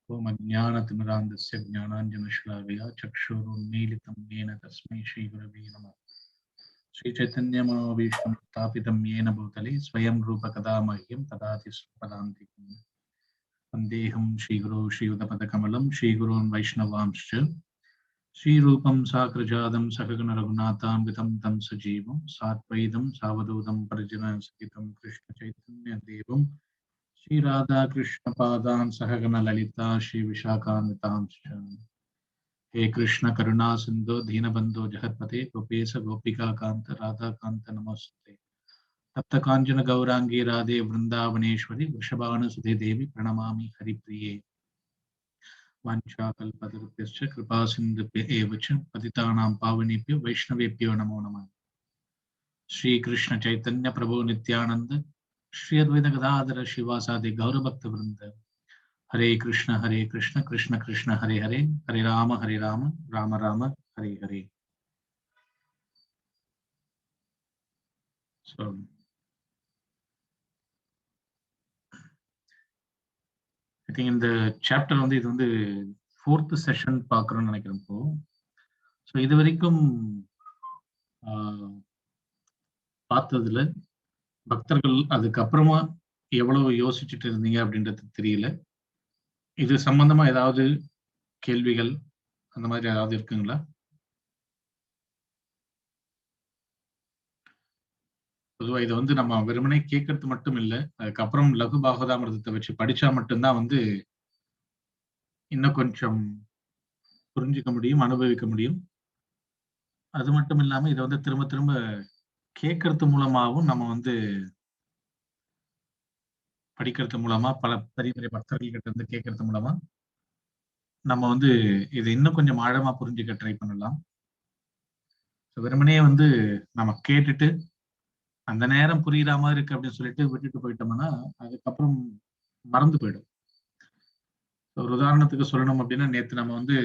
ओम अज्ञानतिमिरान्धस्य ज्ञानाञ्जनश्लाकया चक्षुरुन्मीलितं येन तस्मै श्रीगुरवे नमः। श्रीचैतन्यमनोभीष्टं स्थापितं येन भूतले स्वयं रूपकदा मह्यं ददाति स्वपदान्तिकम्। वन्देऽहं श्रीगुरो श्रीयुतपदकमलं श्रीगुरून् वैष्णवांश्च श्रीरूपं साग्रजातं सहगणरघुनाथान्वितं तं सजीवं साद्वैतं सावधूतं परिजनसहितं कृष्णचैतन्यदेवं श्री राधा कृष्ण पादान सहगण ललिता श्री विशाखान्वितांश्च। हे कृष्ण करुणा सिंधु दीनबंधु जगत्पते गोपेश गोपिका कांत राधा कांत नमस्ते। तप्त कांचन गौरांगी राधे वृंदावनेश्वरी वृषभानुसुते देवी प्रणमामि हरिप्रिये। वाञ्छाकल्पतरुभ्यश्च कृपा सिन्धुभ्य एव च पतितानां पावनेभ्यो वैष्णवेभ्यो नमो नमः। श्री कृष्ण चैतन्य प्रभु नित्यानंद श्री अद्वैत गदाधर शिवासादि गौरभक्त वृंद। हरे कृष्ण कृष्ण कृष्ण हरे हरे, हरे Ram Ram Ram Hare Hare. So I think in the chapter வந்து இது வந்து 4th session பார்க்கறோம்னு நினைக்கிறேன். இப்போ ஸோ இது வரைக்கும் பார்த்ததுல பக்தர்கள் அதுக்கப்புறமா எவ்வளவு யோசிச்சுட்டு இருந்தீங்க அப்படின்றது தெரியல. இது சம்பந்தமா ஏதாவது கேள்விகள் அந்த மாதிரி ஏதாவது இருக்குங்களா? பொதுவா இதை வந்து நம்ம வெறுமனே கேட்கறது மட்டும் இல்லை, அதுக்கப்புறம் லகு பாகவதாமிரதத்தை வச்சு படிச்சா மட்டும்தான் வந்து இன்னும் கொஞ்சம் புரிஞ்சுக்க முடியும், அனுபவிக்க முடியும். அது மட்டும் இல்லாம இதை வந்து திரும்ப திரும்ப கேட்கறது மூலமாகவும் நம்ம வந்து படிக்கிறது மூலமா பல பெரிய பெரிய பக்தர்கள் கிட்ட இருந்து கேட்கறது மூலமா நம்ம வந்து இதை இன்னும் கொஞ்சம் ஆழமா புரிஞ்சுக்க ட்ரை பண்ணலாம். வெறுமனே வந்து நம்ம கேட்டுட்டு அந்த நேரம் புரியுற மாதிரி இருக்கு அப்படின்னு சொல்லிட்டு விட்டுட்டு போயிட்டோம்னா அதுக்கப்புறம் மறந்து போயிடும். ஒரு உதாரணத்துக்கு சொல்லணும் அப்படின்னா, நேற்று நம்ம வந்து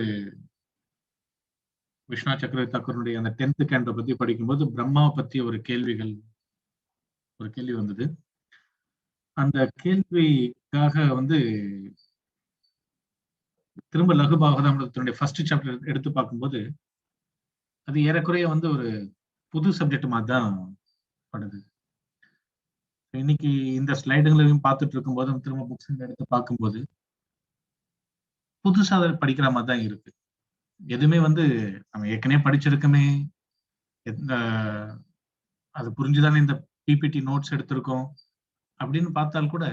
விஸ்வநாத் சக்கரவர்த்தி தாக்கூருடைய அந்த 10th கேண்டை பத்தி படிக்கும்போது பிரம்மாவை பத்தி ஒரு கேள்வி வந்தது. அந்த கேள்விக்காக வந்து திரும்ப லகு பாகவதாமிரதத்தினுடைய ஃபர்ஸ்ட் சாப்டர் எடுத்து பார்க்கும்போது அது ஏறக்குறைய வந்து ஒரு புது சப்ஜெக்ட் மாதிரி தான் படுது. இன்னைக்கு இந்த ஸ்லைடுகளையும் பார்த்துட்டு இருக்கும்போது திரும்ப புக்ஸ் எடுத்து பார்க்கும்போது புதுசா படிக்கிற மாதிரி தான் இருக்கு. எதுவுமே வந்து நம்ம ஏற்கனவே படிச்சிருக்கமே, அது புரிஞ்சுதானே இந்த பிபிடி நோட்ஸ் எடுத்திருக்கோம் அப்படின்னு பார்த்தால் கூட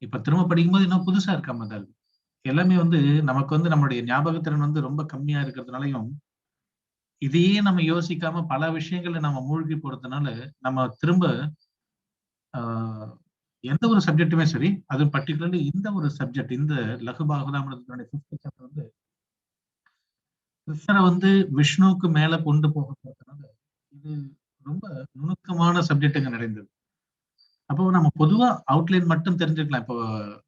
இப்ப திரும்ப படிக்கும்போது இன்னும் புதுசா இருக்க மாதிரி தான் இருக்கு. எல்லாமே வந்து நமக்கு வந்து நம்மளுடைய ஞாபகத்திறன் வந்து ரொம்ப கம்மியா இருக்கிறதுனாலையும் இதையே நம்ம யோசிக்காம பல விஷயங்களை நம்ம மூழ்கி போறதுனால நம்ம திரும்ப எந்த ஒரு சப்ஜெக்டுமே சரி, அது பர்டிகுலர்லி இந்த ஒரு சப்ஜெக்ட், இந்த லகு பாகவதாமிரதத்தினுடைய 5th சாப்டர் வந்து கிருஷ்ணரை வந்து விஷ்ணுவுக்கு மேல கொண்டு போக போறதுனால இது ரொம்ப நுணுக்கமான சப்ஜெக்டுங்க நிறைந்தது. அப்போ நம்ம பொதுவா அவுட்லைன் மட்டும் தெரிஞ்சுக்கலாம். இப்போ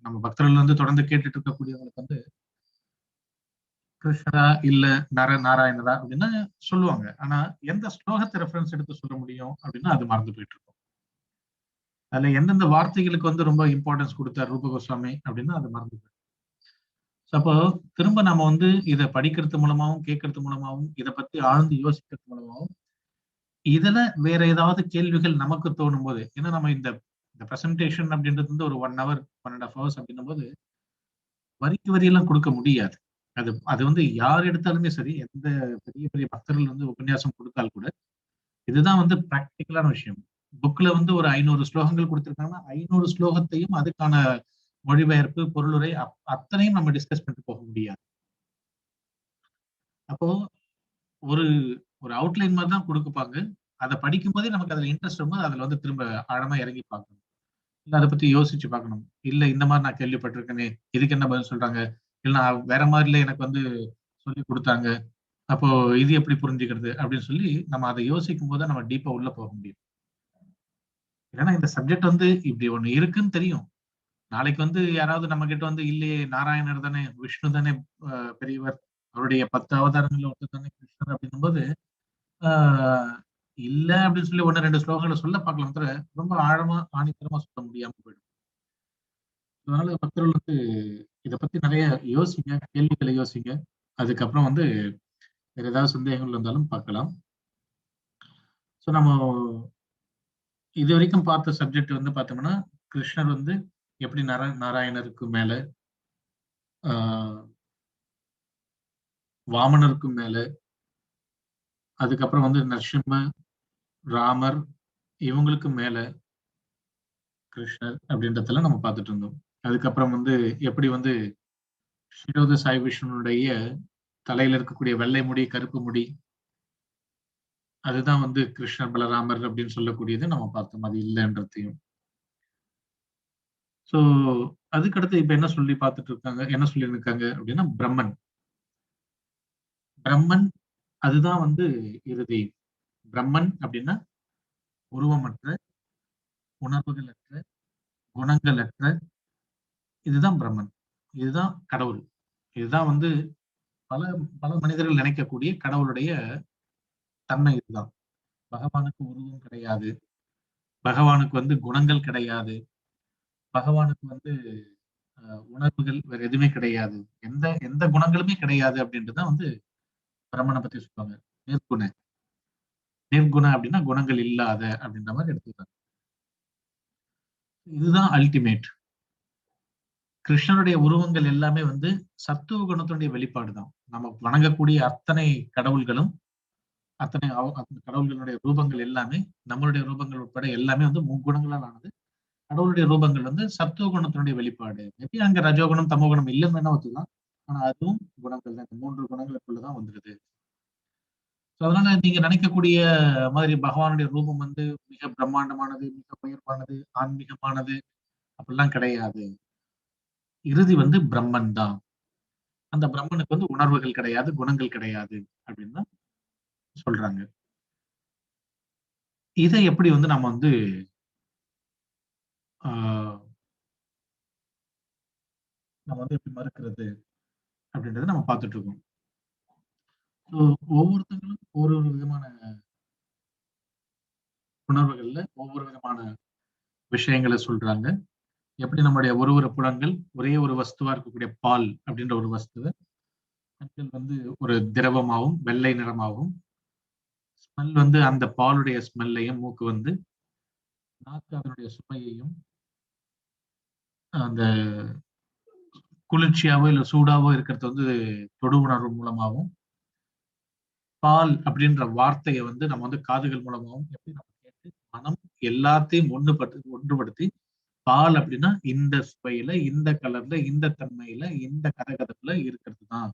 நம்ம பக்தர்கள் வந்து தொடர்ந்து கேட்டுட்டு இருக்கக்கூடியவங்களுக்கு வந்து கிருஷ்ணரா இல்ல நாராயணரா அப்படின்னா சொல்லுவாங்க. ஆனா எந்த ஸ்லோகத்தை ரெஃபரன்ஸ் எடுத்து சொல்ல முடியும் அப்படின்னா அது மறந்து போயிட்டு இருக்கும். அதுல எந்தெந்த வார்த்தைகளுக்கு வந்து ரொம்ப இம்பார்ட்டன்ஸ் கொடுத்தார் ரூப கோஸ்வாமி அப்படின்னா அது மறந்து போயிடும். அப்போ திரும்ப நம்ம வந்து இதை படிக்கிறது மூலமாவும் கேட்கறது மூலமாவும் இதை பத்தி ஆழ்ந்து யோசிக்கிறது மூலமாவும் இதுல வேற ஏதாவது கேள்விகள் நமக்கு தோணும் போது, ஏன்னா நம்ம இந்த பிரசன்டேஷன் அப்படின்றது வந்து ஒரு 1 hour 1.5 hours அப்படின்னும் போது வரிக்கு வரியெல்லாம் கொடுக்க முடியாது. அது வந்து யார் எடுத்தாலுமே சரி, எந்த பெரிய பெரிய பக்தர்கள் வந்து உபன்யாசம் கொடுத்தால் கூட இதுதான் வந்து பிராக்டிக்கலான விஷயம். புக்ல வந்து ஒரு 500 ஸ்லோகங்கள் கொடுத்திருக்காங்கன்னா 500 ஸ்லோகத்தையும் அதுக்கான மொழிபெயர்ப்பு பொருளுரை அத்தனையும் நம்ம டிஸ்கஸ் பண்ணிட்டு போக முடியாது. அப்போ ஒரு அவுட்லைன் மாதிரி தான் கொடுப்பாங்க. அதை படிக்கும் போதே நமக்கு அதுல இன்ட்ரெஸ்ட் வரும்போது அதுல வந்து திரும்ப ஆழமா இறங்கி பார்க்கணும், இல்ல அதை பத்தி யோசிச்சு பார்க்கணும். இல்ல இந்த மாதிரி நான் கேள்விப்பட்டிருக்கேனே, இதுக்கு என்ன பதில் சொல்றாங்க, இல்ல வேற மாதிரில எனக்கு வந்து சொல்லி கொடுத்தாங்க, அப்போ இது எப்படி புரிஞ்சுக்கிறது அப்படின்னு சொல்லி நம்ம அதை யோசிக்கும் போது நம்ம டீப்பா உள்ள போக முடியும். ஏன்னா இந்த சப்ஜெக்ட் வந்து இப்படி ஒண்ணு இருக்குன்னு தெரியும். நாளைக்கு வந்து யாராவது நம்ம கிட்ட வந்து இல்லையே நாராயணர் தானே, விஷ்ணு தானே பெரியவர், அவருடைய 10 அவதாரங்கள்ல ஒருத்தர் தானே கிருஷ்ணர் அப்படின்னும் போது இல்ல அப்படின்னு சொல்லி 1-2 ஸ்லோகங்களை சொல்ல பார்க்கலாம், தவிர ரொம்ப ஆழமா ஆணித்தரமா சொல்ல முடியாம போயிடும். அதனால பக்தர்கள் வந்து இதை பத்தி நிறைய யோசிங்க, கேள்விகளை யோசிங்க. அதுக்கப்புறம் வந்து வேற ஏதாவது சந்தேகங்கள் இருந்தாலும் பார்க்கலாம். ஸோ நம்ம இது வரைக்கும் பார்த்த சப்ஜெக்ட் வந்து பார்த்தோம்னா, கிருஷ்ணர் வந்து எப்படி நாராயணருக்கு மேல, வாமனருக்கு மேல, அதுக்கப்புறம் வந்து நரசிம்ம, ராமர் இவங்களுக்கு மேல கிருஷ்ணர் அப்படின்றதெல்லாம் நம்ம பார்த்துட்டு இருந்தோம். அதுக்கப்புறம் வந்து எப்படி வந்து ஸ்ரீரோத சாய் விஷ்ணுனுடைய தலையில இருக்கக்கூடிய வெள்ளை முடி, கருப்பு முடி, அதுதான் வந்து கிருஷ்ணர் பலராமர் அப்படின்னு சொல்லக்கூடியது நம்ம பார்த்தோம். அது இல்லைன்றதையும். சோ அதுக்கடுத்து இப்ப என்ன சொல்லி பார்த்துட்டு இருக்காங்க, என்ன சொல்லியிருக்காங்க அப்படின்னா பிரம்மன். பிரம்மன் அதுதான் வந்து இறுதி. பிரம்மன் அப்படின்னா உருவமற்ற, உணர்வுகளற்ற, குணங்களற்ற, இதுதான் பிரம்மன். இதுதான் கடவுள். இதுதான் வந்து பல பல மனிதர்கள் நினைக்கக்கூடிய கடவுளுடைய தன்மை இதுதான். பகவானுக்கு உருவம் கிடையாது. பகவானுக்கு வந்து குணங்கள் கிடையாது. பகவானுக்கு வந்து உணர்வுகள் வேற எதுவுமே கிடையாது. எந்த எந்த குணங்களுமே கிடையாது அப்படின்றதுதான் வந்து பிரம்மனை பத்தி சொல்லுவாங்க. நிர்குண. நிர்குண அப்படின்னா குணங்கள் இல்லாத அப்படின்ற மாதிரி எடுத்துக்கிறாங்க. இதுதான் அல்டிமேட். கிருஷ்ணனுடைய உருவங்கள் எல்லாமே வந்து சத்துவ குணத்தினுடைய வெளிப்பாடு தான். நம்ம வணங்கக்கூடிய அத்தனை கடவுள்களும், அத்தனை கடவுள்களுடைய ரூபங்கள் எல்லாமே, நம்மளுடைய ரூபங்கள் உட்பட எல்லாமே வந்து முக்குணங்களால் ஆனது. கடவுளுடைய ரூபங்கள் வந்து சத்துவ குணத்தினுடைய வெளிப்பாடு. மேபி அங்க ரஜோகுணம், தமோகுணம் இல்லைன்னு வேணா ஒத்துக்கலாம். ஆனா அதுவும் குணங்கள் தான். இந்த 3 குணங்களுக்குள்ளதான் வந்துருது. அதனால நீங்க நினைக்கக்கூடிய மாதிரி பகவானுடைய ரூபம் வந்து மிக பிரம்மாண்டமானது, மிக உயர்வானது, ஆன்மீகமானது அப்படிலாம் கிடையாது. இறுதி வந்து பிரம்மன் தான். அந்த பிரம்மனுக்கு வந்து உணர்வுகள் கிடையாது, குணங்கள் கிடையாது அப்படின்னு தான் சொல்றாங்க. இதை எப்படி வந்து நம்ம வந்து நம்ம வந்து எப்படி மறுக்கிறது அப்படின்றத நம்ம பார்த்துட்டு இருக்கோம். ஒவ்வொருத்தங்களும் ஒரு ஒரு விதமான உணர்வுகள்ல ஒவ்வொரு விதமான விஷயங்களை சொல்றாங்க. எப்படி நம்முடைய ஒரு ஒரு புலன்கள் ஒரே ஒரு வஸ்துவா இருக்கக்கூடிய பால் அப்படின்ற ஒரு வஸ்துவை கண்கள் வந்து ஒரு திரவமாகவும் வெள்ளை நிறமாகவும், ஸ்மெல் வந்து அந்த பாலுடைய ஸ்மெல்லையும், மூக்கு வந்து நாக்கு அதனுடைய சுவையையும், அந்த குளிர்ச்சியாவோ இல்ல சூடாவோ இருக்கிறது வந்து தொடு உணர்வு மூலமாகவும், பால் அப்படின்ற வார்த்தையை வந்து நம்ம வந்து காதுகள் மூலமாகவும் எப்படி நம்ம கேட்டு மனம் எல்லாத்தையும் ஒன்றுபடுத்தி பால் அப்படின்னா இந்த சுவையில, இந்த கலர்ல, இந்த தன்மையில, இந்த கதகதப்புல இருக்கிறது தான்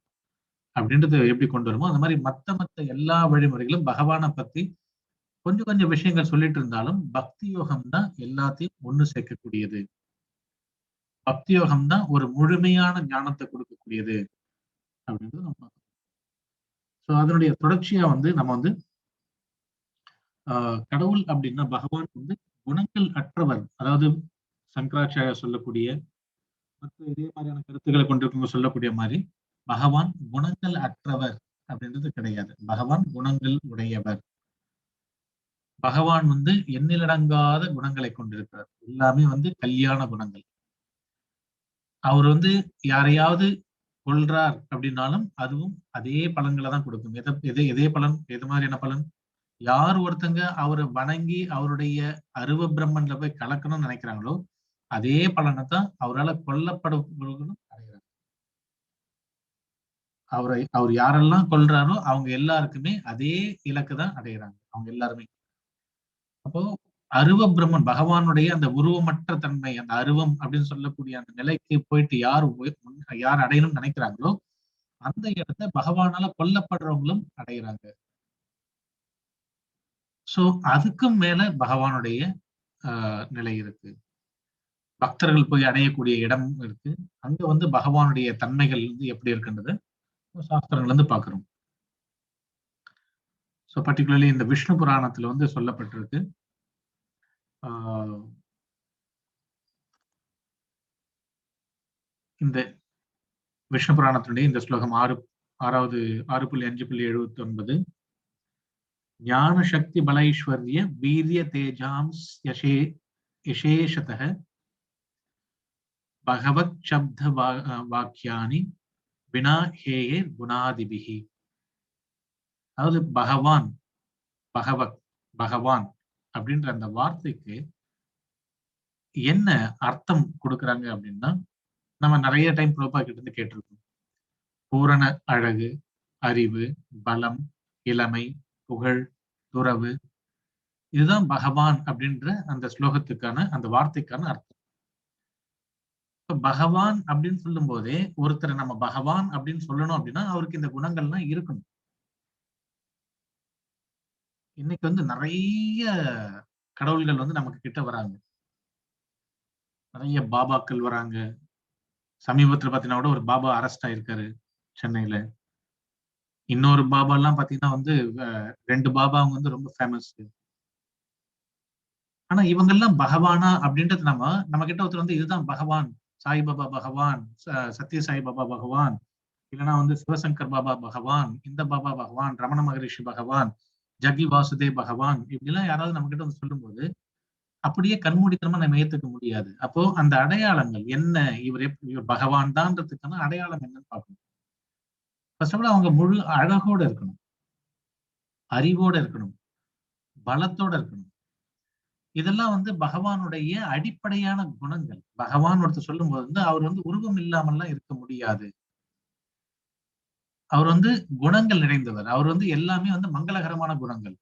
அப்படின்றது எப்படி கொண்டு வருமோ அந்த மாதிரி மத்த எல்லா வழிமுறைகளும் பகவானை பத்தி கொஞ்சம் கொஞ்சம் விஷயங்கள் சொல்லிட்டு இருந்தாலும் பக்தி யோகம் தான் எல்லாத்தையும் ஒண்ணு சேர்க்கக்கூடியது. பக்தி யோகம் தான் ஒரு முழுமையான ஞானத்தை கொடுக்கக்கூடியது அப்படின்றது நம்ம பார்க்கணும். சோ அதனுடைய தொடர்ச்சியா வந்து நம்ம வந்து கடவுள் அப்படின்னா பகவான் வந்து குணங்கள் அற்றவர். அதாவது சங்கராச்சாரியா சொல்லக்கூடிய மற்ற இதே மாதிரியான கருத்துக்களை கொண்டிருக்கவங்க சொல்லக்கூடிய மாதிரி பகவான் குணங்கள் அற்றவர் அப்படின்றது கிடையாது. பகவான் குணங்கள் உடையவர். பகவான் வந்து எண்ணிலடங்காத குணங்களை கொண்டிருக்கிறார். எல்லாமே வந்து கல்யாண குணங்கள். அவர் வந்து யாரையாவது கொல்றார் அப்படின்னாலும் அதுவும் அதே பலன்களை தான் கொடுக்கும். எதே பலன், எது மாதிரியான பலன்? யார் ஒருத்தங்க அவரை வணங்கி அவருடைய அருவ பிரம்மன்ல போய் கலக்கணும்னு நினைக்கிறாங்களோ அதே பலனை தான் அவரால் கொல்லப்படுபவர்களும் அடைகிறாங்க. அவர் யாரெல்லாம் கொல்றாரோ அவங்க எல்லாருக்குமே அதே இலக்கு தான் அடைகிறாங்க. அவங்க எல்லாருமே. அப்போ அருவ பிரம்மன் பகவானுடைய அந்த உருவமற்ற தன்மை, அந்த அருவம் அப்படின்னு சொல்லக்கூடிய அந்த நிலைக்கு போயிட்டு யார் அடையணும்னு நினைக்கிறாங்களோ அந்த இடத்தை பகவானால கொல்லப்படுறவங்களும் அடைகிறாங்க. சோ அதுக்கும் மேல பகவானுடைய நிலை இருக்கு. பக்தர்கள் போய் அடையக்கூடிய இடம் இருக்கு. அங்க வந்து பகவானுடைய தன்மைகள் வந்து எப்படி இருக்குன்றது சாஸ்திரங்கள் வந்து பாக்குறோம். சோ பர்டிகுலர்லி இந்த விஷ்ணு புராணத்துல வந்து சொல்லப்பட்டிருக்கு. இந்த விஷ்ணு புராணத்தினுடைய இந்த ஸ்லோகம் 6.5.79 ஞான சக்தி பலைஸ்வர்ய வீரிய தேஜாம் யசேஷதः பகவத் சப்த வாக்கியானி வினா ஹேயே குணாதிபிகி. அதாவது பகவான், பகவத், பகவான் அப்படின்ற அந்த வார்த்தைக்கு என்ன அர்த்தம் கொடுக்குறாங்க அப்படின்னா, நம்ம நிறைய டைம் பிரபா கிட்ட இருந்து கேட்டிருக்கோம். பூரண அழகு, அறிவு, பலம், இளமை, புகழ், துறவு, இதுதான் பகவான் அப்படின்ற அந்த ஸ்லோகத்துக்கான அந்த வார்த்தைக்கான அர்த்தம். பகவான் அப்படின்னு சொல்லும் போதே ஒருத்தரை நம்ம பகவான் அப்படின்னு சொல்லணும் அப்படின்னா அவருக்கு இந்த குணங்கள்லாம் இருக்கணும். இன்னைக்கு வந்து நிறைய கடவுள்கள் வந்து நமக்கு கிட்ட வராங்க, நிறைய பாபாக்கள் வராங்க. சமீபத்துல பாத்தீங்கன்னா கூட ஒரு பாபா அரெஸ்ட் ஆயிருக்காரு சென்னையில. இன்னொரு பாபா எல்லாம் பாத்தீங்கன்னா வந்து 2 பாபா வந்து ரொம்ப ஃபேமஸ். ஆனா இவங்கெல்லாம் பகவானா அப்படின்றது நம்ம கிட்ட ஒருத்தர் வந்து இதுதான் பகவான், சாய்பாபா பகவான், சத்ய சாய் பாபா பகவான், இல்லைன்னா வந்து சிவசங்கர் பாபா பகவான், இந்த பாபா பகவான், ரமண மகரிஷி பகவான், ஜகி வாசுதேவ் பகவான், இப்படிலாம் யாராவது நம்ம கிட்ட வந்து சொல்லும்போது அப்படியே கண்மூடித்தனமா நம்ம ஏத்துக்க முடியாது. அப்போ அந்த அடையாளங்கள் என்ன, இவர் பகவான் தான்றதுக்கான அடையாளம் என்னன்னு பார்க்கணும். ஃபர்ஸ்ட் ஆஃப் ஆல் அவங்க முழு அழகோட இருக்கணும், அறிவோட இருக்கணும், பலத்தோட இருக்கணும். இதெல்லாம் வந்து பகவானுடைய அடிப்படையான குணங்கள். பகவான் ஒருத்தர் சொல்லும் போது வந்து அவர் வந்து உருவம் இல்லாமல்லாம் இருக்க முடியாது. அவர் வந்து குணங்கள் நிறைந்தவர். அவர் வந்து எல்லாமே வந்து மங்களகரமான குணங்கள்.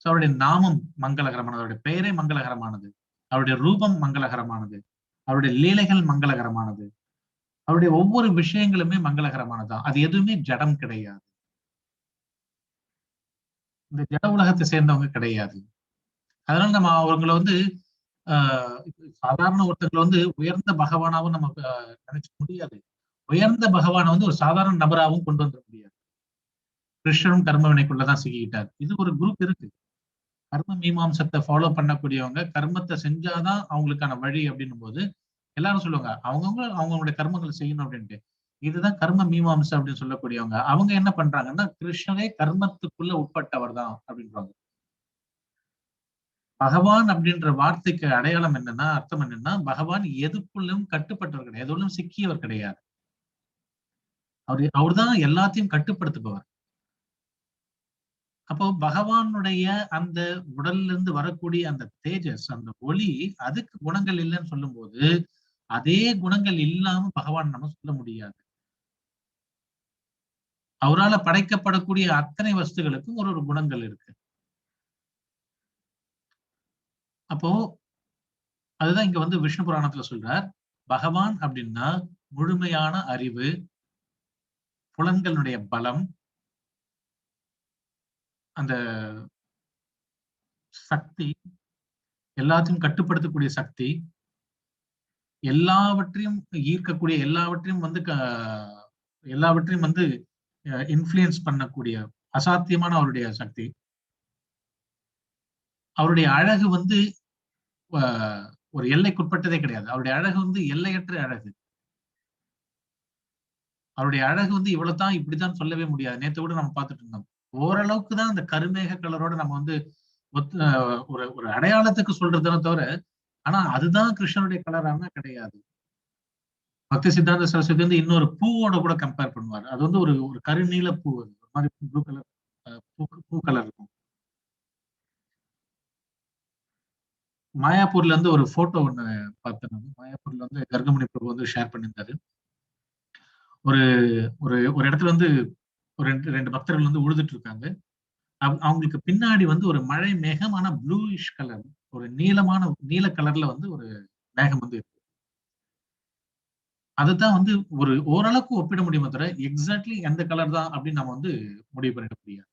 அவருடைய நாமம் மங்களகரமானது, அவருடைய பெயரே மங்களகரமானது, அவருடைய ரூபம் மங்களகரமானது, அவருடைய லீலைகள் மங்களகரமானது, அவருடைய ஒவ்வொரு விஷயங்களுமே மங்களகரமானதுதான். அது எதுவுமே ஜடம் கிடையாது. இந்த ஜட உலகத்தை சேர்ந்தவங்க கிடையாது. அதனால நம்ம அவங்களை வந்து சாதாரண ஒருத்தங்களை வந்து உயர்ந்த பகவானாவும் நம்ம நினைச்ச முடியாது. உயர்ந்த பகவானை வந்து ஒரு சாதாரண நபராகவும் கொண்டு வந்துட முடியாது. கிருஷ்ணனும் கர்ம வினைக்குள்ளதான் சிக்கிக்கிட்டார். இது ஒரு குரூப் இருக்கு. கர்ம மீமாம்சத்தை ஃபாலோ பண்ணக்கூடியவங்க கர்மத்தை செஞ்சாதான் அவங்களுக்கான வழி அப்படின்னும் போது எல்லாரும் சொல்லுவாங்க அவங்களுடைய கர்மங்களை செய்யணும் அப்படின்ட்டு. இதுதான் கர்ம மீமாம்சை அப்படின்னு சொல்லக்கூடியவங்க. அவங்க என்ன பண்றாங்கன்னா கிருஷ்ணனே கர்மத்துக்குள்ள உட்பட்டவர் தான் அப்படின்றாங்க. பகவான் அப்படின்ற வார்த்தைக்கு அடையாளம் என்னன்னா, அர்த்தம் என்னன்னா, பகவான் எதுக்குள்ளும் கட்டுப்பட்டவர் கிடையாது, எதுவும் சிக்கியவர் கிடையாது. அவர்தான் எல்லாத்தையும் கட்டுப்படுத்துபவர். அப்போ பகவானுடைய அந்த உடல்ல இருந்து வரக்கூடிய அந்த தேஜஸ், அந்த ஒளி, அதுக்கு குணங்கள் இல்லைன்னு சொல்லும் போது அதே குணங்கள் இல்லாம பகவான் நம்ம சொல்ல முடியாது. அவரால படைக்கப்படக்கூடிய அத்தனை வஸ்துகளுக்கும் ஒரு குணங்கள் இருக்கு. அப்போ அதுதான் இங்க வந்து விஷ்ணு புராணத்துல சொல்றார். பகவான் அப்படின்னா முழுமையான அறிவு, புலன்களுடைய பலம், அந்த சக்தி, எல்லாத்தையும் கட்டுப்படுத்தக்கூடிய சக்தி, எல்லாவற்றையும் ஈர்க்கக்கூடிய, எல்லாவற்றையும் வந்து இன்ஃப்ளூயன்ஸ் பண்ணக்கூடிய அசாத்தியமான அவருடைய சக்தி. அவருடைய அழகு வந்து ஒரு எல்லைக்குட்பட்டதே கிடையாது. அவருடைய அழகு வந்து எல்லையற்ற அழகு. அவருடைய அழகு வந்து இவ்வளவுதான் இப்படிதான் சொல்லவே முடியாது. நேத்து கூட நம்ம பார்த்துட்டு இருந்தோம். ஓரளவுக்கு தான் அந்த கருமேக கலரோட நம்ம வந்து ஒரு ஒரு அடையாளத்துக்கு சொல்றதுன்னு தவிர, ஆனா அதுதான் கிருஷ்ணனுடைய கலரானா கிடையாது. பக்தி சித்தாந்த சரஸ்வதி வந்து இன்னொரு பூவோட கூட கம்பேர் பண்ணுவார். அது வந்து ஒரு ஒரு கருநீல பூ, ஒரு மாதிரி ப்ளூ கலர் பூ கலர் இருக்கும். மாயாப்பூர்ல இருந்து ஒரு போட்டோ ஒண்ணு பார்த்தேன். மாயாப்பூர்ல வந்து கர்கமணி பிரபு வந்து ஷேர் பண்ணியிருந்தாரு. ஒரு ஒரு ஒரு இடத்துல வந்து ஒரு ரெண்டு பக்தர்கள் வந்து உழுதுட்டு இருக்காங்க. அவங்களுக்கு பின்னாடி வந்து ஒரு மழை மேகம், ஆனா ப்ளூயிஷ் கலர், ஒரு நீல கலர்ல வந்து ஒரு மேகம் வந்து இருக்கு. அதுதான் வந்து ஒரு ஓரளவுக்கு ஒப்பிட முடியுமே தவிர எக்ஸாக்ட்லி எந்த கலர் தான் அப்படின்னு நம்ம வந்து முடிவு பண்ணிட முடியாது.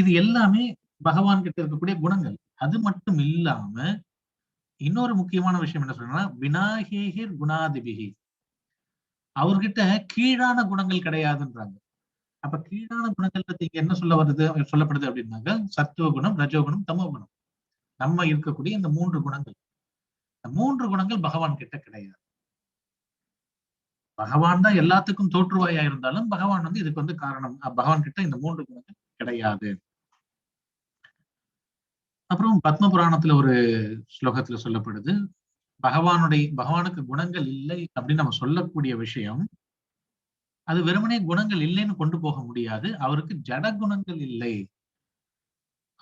இது எல்லாமே பகவான் கிட்ட இருக்கக்கூடிய குணங்கள். அது மட்டும் இல்லாம இன்னொரு முக்கியமான விஷயம் என்ன சொல்றேன்னா, விநாயகர் குணாதிபிகி, அவர்கிட்ட கீழான குணங்கள் கிடையாதுன்றாங்க. அப்ப கீழான குணங்கள் பத்தி இங்க என்ன சொல்லப்படுது அப்படின்னாக்க, சத்துவ குணம், ரஜோகுணம், தமோ குணம். நம்ம இருக்கக்கூடிய இந்த 3 குணங்கள், இந்த 3 குணங்கள் பகவான் கிட்ட கிடையாது. பகவான் தான் எல்லாத்துக்கும் தோற்றுவாயா இருந்தாலும் பகவான் வந்து இதுக்கு வந்து காரணம். பகவான் கிட்ட இந்த 3 குணங்கள் கிடையாது. அப்புறம் பத்ம புராணத்துல ஒரு ஸ்லோகத்துல சொல்லப்படுது, பகவானுக்கு குணங்கள் இல்லை அப்படின்னு நம்ம சொல்லக்கூடிய விஷயம், அது வெறுமனே குணங்கள் இல்லைன்னு கொண்டு போக முடியாது. அவருக்கு ஜட குணங்கள் இல்லை,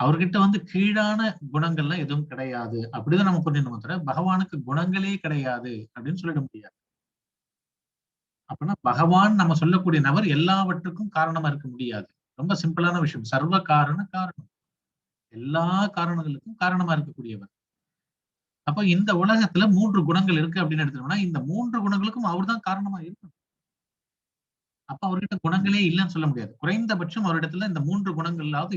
அவர்கிட்ட கீழான குணங்கள்லாம் எதுவும் கிடையாது அப்படிதான் நம்ம புரியணும். தவிர பகவானுக்கு குணங்களே கிடையாது அப்படின்னு சொல்லிட முடியாது. அப்படின்னா பகவான் நம்ம சொல்லக்கூடிய நபர் எல்லாவற்றுக்கும் காரணமா இருக்க முடியாது. ரொம்ப சிம்பிளான விஷயம். சர்வ காரணம், எல்லா காரணங்களுக்கும் காரணமா இருக்கக்கூடியவர். அப்ப இந்த உலகத்துல 3 குணங்கள் இருக்கு அப்படின்னு எடுத்துட்டோம்னா, இந்த 3 குணங்களுக்கும் அவர் தான் காரணமா இருக்கணும். அப்ப அவர்கிட்ட குணங்களே இல்லைன்னு சொல்ல முடியாது. குறைந்தபட்சம் அவரிடத்துல இந்த 3 குணங்களாவது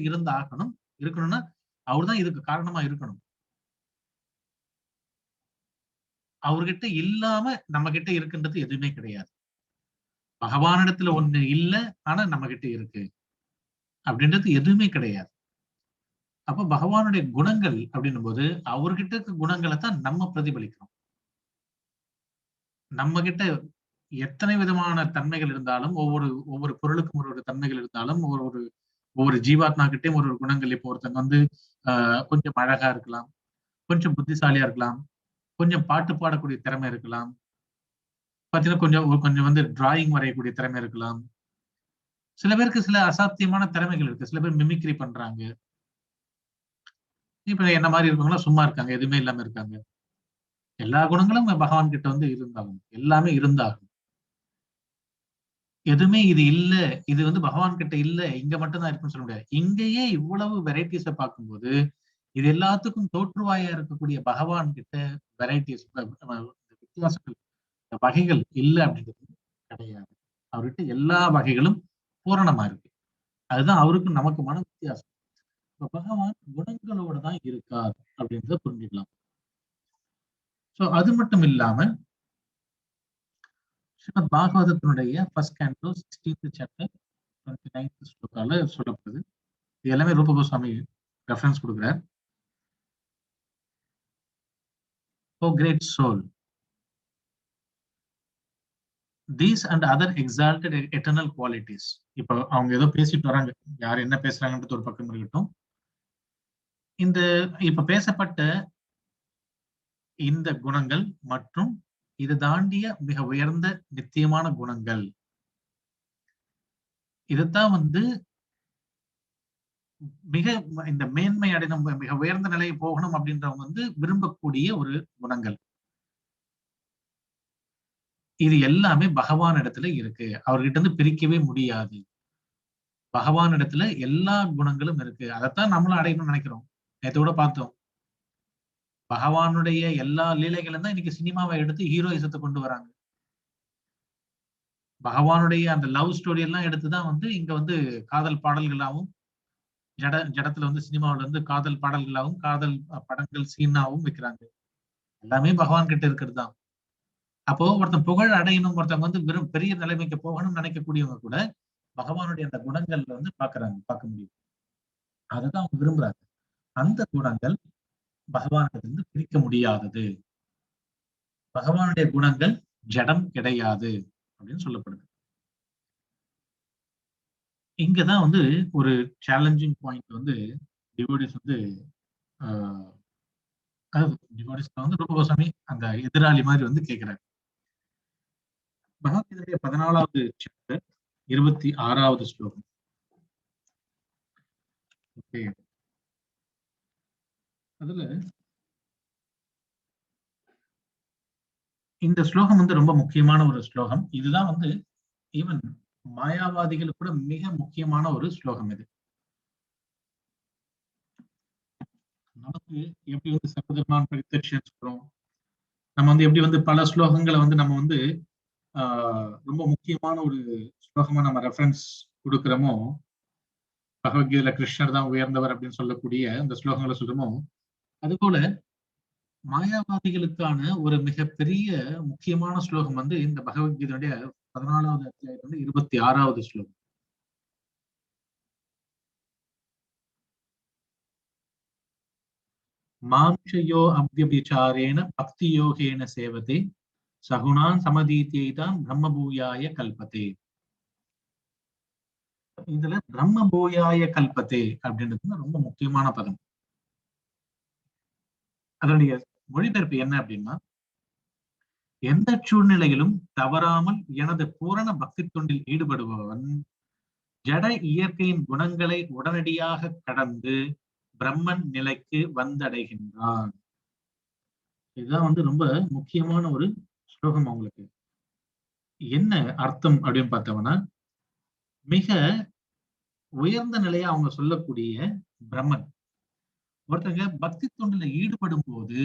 இருக்கணும்னா அவர் தான் இதுக்கு காரணமா இருக்கணும். அவர்கிட்ட இல்லாம நம்ம கிட்ட இருக்கின்றது எதுவுமே கிடையாது. பகவானிடத்துல ஒண்ணு இல்ல, ஆனா நம்ம கிட்ட இருக்கு அப்படின்றது எதுவுமே கிடையாது. அப்ப பகவானுடைய குணங்கள் அப்படின்னும் போது அவர்கிட்ட இருக்க குணங்களை தான் நம்ம பிரதிபலிக்கிறோம். நம்ம கிட்ட எத்தனை விதமான தன்மைகள் இருந்தாலும், ஒவ்வொரு ஒவ்வொரு பொருளுக்கும் ஒரு தன்மைகள் இருந்தாலும், ஒவ்வொரு ஜீவாத்மா கிட்டயும் ஒரு குணங்கள். இப்போ ஒருத்தங்க கொஞ்சம் அழகா இருக்கலாம், கொஞ்சம் புத்திசாலியா இருக்கலாம், கொஞ்சம் பாட்டு பாடக்கூடிய திறமை இருக்கலாம், பாத்தீங்கன்னா கொஞ்சம் கொஞ்சம் டிராயிங் வரையக்கூடிய திறமை இருக்கலாம். சில பேருக்கு சில அசாத்தியமான திறமைகள் இருக்கு. சில பேர் மிமிக்ரி பண்றாங்க. இப்ப என்ன மாதிரி இருக்கவங்களாம் சும்மா இருக்காங்க, எதுவுமே இல்லாம இருக்காங்க. எல்லா குணங்களும் பகவான் கிட்ட இருந்தாகும், எல்லாமே இருந்தாகும். எதுவுமே இது இல்ல, இது பகவான் கிட்ட இல்ல, இங்க மட்டும் தான் இருக்குன்னு சொல்ல முடியாது. இங்கேயே இவ்வளவு வெரைட்டிஸ பார்க்கும்போது, இது எல்லாத்துக்கும் தோற்றுவாயா இருக்கக்கூடிய பகவான் கிட்ட வெரைட்டிஸ், வித்தியாசங்கள், வகைகள் இல்ல அப்படின்றது கிடையாது. அவர்கிட்ட எல்லா வகைகளும் பூரணமா இருக்கு. அதுதான் அவருக்கும் நமக்குமான வித்தியாசம். இப்ப பகவான் குணங்களோட தான் இருக்கார் அப்படின்றத புரிஞ்சுக்கலாம். சோ அது மட்டும் இல்லாம ஸ்ரீமத் பாகவதத்தினுடைய first canto 16th chapter 29th ஸ்லோகால சொல்லப்படுது. இது எல்லாமே ரூப கோஸ்வாமி ரெஃபரன்ஸ் கொடுக்கிறார். Oh great soul, these and other exalted eternal qualities. இப்போ அவங்க ஏதோ பேசிட்டு வராங்க, யார் என்ன பேசுறாங்கன்றது ஒரு பக்கம் இருக்கட்டும். இந்த இப்ப பேசப்பட்ட இந்த குணங்கள் மற்றும் இது தாண்டிய மிக உயர்ந்த நித்தியமான குணங்கள், இதுதான் மிக இந்த மேன்மை அடையணும், மிக உயர்ந்த நிலையை போகணும் அப்படின்றவங்க விரும்பக்கூடிய ஒரு குணங்கள். இது எல்லாமே பகவான் இடத்துல இருக்கு, அவர்கிட்ட பிரிக்கவே முடியாது. பகவான் இடத்துல எல்லா குணங்களும் இருக்கு. அதைத்தான் நம்மளும் அடையணும்னு நினைக்கிறோம். நேத்தோட பார்த்தோம், பகவானுடைய எல்லா லீலைகளும் தான் இன்னைக்கு சினிமாவை எடுத்து ஹீரோயிசத்தை கொண்டு வராங்க. பகவானுடைய அந்த லவ் ஸ்டோரி எல்லாம் எடுத்துதான் இங்க காதல் பாடல்களாகவும், ஜடத்துல சினிமாவில காதல் பாடல்களாகவும், காதல் படங்கள் சீனாவும் வைக்கிறாங்க. எல்லாமே பகவான் கிட்ட இருக்கிறது தான். அப்போ ஒருத்தன் புகழ் அடையணும், ஒருத்தவங்க வெறும் பெரிய நிலைமைக்கு போகணும்னு நினைக்கக்கூடியவங்க கூட பகவானுடைய அந்த குணங்கள்ல பார்க்க முடியும். அதுதான் அவங்க விரும்புறாங்க. அந்த குணங்கள் பகவானிடத்திலிருந்து பிரிக்க முடியாதது. பகவானுடைய குணங்கள் ஜடம் கிடையாது அப்படின்னு சொல்லப்படுது. இங்கதான் ஒரு சேலஞ்சிங் பாயிண்ட் டிவோடிஸ் டிவோடிஸ்ல ரூப கோஸ்வாமி அந்த எதிராளி மாதிரி கேட்கிறாரு. பகவத்கீதையுடைய 14வது சாப்டர் 26வது ஸ்லோகம். அதுல இந்த ஸ்லோகம் ரொம்ப முக்கியமான ஒரு ஸ்லோகம். இதுதான் ஈவன் மாயாவாதிகளுக்கு கூட மிக முக்கியமான ஒரு ஸ்லோகம் இது. நமக்கு எப்படி சர்வதர்மான் பரித்யக்ஷம் சொல்றோம், நம்ம எப்படி பல ஸ்லோகங்களை நம்ம ரொம்ப முக்கியமான ஒரு ஸ்லோகமா நம்ம ரெஃபரன்ஸ் கொடுக்கிறோமோ, பகவத்கீதையில கிருஷ்ணர் தான் உயர்ந்தவர் அப்படின்னு சொல்லக்கூடிய இந்த ஸ்லோகங்களை சொல்றோமோ, அது போல மாயாவாதிகளுக்கான ஒரு மிகப்பெரிய முக்கியமான ஸ்லோகம் இந்த பகவத்கீதையுடைய 14வது அத்தியாயத்துல 26வது ஸ்லோகம். மாம்சயோ அவ்யபிசாரேன பக்தி யோகேன சேவதே சகுணான் சமதீத்யைதான் பிரம்மபூயாய கல்பத்தே. இதுல பிரம்மபூயாய கல்பத்தே அப்படின்றது ரொம்ப முக்கியமான பதம். அதனுடைய மொழிபெயர்ப்பு என்ன அப்படின்னா, எந்த சூழ்நிலையிலும் தவறாமல் எனது பூரண பக்தி தொண்டில் ஈடுபடுபவன் ஜட இயற்கையின் குணங்களை உடனடியாக கடந்து பிரம்மன் நிலைக்கு வந்தடைகின்றான். இதுதான் ரொம்ப முக்கியமான ஒரு ஸ்லோகம். அவங்களுக்கு என்ன அர்த்தம் அப்படின்னு பார்த்தோம்னா, மிக உயர்ந்த நிலையை அவங்க சொல்லக்கூடிய பிரம்மன் ஒருத்தங்க பக்தி தொண்டில ஈடுபடும் போது,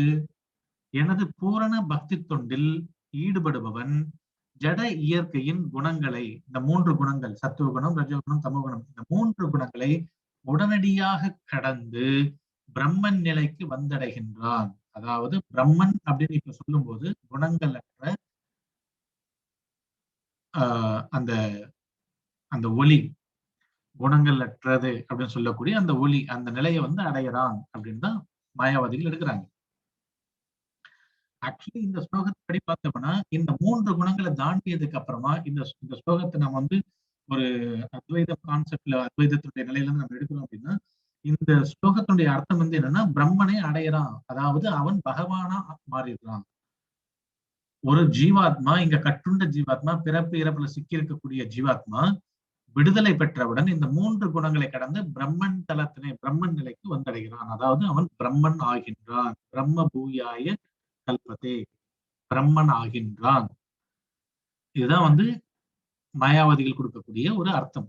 எனது பூரண பக்தி தொண்டில் ஈடுபடுபவன் ஜட இயற்கையின் குணங்களை, இந்த 3 குணங்கள், சத்துவ குணம், ரஜோகுணம், தமோகுணம், இந்த 3 குணங்களை உடனடியாக கடந்து பிரம்மன் நிலைக்கு வந்தடைகின்றான். அதாவது பிரம்மன் அப்படின்னு இப்ப சொல்லும் போது குணங்கள் அற்ற அந்த அந்த ஒளி, குணங்கள் அற்றது அப்படின்னு சொல்லக்கூடிய அந்த ஒளி, அந்த நிலையை அடையறான் அப்படின்னு தான் மாயாவாதிகள் எடுக்கிறாங்க. ஆக்சுவலி இந்த ஸ்லோகத்தை படி பார்த்தோம்னா, இந்த 3 குணங்களை தாண்டியதுக்கு அப்புறமா இந்த ஸ்லோகத்தை நம்ம ஒரு அத்வைத கான்செப்ட்ல, அத்வைதத்துடைய நிலையில இருந்து நம்ம எடுக்கிறோம் அப்படின்னா, இந்த ஸ்லோகத்துடைய அர்த்தம் என்னன்னா, பிரம்மனை அடையறான், அதாவது அவன் பகவானா மாறிடுறான். ஒரு ஜீவாத்மா, இங்க கட்டுண்ட ஜீவாத்மா, பிறப்பு இறப்புல சிக்கி இருக்கக்கூடிய ஜீவாத்மா விடுதலை பெற்றவுடன் இந்த 3 குணங்களை கடந்து பிரம்மன் தலத்தினை, பிரம்மன் நிலைக்கு வந்தடைகிறான். அதாவது அவன் பிரம்மன் ஆகின்றான். பிரம்ம பூயாய கல்பதே, பிரம்மன் ஆகின்றான். இதுதான் மாயாவாதிகள் கொடுக்கக்கூடிய ஒரு அர்த்தம்.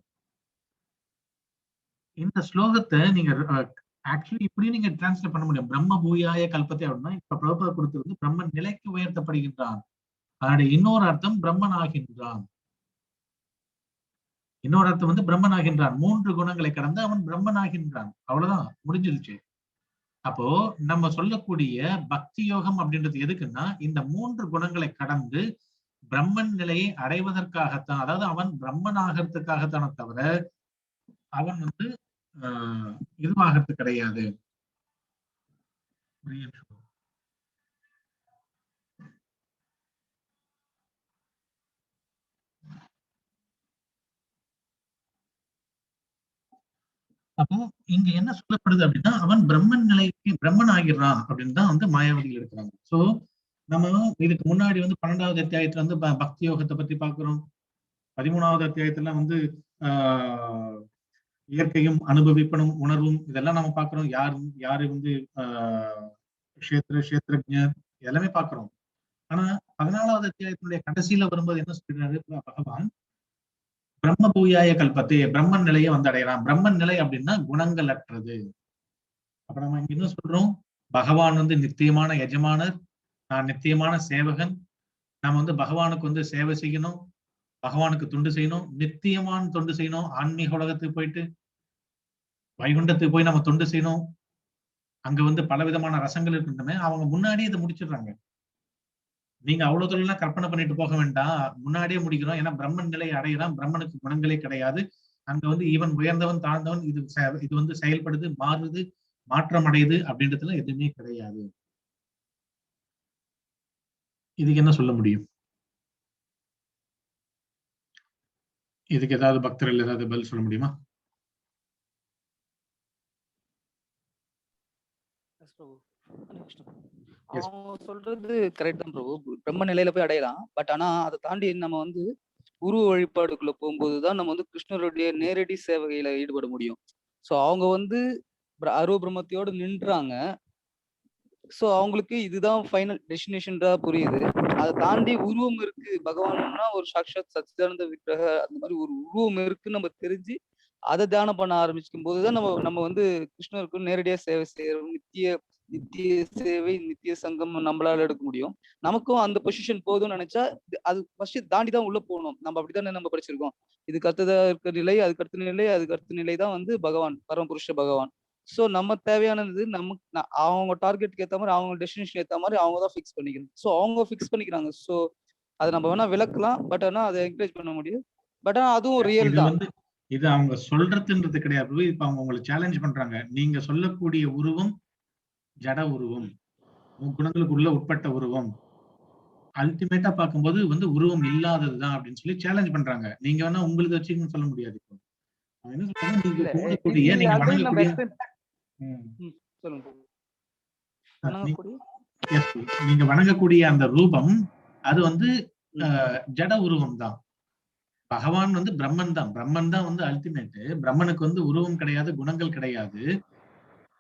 இந்த ஸ்லோகத்தை நீங்க ஆக்சுவலி இப்படி நீங்க டிரான்ஸ்லேட் பண்ண முடியும். பிரம்ம பூயாய கல்பத்தை அப்படின்னா, இப்ப பிரபுபாதர் கொடுத்தது பிரம்மன் நிலைக்கு உயர்த்தப்படுகின்றான். அதனுடைய இன்னொரு அர்த்தம் பிரம்மன் ஆகின்றான். இன்னொரு அர்த்தம் பிரம்மன் ஆகின்றான். 3 குணங்களை கடந்து அவன் பிரம்மன் ஆகின்றான். அவ்வளவுதான், முடிஞ்சிருச்சு. அப்போ நம்ம சொல்லக்கூடிய பக்தி யோகம் அப்படின்றது எதுக்குன்னா, இந்த 3 குணங்களை கடந்து பிரம்மன் நிலையை அடைவதற்காகத்தான். அதாவது அவன் பிரம்மன் ஆகிறதுக்காகத்தான தவிர அவன் இதுவாகிறது கிடையாது. அப்போ இங்க என்ன சொல்லப்படுது அப்படின்னா, அவன் பிரம்மன் நிலைக்கு பிரம்மன் ஆகிடுறான் அப்படின்னு தான் மாயாவதிகள் எடுக்கிறாங்க. சோ நம்ம இதுக்கு முன்னாடி 12வது அத்தியாயத்துல பக்தி யோகத்தை பத்தி பாக்குறோம். 13வது அத்தியாயத்துல இயற்கையும் அனுபவிப்பனும் உணர்வும் இதெல்லாம் நம்ம பாக்குறோம். யாரு கஷேத்திரஜர் எல்லாமே பாக்குறோம். ஆனா 14வது அத்தியாயத்தினுடைய கடைசியில வரும்போது என்ன சொல்றாரு பகவான்? பிரம்ம பூயாய கல்பத்தே, பிரம்மன் நிலையை அடையறான். பிரம்மன் நிலை அப்படின்னா குணங்கள் அற்றது. அப்ப நம்ம இங்க என்ன சொல்றோம்? பகவான் நித்தியமான எஜமானர், நான் நித்தியமான சேவகன். நாம பகவானுக்கு சேவை செய்யணும், பகவானுக்கு தொண்டு செய்யணும், நித்தியமான தொண்டு செய்யணும். ஆன்மீக உலகத்துக்கு போயிட்டு வைகுண்டத்துக்கு போய் நம்ம தொண்டு செய்யணும். அங்க பலவிதமான ரசங்கள் இருக்கின்றன. அவங்க முன்னாடியே இதை முடிச்சிடுறாங்க. நீங்க அவ்வளவு தொழிலாம் கற்பனை பண்ணிட்டு போக வேண்டாம், முன்னாடியே முடிக்கிறோம். ஏன்னா பிரம்மன் நிலையை அடையிறான். பிரம்மனுக்கு குணங்களே கிடையாது. அங்க இவன் உயர்ந்தவன் தாழ்ந்தவன் இது செயல்படுது, மாறுது, மாற்றம் அடையுது அப்படின்றதுல எதுவுமே கிடையாது. இதுக்கு என்ன சொல்ல முடியும்? இதுக்கு ஏதாவது பக்தர்கள் ஏதாவது பதில் சொல்ல முடியுமா? அவங்க சொல்றது கரெக்ட் தான் பிரபு. பிரம்ம நிலையில போய் அடையலாம். பட் ஆனா அதை தாண்டி நம்ம உருவ வழிபாடுக்குள்ள போகும்போதுதான் நம்ம கிருஷ்ணருடைய நேரடி சேவையில ஈடுபட முடியும். சோ அவங்க அருவ பிரம்மத்தையோடு நின்றாங்க. சோ அவங்களுக்கு இதுதான் ஃபைனல் டெஸ்டினேஷன்டா புரியுது. அதை தாண்டி உருவம் இருக்கு, பகவான்னா ஒரு சாட்சாத் சச்சிதானந்த விக்கிரக அந்த மாதிரி ஒரு உருவம் இருக்குன்னு நம்ம தெரிஞ்சு அதை தியானம் பண்ண ஆரம்பிக்கும் போதுதான் நம்ம கிருஷ்ணருக்கு நேரடியா சேவை செய்யறோம். நித்திய சேவை, நித்திய சங்கம் நம்மளால எடுக்க முடியும். நமக்கும் அந்த பொசிஷன் போதும்னு நினைச்சா அது ஃபர்ஸ்ட் தாண்டி தான் உள்ள போகணும். நம்ம அப்படித்தானே நம்ம படிச்சிருக்கோம். இதுக்கு அடுத்ததா இருக்கிற நிலை, அதுக்கு அடுத்த நிலை, அதுக்கு அடுத்த நிலை தான் பகவான், பரமபுருஷ பகவான். சோ நம்ம தேவையானது அவங்க டார்கெட்டுக்கு ஏற்ற மாதிரி, அவங்க டெஸ்டினேஷன் ஏற்ற மாதிரி அவங்க தான் ஃபிக்ஸ் பண்ணிக்கணும். சோ அவங்க ஃபிக்ஸ் பண்ணிக்கிறாங்க. சோ அதை நம்ம வேணா விளக்கலாம், பட் ஆனா அதை என்கரேஜ் பண்ண முடியும். பட் ஆனா அதுவும் ரியல் தான். இது அவங்க சொல்றதுன்றது கிடையாது. இப்ப அவங்க உங்களை சேலஞ்ச் பண்றாங்க. நீங்க சொல்லக்கூடிய உருவம் ஜட உருவம், குணங்களுக்குள்ள உட்பட்ட உருவம், அல்டிமேட்டா பார்க்கும்போது உருவம் இல்லாததுதான் அப்படின்னு சொல்லி சேலஞ்ச் பண்றாங்க. நீங்க வேணா உங்களுக்கு வச்சுக்கணும்னு சொல்ல முடியாது. இப்போ என்ன சொல்றாங்க, நீங்க வணங்கக்கூடிய, நீங்க வணங்கக்கூடிய வணங்கக்கூடிய நீங்க வணங்கக்கூடிய அந்த ரூபம் அது வந்து ஜட உருவம் தான். பகவான் வந்து பிரம்மன் தான். பிரம்மன் தான் வந்து அல்டிமேட். பிரம்மனுக்கு வந்து உருவம் கிடையாது, குணங்கள் கிடையாது.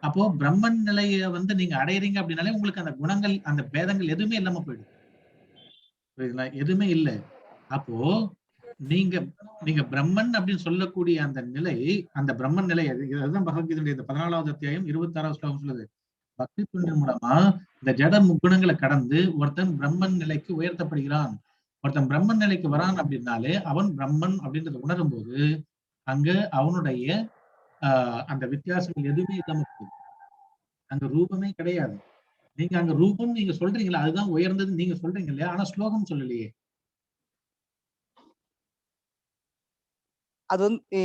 அப்போ பிரம்மன் நிலைய வந்து நீங்க அடையறீங்க அப்படின்னாலே உங்களுக்கு அந்த குணங்கள், அந்த பேதங்கள் எதுவுமே இல்லாம போயிடும். புரியுதுங்களா? எதுவுமே இல்லை. அப்போ நீங்க நீங்க பிரம்மன் அப்படின்னு சொல்லக்கூடிய அந்த நிலை, அந்த பிரம்மன் நிலை, அதுதான் பகவத்கீதையுடைய இந்த 14வது அத்தியாயம் 26வது ஸ்லோகம் சொல்லுது. பக்தி தொண்டின் மூலமா இந்த ஜட முக்குணங்களை கடந்து ஒருத்தன் பிரம்மன் நிலைக்கு உயர்த்தப்படுகிறான். ஒருத்தன் பிரம்மன் நிலைக்கு வரான் அப்படின்னாலே அவன் பிரம்மன் அப்படின்றத உணரும் போது அங்க அவனுடைய அந்த வித்தியாசங்கள் எதுவுமே இல்லாம போகுது. அங்க ரூபமே கிடையாது. நீங்க அங்க ரூபம் நீங்க சொல்றீங்களா, அதுதான் உயர்ந்தது நீங்க சொல்றீங்க இல்லையா? ஆனா ஸ்லோகம் சொல்லலையே. அது வந்து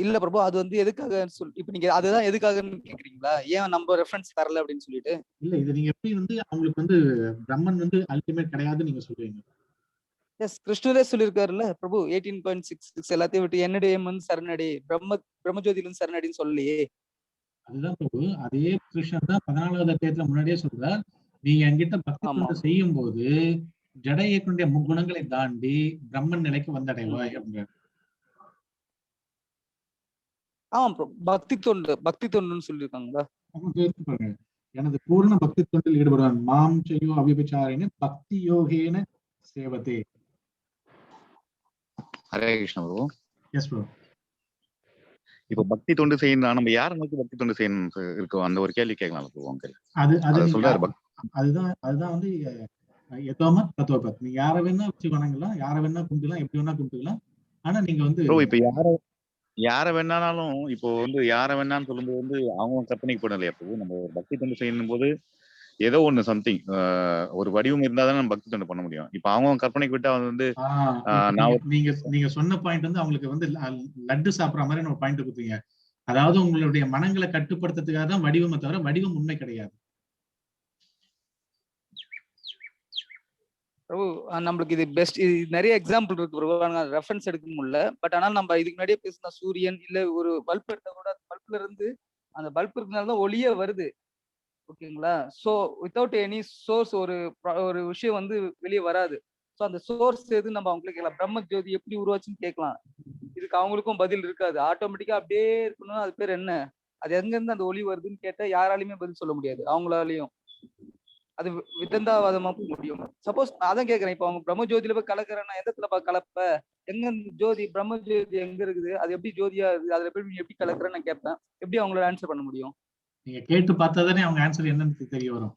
இல்ல பிரபு, அது வந்து எதுக்காக இப்ப நீங்க அதுதான் எதுக்காகன்னு கேக்குறீங்களா? ஏன் நம்ம ரெஃபரன்ஸ் தரல அப்படின்னு சொல்லிட்டு? இல்ல, இது நீங்க எப்படி வந்து அவங்களுக்கு வந்து பிரம்மன் வந்து அல்டிமேட் கிடையாதுன்னு நீங்க சொல்றீங்க? எஸ், கிருஷ்ணரே சொல்லியிருக்காருல்ல பிரபு, 18.66 எல்லாத்தையும் விட்டு என்னுடைய வந்து சரணடி, பிரம்மஜோதியில இருந்து சரணடின்னு சொல்லலையே. அதுதான் பிரபு, அதே கிருஷ்ணன் தான் 14வது அத்தியாயத்துல முன்னாடியே சொல்றார், நீங்க என்கிட்ட பக்தி தொண்டு செய்யும் போது ஜட இயக்குடைய முக்குணங்களை தாண்டி பிரம்மன் நிலைக்கு வந்தடைவாய் அப்படிங்கிற. ஆமா ப்ரோ, பக்தி தொண்டுன்னு சொல்லியிருக்காங்களா? பாருங்க, எனது பூர்ண பக்தி தொண்டில் ஈடுபடுவான் மாம் செய்யோ அவிபச்சாரின்னு பக்தி யோகேன சேவதே. Hare Krishna bro. Yes bro. இப்ப பக்தி தொண்டு செய்யணும், நம்ம யாரை நோக்கி பக்தி தொண்டு செய்யணும் இருக்கோம், அந்த ஒரு கேள்வி கேட்கலாம் ப்ரோ. அது சொல்றாரு. அதுதான் வந்து எதோமத் தத்துவபத். நீங்க யாரை வேணா வச்சு வணங்கலாம், யாரை வேணா கும்பிடலாம், எப்படி வேணா கும்பிடலாம். ஆனா நீங்க வந்து இப்ப யார வேணாலும், இப்போ வந்து யார வேணான்னு சொல்லும்போது வந்து அவங்க கற்பனைக்கு போடலையா? இப்போ நம்ம பக்தி தொண்டு செய்யணும் போது ஏதோ ஒண்ணு சம்திங் ஒரு வடிவம் இருந்தா தான் நம்ம பக்தி தொண்டு பண்ண முடியும். இப்ப அவங்க கற்பனைக்கு விட்டு அவங்க வந்து நீங்க சொன்ன பாயிண்ட் வந்து அவங்களுக்கு வந்து லட்டு சாப்பிடுற மாதிரி நம்ம பாயிண்ட் கொடுத்தீங்க. அதாவது உங்களுடைய மனங்களை கட்டுப்படுத்துறதுக்காக தான் வடிவமே தவிர வடிவம் உண்மை கிடையாது. நம்மளுக்கு இது பெஸ்ட், இது நிறைய எக்ஸாம்பிள் இருக்கு ப்ரோ, ரெஃபரன்ஸ் எடுக்க முடியல. பட் ஆனால் நம்ம இதுக்கு முன்னாடியே பேசின சூரியன் இல்ல ஒரு பல்ப் எடுத்தா கூட பல்ப்ல இருந்து அந்த பல்ப் இருக்கனால தான் ஒளியே வருது. ஓகேங்களா? ஸோ வித்தவுட் எனி சோர்ஸ் ஒரு விஷயம் வந்து வெளியே வராது. ஸோ அந்த சோர்ஸ் எது நம்ம அவங்களுக்கு கேட்கலாம், பிரம்ம ஜோதி எப்படி உருவாச்சுன்னு கேட்கலாம். இதுக்கு அவங்களுக்கும் பதில் இருக்காது. ஆட்டோமேட்டிக்கா அப்படியே இருக்கணும். அது பேர் என்ன, அது எங்க இருந்து அந்த ஒளி வருதுன்னு கேட்டா யாராலையுமே பதில் சொல்ல முடியாது. அவங்களாலையும் அது விதந்தாவாதமா முடியும். சப்போஸ் அதான் கேட்கறேன், இப்போ அவங்க பிரம்ம ஜோதியில போய் கலக்குறேன்னா எந்தத்துல கலப்ப, எங்க ஜோதி பிரம்ம ஜோதி எங்க இருக்குது, அது எப்படி ஜோதியா இருக்குது, அதுல போய் எப்படி கலக்குறேன்னு நான் கேட்பேன். எப்படி அவங்களோட ஆன்சர் பண்ண முடியும்? நீங்க கேட்டு பார்த்தாதானே அவங்க ஆன்சர் என்னன்னு தெரிய வரும்.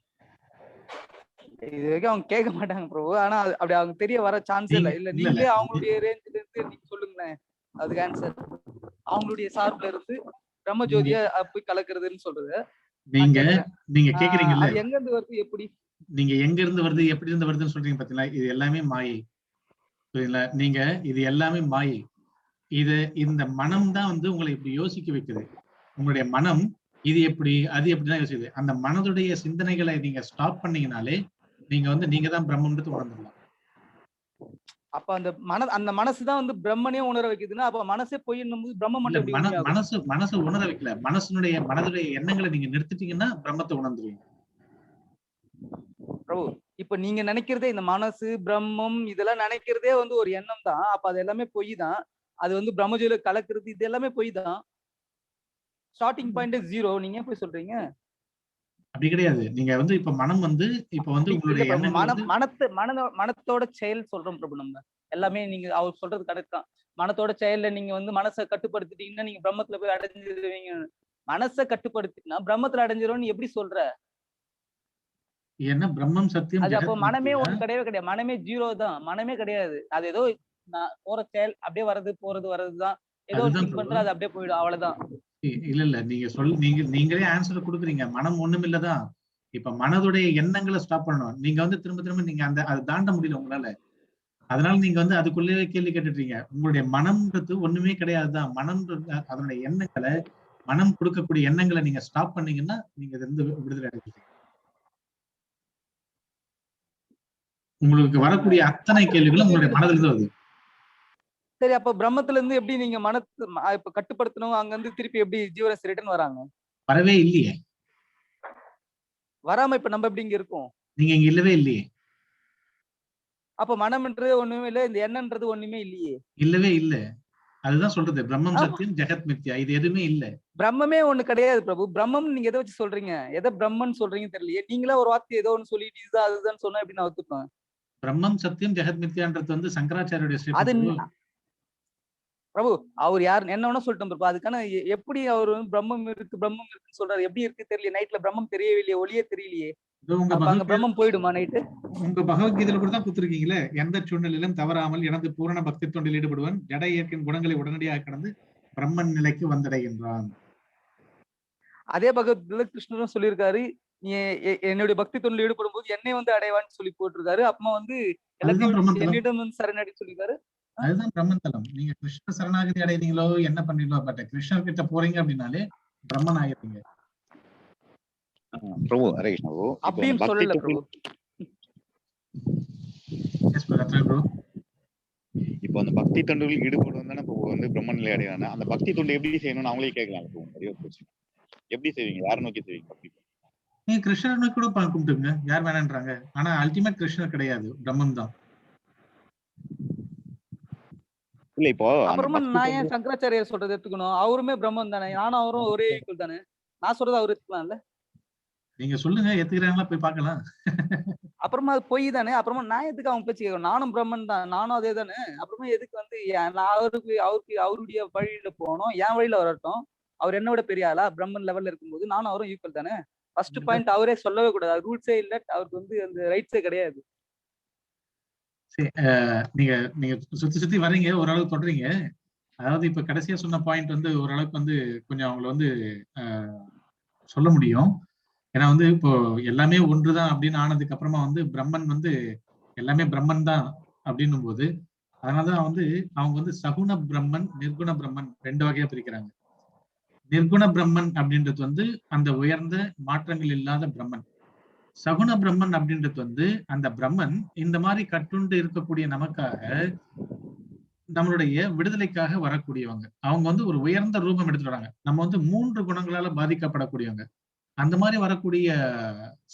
இது வரைக்கும் அவங்க கேட்க மாட்டாங்க ப்ரோ. ஆனா அப்படி அவங்க தெரிய வர சான்ஸே இல்ல. நீங்களே அவங்களுடைய ரேஞ்சில இருந்து நீங்க சொல்லுங்களேன் அதுக்கு ஆன்சர். அவங்களுடைய சார்புல இருந்து பிரம்ம ஜோதியா போய் கலக்குறதுன்னு சொல்றது நீங்க கேக்குறீங்கல்ல, எங்க இருந்து வருது, எப்படி நீங்க எங்க இருந்து வருது, எப்படி இருந்து வருதுன்னு சொல்றீங்க பாத்தீங்களா? இது எல்லாமே மாயை. புரியுதுங்களா? நீங்க இது எல்லாமே மாயை. இந்த மனம் தான் வந்து உங்களை இப்படி யோசிக்க வைக்குது. உங்களுடைய மனம் இது எப்படி அது எப்படிதான் யோசிக்குது. அந்த மனதுடைய சிந்தனைகளை நீங்க ஸ்டாப் பண்ணீங்கனாலே நீங்க வந்து நீங்க தான் பிரம்மன்றது உணர்ந்துடலாம். அப்ப அந்த மனசுதான் வந்து பிரம்மனே உணர வைக்குதுன்னா அப்ப மனசே பொய்ன்னும் போது பிரம்ம மட்டும் மனசு உணர வைக்கல. மனதுடைய எண்ணங்களை நீங்க நிறுத்திட்டீங்கன்னா பிரம்மத்தை உணர்ந்துருவீங்க. பிரபு, இப்ப நீங்க நினைக்கிறதே இந்த மனசு பிரம்மம் இதெல்லாம் நினைக்கிறதே வந்து ஒரு எண்ணம் தான். அப்ப அது எல்லாமே பொய் தான். அது வந்து பிரம்மஜோதியில கலக்குறது இது எல்லாமே பொய் தான். Starting point 0. நீங்க போய் சொல்றீங்க அப்படி கிடையாது. நீங்க வந்து இப்ப மனம் வந்து இப்ப வந்து உங்களுடைய மனத்தோட செயல் சொல்றோம் பிரபு. நம்ம எல்லாமே நீங்க அவர் சொல்றது கரெக்ட் தான். மனத்தோட செயல்ல நீங்க வந்து மனசை கட்டுப்படுத்திட்டீங்கன்னா நீங்க பிரம்மத்துல போய் அடைஞ்சிருவீங்க. மனசை கட்டுப்படுத்தினா பிரம்மத்துல அடைஞ்சிரும்னு எப்படி சொல்ற? ஏன்னா பிரம்மம் சத்தியம். அது அப்போ மனமே ஒண்ணு கிடையவே கிடையாது. மனமே 0 தான். மனமே கிடையாது. அது ஏதோ போற செயல் அப்படியே வர்றது போறது வர்றதுதான். ஏதோ திங்க் பண்ற அது அப்படியே போயிடும், அவ்வளவுதான். இல்ல நீங்களே ஆன்சர் கொடுக்குறீங்க. மனம் ஒண்ணும் இல்லதான். இப்ப மனதுடைய எண்ணங்களை ஸ்டாப் பண்ணணும். நீங்க வந்து திரும்ப திரும்ப நீங்க அதை தாண்ட முடியல உங்களால. அதனால நீங்க வந்து அதுக்குள்ளேயே கேள்வி கேட்டுட்டீங்க. உங்களுடைய மனம்ன்றது ஒண்ணுமே கிடையாதுதான். அதனுடைய எண்ணங்களை, மனம் கொடுக்கக்கூடிய எண்ணங்களை நீங்க ஸ்டாப் பண்ணீங்கன்னா நீங்க இருந்து விடுதலை அடைஞ்சிட்டீங்க. உங்களுக்கு வரக்கூடிய அத்தனை கேள்விகளும் உங்களுடைய மனதில் இருந்து வருது. சரி, அப்ப பிரம்மத்துல இருந்து எப்படி நீங்க இப்ப கட்டுப்படுத்தணும், அங்க இருந்து திருப்பி எப்படி ஜீவராசி ரிட்டர்ன் வராங்க? வரவே இல்லையே. வராம இப்ப நம்ம எப்படி இங்க இருக்கோம்? நீங்க இங்க இல்லவே இல்லையே. அப்ப மனம்ன்றது ஒண்ணுமே இல்ல, இந்த எண்ணம்ன்றது ஒண்ணுமே இல்லையே. இல்லவே இல்ல. அதுதான் சொல்றது. பிரம்மம் ஆமா. சத்தியம், ஜெகத் மித்யா. இது எதுவுமே இல்ல. பிரம்மமே ஒண்ணு கிடையாது பிரபு. பிரம்மம் நீங்க எத வச்சு சொல்றீங்க? எத பிரம்மன்னு சொல்றீங்கன்னு தெரியலையே. நீங்களா ஒரு வார்த்தை ஏதோ ஒண்ணு சொல்லிட்டு இதுதான் அதுதான் சொன்னா எப்படி நான் ஒத்துப்பேன்? பிரம்மம் சத்தியம், ஜெகத் மித்யான்றது வந்து சங்கராச்சாரியுடைய அது ஸ்டேட்மெண்ட். பிரபு அவர் யார் என்ன வேணா சொல்லட்டும் பிரபு. அதுக்கான எப்படி அவர் வந்து பிரம்மம் இருக்குன்னு சொல்றாரு? எப்படி இருக்கு தெரியலையே. நைட்ல பிரம்மம் தெரியவே இல்லையே, ஒளியே தெரியலையே. உங்க அப்ப அங்க பகவத்கீதை பிரம்மம் போயிடுமா நைட்டு? உங்க பகவத்கீதையில கூட தான் கொடுத்திருக்கீங்களே, எந்த சூழ்நிலையிலும் தவறாமல் எனது பூரண பக்தி தொண்டில் ஈடுபடுவன் ஜட இயற்கையின் குணங்களை உடனடியாக கடந்து பிரம்மன் நிலைக்கு வந்தடைகின்றான். அதே பகவத்கீதையில கிருஷ்ணரும் சொல்லியிருக்காரு, நீ என்னுடைய பக்தி தொண்டில் ஈடுபடும் போது என்னை வந்து அடைவான்னு சொல்லி போட்டிருக்காரு. அப்புறமா வந்து அதுதான் எல்லாத்தையும் விட்டு பிரம்மந்தலம். என்னிடம் வந்து சரணடை சொல்லியிருக்காரு. அதுதான் பிரம்மந்தலம். நீங்க கிருஷ்ண சரணாகதி அடைவீங்களோ என்ன பண்ணீங்களோ, பட் கிருஷ்ணர் கிட்ட போறீங்க அப்படின்னாலே பிரம்மன் ஆயிருவீங்க. பிரபு ஹரே கிருஷ்ணா பிரபு. இப்போ அந்த அப்படின்னு பக்தி சொல்லல பிரபு. ப்ரோ. இப்போ அந்த பக்தி தொண்டில் ஈடுபடுவது தானே பிரபு வந்து பிரம்ம நிலை அடைவாங்க. அந்த பக்தி தொண்டு எப்படி செய்யணும்னு அவங்களே கேட்கலாம் பிரபு. நிறைய கொஸ்டின். எப்படி செய்வீங்க? யாரை நோக்கி செய்வீங்க பக்தி? நீங்க கிருஷ்ணனை கூட கும்பிட்டுங்க, யார் வேணான்றாங்க. ஆனா அல்டிமேட் கிருஷ்ணர் கிடையாது, பிரம்மன் தான். இல்ல இப்போ அந்த அப்புறமா பக்தி நான் தொண்டு ஏன் சங்கராச்சாரியார் சொல்றது எடுத்துக்கணும்? அவருமே பிரம்மன் தானே. நானும் அவரும் ஒரே ஈக்குவல் தானே. நான் சொல்றது அவர் எடுத்துக்கலாம்ல. நீங்க சொல்லுங்க, ஏத்துக்கிறாங்களா போய் பார்க்கலாம். அப்புறமா அது பொய் தானே. அப்புறமா நான் எதுக்கு அவங்க பேச்சு கேட்கணும்? நானும் பிரம்மன் தான். நானும் அதே தானே. அப்புறமா எதுக்கு வந்து நான் அவருக்கு அவருடைய வழியில போகணும். என் வழியில வரட்டும். அவர் என்ன விட பெரிய ஆளா? பிரம்மன் லெவல்ல இருக்கும்போது நானும் அவரும் ஈக்குவல் தானே. ஃபர்ஸ்ட் பாயிண்ட் அவரே சொல்லவே கூடாது. ரூல்ஸே இல்ல. அவருக்கு வந்து அந்த ரைட்ஸே கிடையாது. சரி, நீங்க நீங்க சுத்தி சுத்தி வர்றீங்க, ஓரளவுக்கு தொடறீங்க. அதாவது இப்ப கடைசியா சொன்ன பாயிண்ட் வந்து ஓரளவுக்கு வந்து கொஞ்சம் அவங்கள வந்து சொல்ல முடியும். ஏன்னா வந்து இப்போ எல்லாமே ஒன்றுதான் அப்படின்னு ஆனதுக்கு அப்புறமா வந்து பிரம்மன் வந்து எல்லாமே பிரம்மன் தான் அப்படின்னும் போது, அதனாலதான் வந்து அவங்க வந்து சகுண பிரம்மன், நிர்குண பிரம்மன் 2 வகையா பிரிக்கிறாங்க. நிர்குண பிரம்மன் அப்படின்றது வந்து அந்த உயர்ந்த மாற்றங்கள் இல்லாத பிரம்மன். சகுண பிரம்மன் அப்படின்றது வந்து அந்த பிரம்மன் இந்த மாதிரி கட்டுண்டு இருக்கக்கூடிய நமக்காக, நம்மளுடைய விடுதலைக்காக வரக்கூடியவங்க. அவங்க வந்து ஒரு உயர்ந்த ரூபம் எடுத்துட்டு வராங்க. நம்ம வந்து 3 குணங்களால பாதிக்கப்படக்கூடியவங்க. அந்த மாதிரி வரக்கூடிய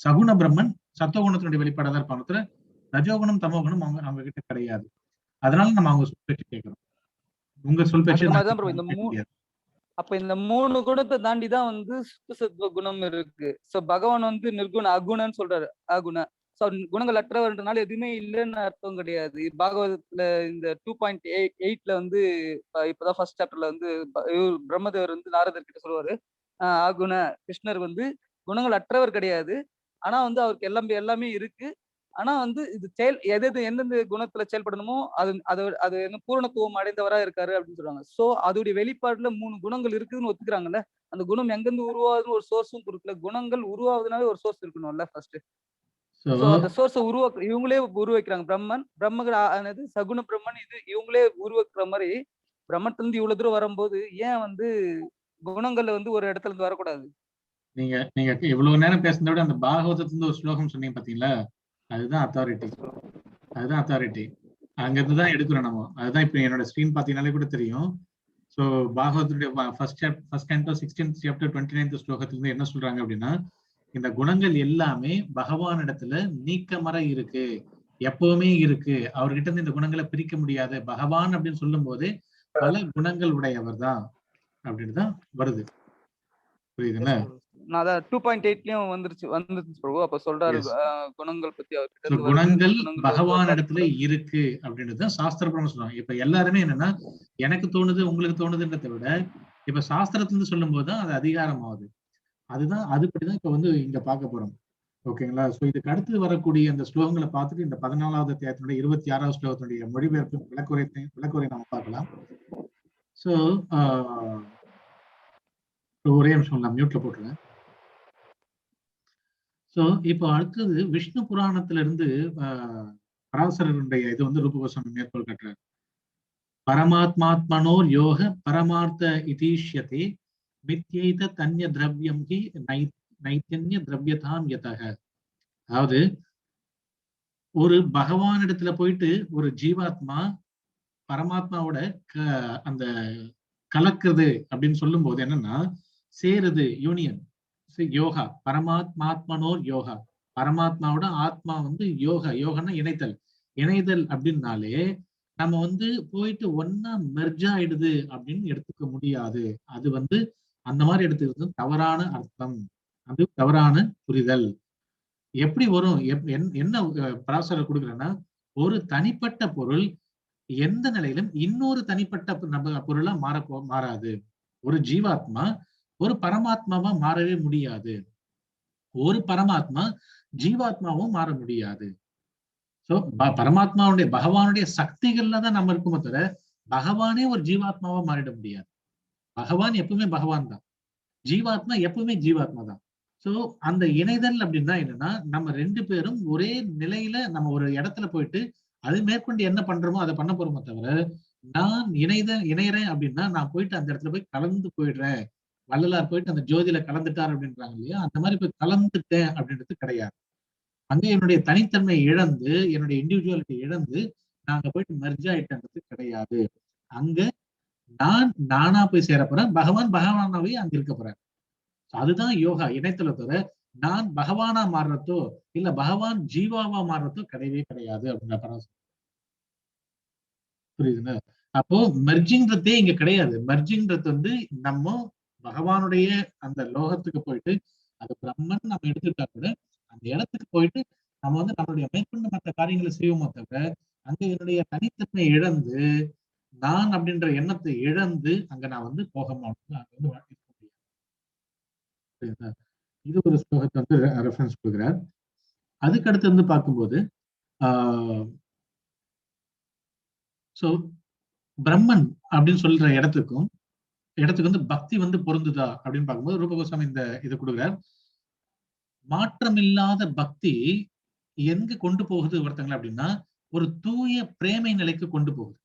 சகுண பிரம்மன் சத்துவகுணத்தினுடைய வெளிப்பாடாதான் இருப்பாங்க தவிர, ரஜோகுணம் தமோகுணம் அவங்க அவங்க கிட்ட கிடையாது. அதனால நம்ம அவங்க சொல் பேச்சு கேட்கிறோம். உங்க சொல் பேச்சு அதுக்கு நான் மாதிரிதான் ப்ரோ இந்த கேட்க முடியாது. அப்ப இந்த 3 குணத்தை தாண்டி தான் வந்து சுத்த சத்துவ குணம் இருக்கு. சோ பகவான் வந்து நிர்குண அகுணன்னு சொல்றாரு. அகுண. சோ குணங்கள் அற்றவர்ன்றனால எதுவுமே இல்லைன்னு அர்த்தம் கிடையாது. பாகவதத்துல இந்த 2.8ல வந்து இப்பதான் ஃபர்ஸ்ட் சாப்டர்ல வந்து பிரம்மதேவர் வந்து நாரதர் கிட்ட சொல்லுவாரு. அகுண கிருஷ்ணர் வந்து குணங்கள் அற்றவர் கிடையாது. ஆனா வந்து அவருக்கு எல்லாமே இருக்கு. ஆனா வந்து இது எந்தெந்த குணத்துல செயல்படணுமோ அது அது அது என்ன பூரணத்துவம் அடைந்தவரா இருக்காரு அப்படின்னு சொல்றாங்க. சோ அதோடைய வெளிப்பாடுல 3 குணங்கள் இருக்குதுன்னு ஒத்துக்கிறாங்கல்ல. அந்த குணம் எங்கிருந்து உருவாகுதுன்னு ஒரு சோர்ஸும் குடுக்கல. குணங்கள் உருவாகுதுனாலே ஒரு சோர்ஸ் இருக்கணும்ல ஃபர்ஸ்ட். சோ அந்த சோர்ஸ இவங்களே உருவாக்குறாங்க. பிரம்மன் ஆனது சகுன பிரம்மன் இது இவங்களே உருவாக்குற மாதிரி பிரம்மத்துல இருந்து இவ்வளவு தூரம் வரும்போது ஏன் வந்து குணங்கள்ல வந்து ஒரு இடத்துல இருந்து வரக்கூடாது? நீங்க நீங்க இவ்வளவு நேரம் பேசுனதை விட அந்த பாகவதத்துல இருந்து ஒரு ஸ்லோகம் சொன்னீங்க பாத்தீங்களா, அதுதான் அத்தாரிட்டி. அதுதான் அத்தாரிட்டி. அங்கிருந்து தான் எடுக்கிறோம் நம்ம. அதுதான் இப்ப என்னோட ஸ்கிரீன் பாத்தீங்கன்னாலே கூட தெரியும். சோ பாகவத்துடைய first canto 16th chapter 29th ஸ்லோகத்துல இருந்து என்ன சொல்றாங்க அப்படின்னா, இந்த குணங்கள் எல்லாமே பகவான் இடத்துல நீக்கமற இருக்கு, எப்பவுமே இருக்கு. அவர்கிட்ட இருந்து இந்த குணங்களை பிரிக்க முடியாது. பகவான் அப்படின்னு சொல்லும் போதே பல குணங்கள் உடையவர் தான் அப்படின்னு தான் வருது. புரியுதுங்களா? நான் அதான் 2.8லயும் வந்துருச்சு பிரபு. அப்ப சொல்றாரு Yes. குணங்கள் பத்தி அவர்கிட்ட So, இருந்து வருது. குணங்கள் குணங்கள் பகவான் இடத்துல இருக்கு அப்படின்றது சாஸ்திரபுரம் சொல்றாங்க. இப்ப எல்லாருமே என்னன்னா எனக்கு தோணுது உங்களுக்கு தோணுதுன்றதை விட இப்ப சாஸ்திரத்துல இருந்து சொல்லும் போதுதான் அது அதிகாரம் ஆகுது. அதுதான் அதுபடிதான் இப்ப வந்து இங்க பார்க்க போறோம். ஓகேங்களா? சோ இதுக்கு அடுத்து வரக்கூடிய அந்த ஸ்லோகங்களை பார்த்துட்டு இந்த 14வது அத்தியாயத்தினுடைய 26வது ஸ்லோகத்தினுடைய மொழிபெயர்ப்பு விளக்குரை நம்ம பார்க்கலாம். சோ ஒரே நிமிஷம் நான் மியூட்ல போட்டுருவேன். சோ இப்போ அடுத்தது விஷ்ணு புராணத்துல இருந்து பராசரருடைய இது வந்து ரூப கோஸ்வாமி மேற்கோள் காட்டுறாரு. பரமாத்மாத்மனோர் யோக பரமார்த்த இதீஷ்யதே மித்யைத தன்ய திரவியம் ஹி நைத்தன்ய திரவியதாம் யதக. அதாவது ஒரு பகவானிடத்துல போயிட்டு ஒரு ஜீவாத்மா பரமாத்மாவோட அந்த கலக்குறது அப்படின்னு சொல்லும் போது என்னன்னா சேருது, யூனியன். யோகா, பரமாத்மாத்மனோர் யோகா. பரமாத்மாவோட ஆத்மா வந்து யோகா. யோகன்னா இணைத்தல். இணைதல் அப்படின்னாலே நம்ம வந்து போயிட்டு ஒன்னா மெர்ஜ் ஆயிடுது அப்படின்னு எடுத்துக்க முடியாது. அது வந்து அந்த மாதிரி எடுத்துக்கிறது தவறான அர்த்தம், அது தவறான புரிதல். எப்படி வரும், என்ன பராசர கொடுக்குறேன்னா, ஒரு தனிப்பட்ட பொருள் எந்த நிலையிலும் இன்னொரு தனிப்பட்ட பொருளா மாறாது. ஒரு ஜீவாத்மா ஒரு பரமாத்மாவா மாறவே முடியாது. ஒரு பரமாத்மா ஜீவாத்மாவும் மாற முடியாது. சோ பரமாத்மாவுடைய பகவானுடைய சக்திகள்ல தான் நம்ம இருக்குமோ தவிர பகவானே ஒரு ஜீவாத்மாவா மாறிட முடியாது. பகவான் எப்பவுமே பகவான் தான், ஜீவாத்மா எப்பவுமே ஜீவாத்மா தான். சோ அந்த இணைதல் அப்படின்னா என்னன்னா, நம்ம 2 பேரும் ஒரே நிலையில நம்ம ஒரு இடத்துல போயிட்டு அது மேற்கொண்டு என்ன பண்றோமோ அதை பண்ண போறோமோ தவிர, நான் இணையறேன் அப்படின்னா நான் போயிட்டு அந்த இடத்துல போய் கலந்து போயிடுறேன். வள்ளலார் போயிட்டு அந்த ஜோதியில கலந்துட்டார் அப்படின்றாங்க இல்லையா, அந்த மாதிரி போய் கலந்துட்டேன் அப்படின்றது கிடையாது. அங்க என்னுடைய தனித்தன்மை இழந்து, என்னுடைய இண்டிவிஜுவாலிட்டி இழந்து நாங்க போயிட்டு மெர்ஜ் ஆயிட்டேன்றது கிடையாது. அங்க நான் நானா போய் சேர போறேன், பகவான் பகவானாவே அங்க இருக்க போறேன். அதுதான் யோகா, இணைத்தல தவிர நான் பகவானா மாறுறதோ இல்ல பகவான் ஜீவாவா மாறுறதோ கிடையவே கிடையாது அப்படின்ற பராசரம். புரியுதுங்க? அப்போ மெர்ஜிங்கிறதே இங்க கிடையாது. மெர்ஜிங்கிறது வந்து நம்ம பகவானுடைய அந்த லோகத்துக்கு போயிட்டு அது பிரம்மன் நம்ம எடுத்துட்டா கூட அந்த இடத்துக்கு போயிட்டு நம்ம வந்து நம்மளுடைய மேற்கொண்ட மற்ற காரியங்களை செய்வோமோ தவிர அங்க என்னுடைய தனித்தன்மை இழந்து நான் அப்படின்ற எண்ணத்தை இழந்து அங்க நான் வந்து போக மாட்டேன், அங்க வந்து வாழ்க்கை முடியும். புரியுதா? இது ஒரு ஸ்லோகத்தை வந்து ரெஃபரன்ஸ் கொடுக்குறார். அதுக்கு அடுத்து வந்து பார்க்கும்போது சோ பிரம்மன் அப்படின்னு சொல்ற இடத்துக்கு வந்து பக்தி வந்து பொருந்துதா அப்படின்னு பார்க்கும்போது ரூப கோஸ்வாமி இந்த இதை கொடுக்குறார். மாற்றமில்லாத பக்தி எங்க கொண்டு போகுது ஒருத்தங்களை அப்படின்னா, ஒரு தூய பிரேமை நிலைக்கு கொண்டு போகுது.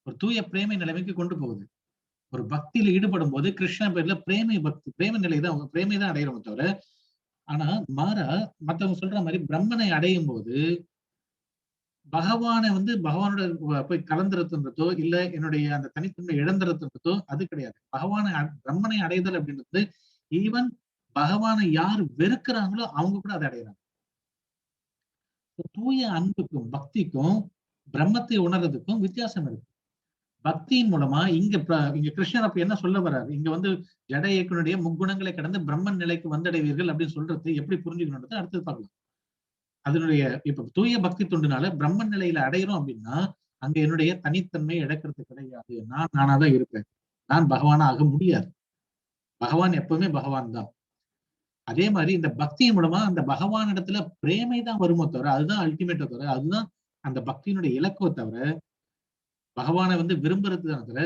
ஒரு தூய பிரேமை நிலைமைக்கு கொண்டு போகுது. ஒரு பக்தியில ஈடுபடும் போது கிருஷ்ண பேர்ல பிரேம நிலை தான், பிரேமை தான் அடையிறோம் தவிர, ஆனா மாறா மத்தவங்க சொல்ற மாதிரி பிரம்மனை அடையும் போது பகவானை வந்து பகவானோட போய் கலந்துறதுன்றதோ இல்ல என்னுடைய அந்த தனித்தன்மை இழந்துறதுன்றதோ அது கிடையாது. பிரம்மனை அடைதல் அப்படின்றது ஈவன் பகவானை யார் வெறுக்கிறாங்களோ அவங்க கூட அதை அடையிறாங்க. தூய அன்புக்கும் பக்திக்கும் பிரம்மத்தை உணர்றதுக்கும் வித்தியாசம் இருக்கு. பக்தியின் மூலமா இங்க கிருஷ்ணர் அப்ப என்ன சொல்ல வர்றாரு, இங்க வந்து ஜட இயக்கனுடைய முக்குணங்களை கடந்து பிரம்மன் நிலைக்கு வந்தடைவீர்கள் அப்படின்னு சொல்றது எப்படி புரிஞ்சுக்கணும்ன்றது அடுத்தது பார்க்கலாம். அதனுடைய இப்ப தூய பக்தி தொண்டுனால பிரம்மன் நிலையில அடையிறோம் அப்படின்னா அங்க என்னுடைய தனித்தன்மை இழக்கிறது கிடையாது. நான் நானாதான் இருப்பேன். நான் பகவானா ஆக முடியாது. பகவான் எப்பவுமே பகவான் தான். அதே மாதிரி இந்த பக்தியின் மூலமா அந்த பகவான் இடத்துல பிரேமை தான் வருமோ தவிர, அதுதான் அல்டிமேட்டை தவிர, அதுதான் அந்த பக்தியினுடைய இலக்குவை தவிர, பகவானை வந்து விரும்புறது தான் தவிர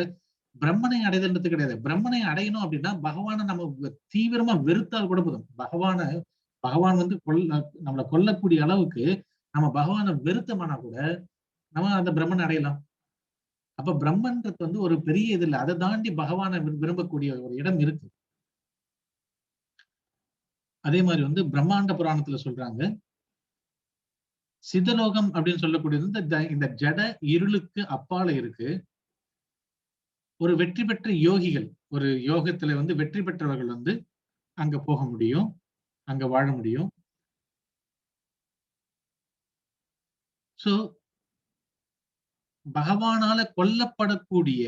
பிரம்மனை அடைதல்ன்றது கிடையாது. பிரம்மனை அடையணும் அப்படின்னா பகவானை நம்ம தீவிரமா வெறுத்தால் கூட போதும். பகவான் வந்து நம்மளை கொல்லக்கூடிய அளவுக்கு நம்ம பகவானை வெறுத்தமானா கூட நம்ம அந்த பிரம்மன் அடையலாம். அப்ப பிரம்மன்றது வந்து ஒரு பெரிய இது இல்லை. அதை தாண்டி பகவானை விரும்பக்கூடிய ஒரு இடம் இருக்கு. அதே மாதிரி வந்து பிரம்மாண்ட புராணத்துல சொல்றாங்க, சிதலோகம் அப்படின்னு சொல்லக்கூடியது இந்த ஜட இருளுக்கு அப்பால இருக்கு. ஒரு வெற்றி பெற்ற யோகிகள், ஒரு யோகத்துல வந்து வெற்றி பெற்றவர்கள் வந்து அங்க போக முடியும், அங்க வாழ முடியும். சோ பகவானால கொல்லப்படக்கூடிய,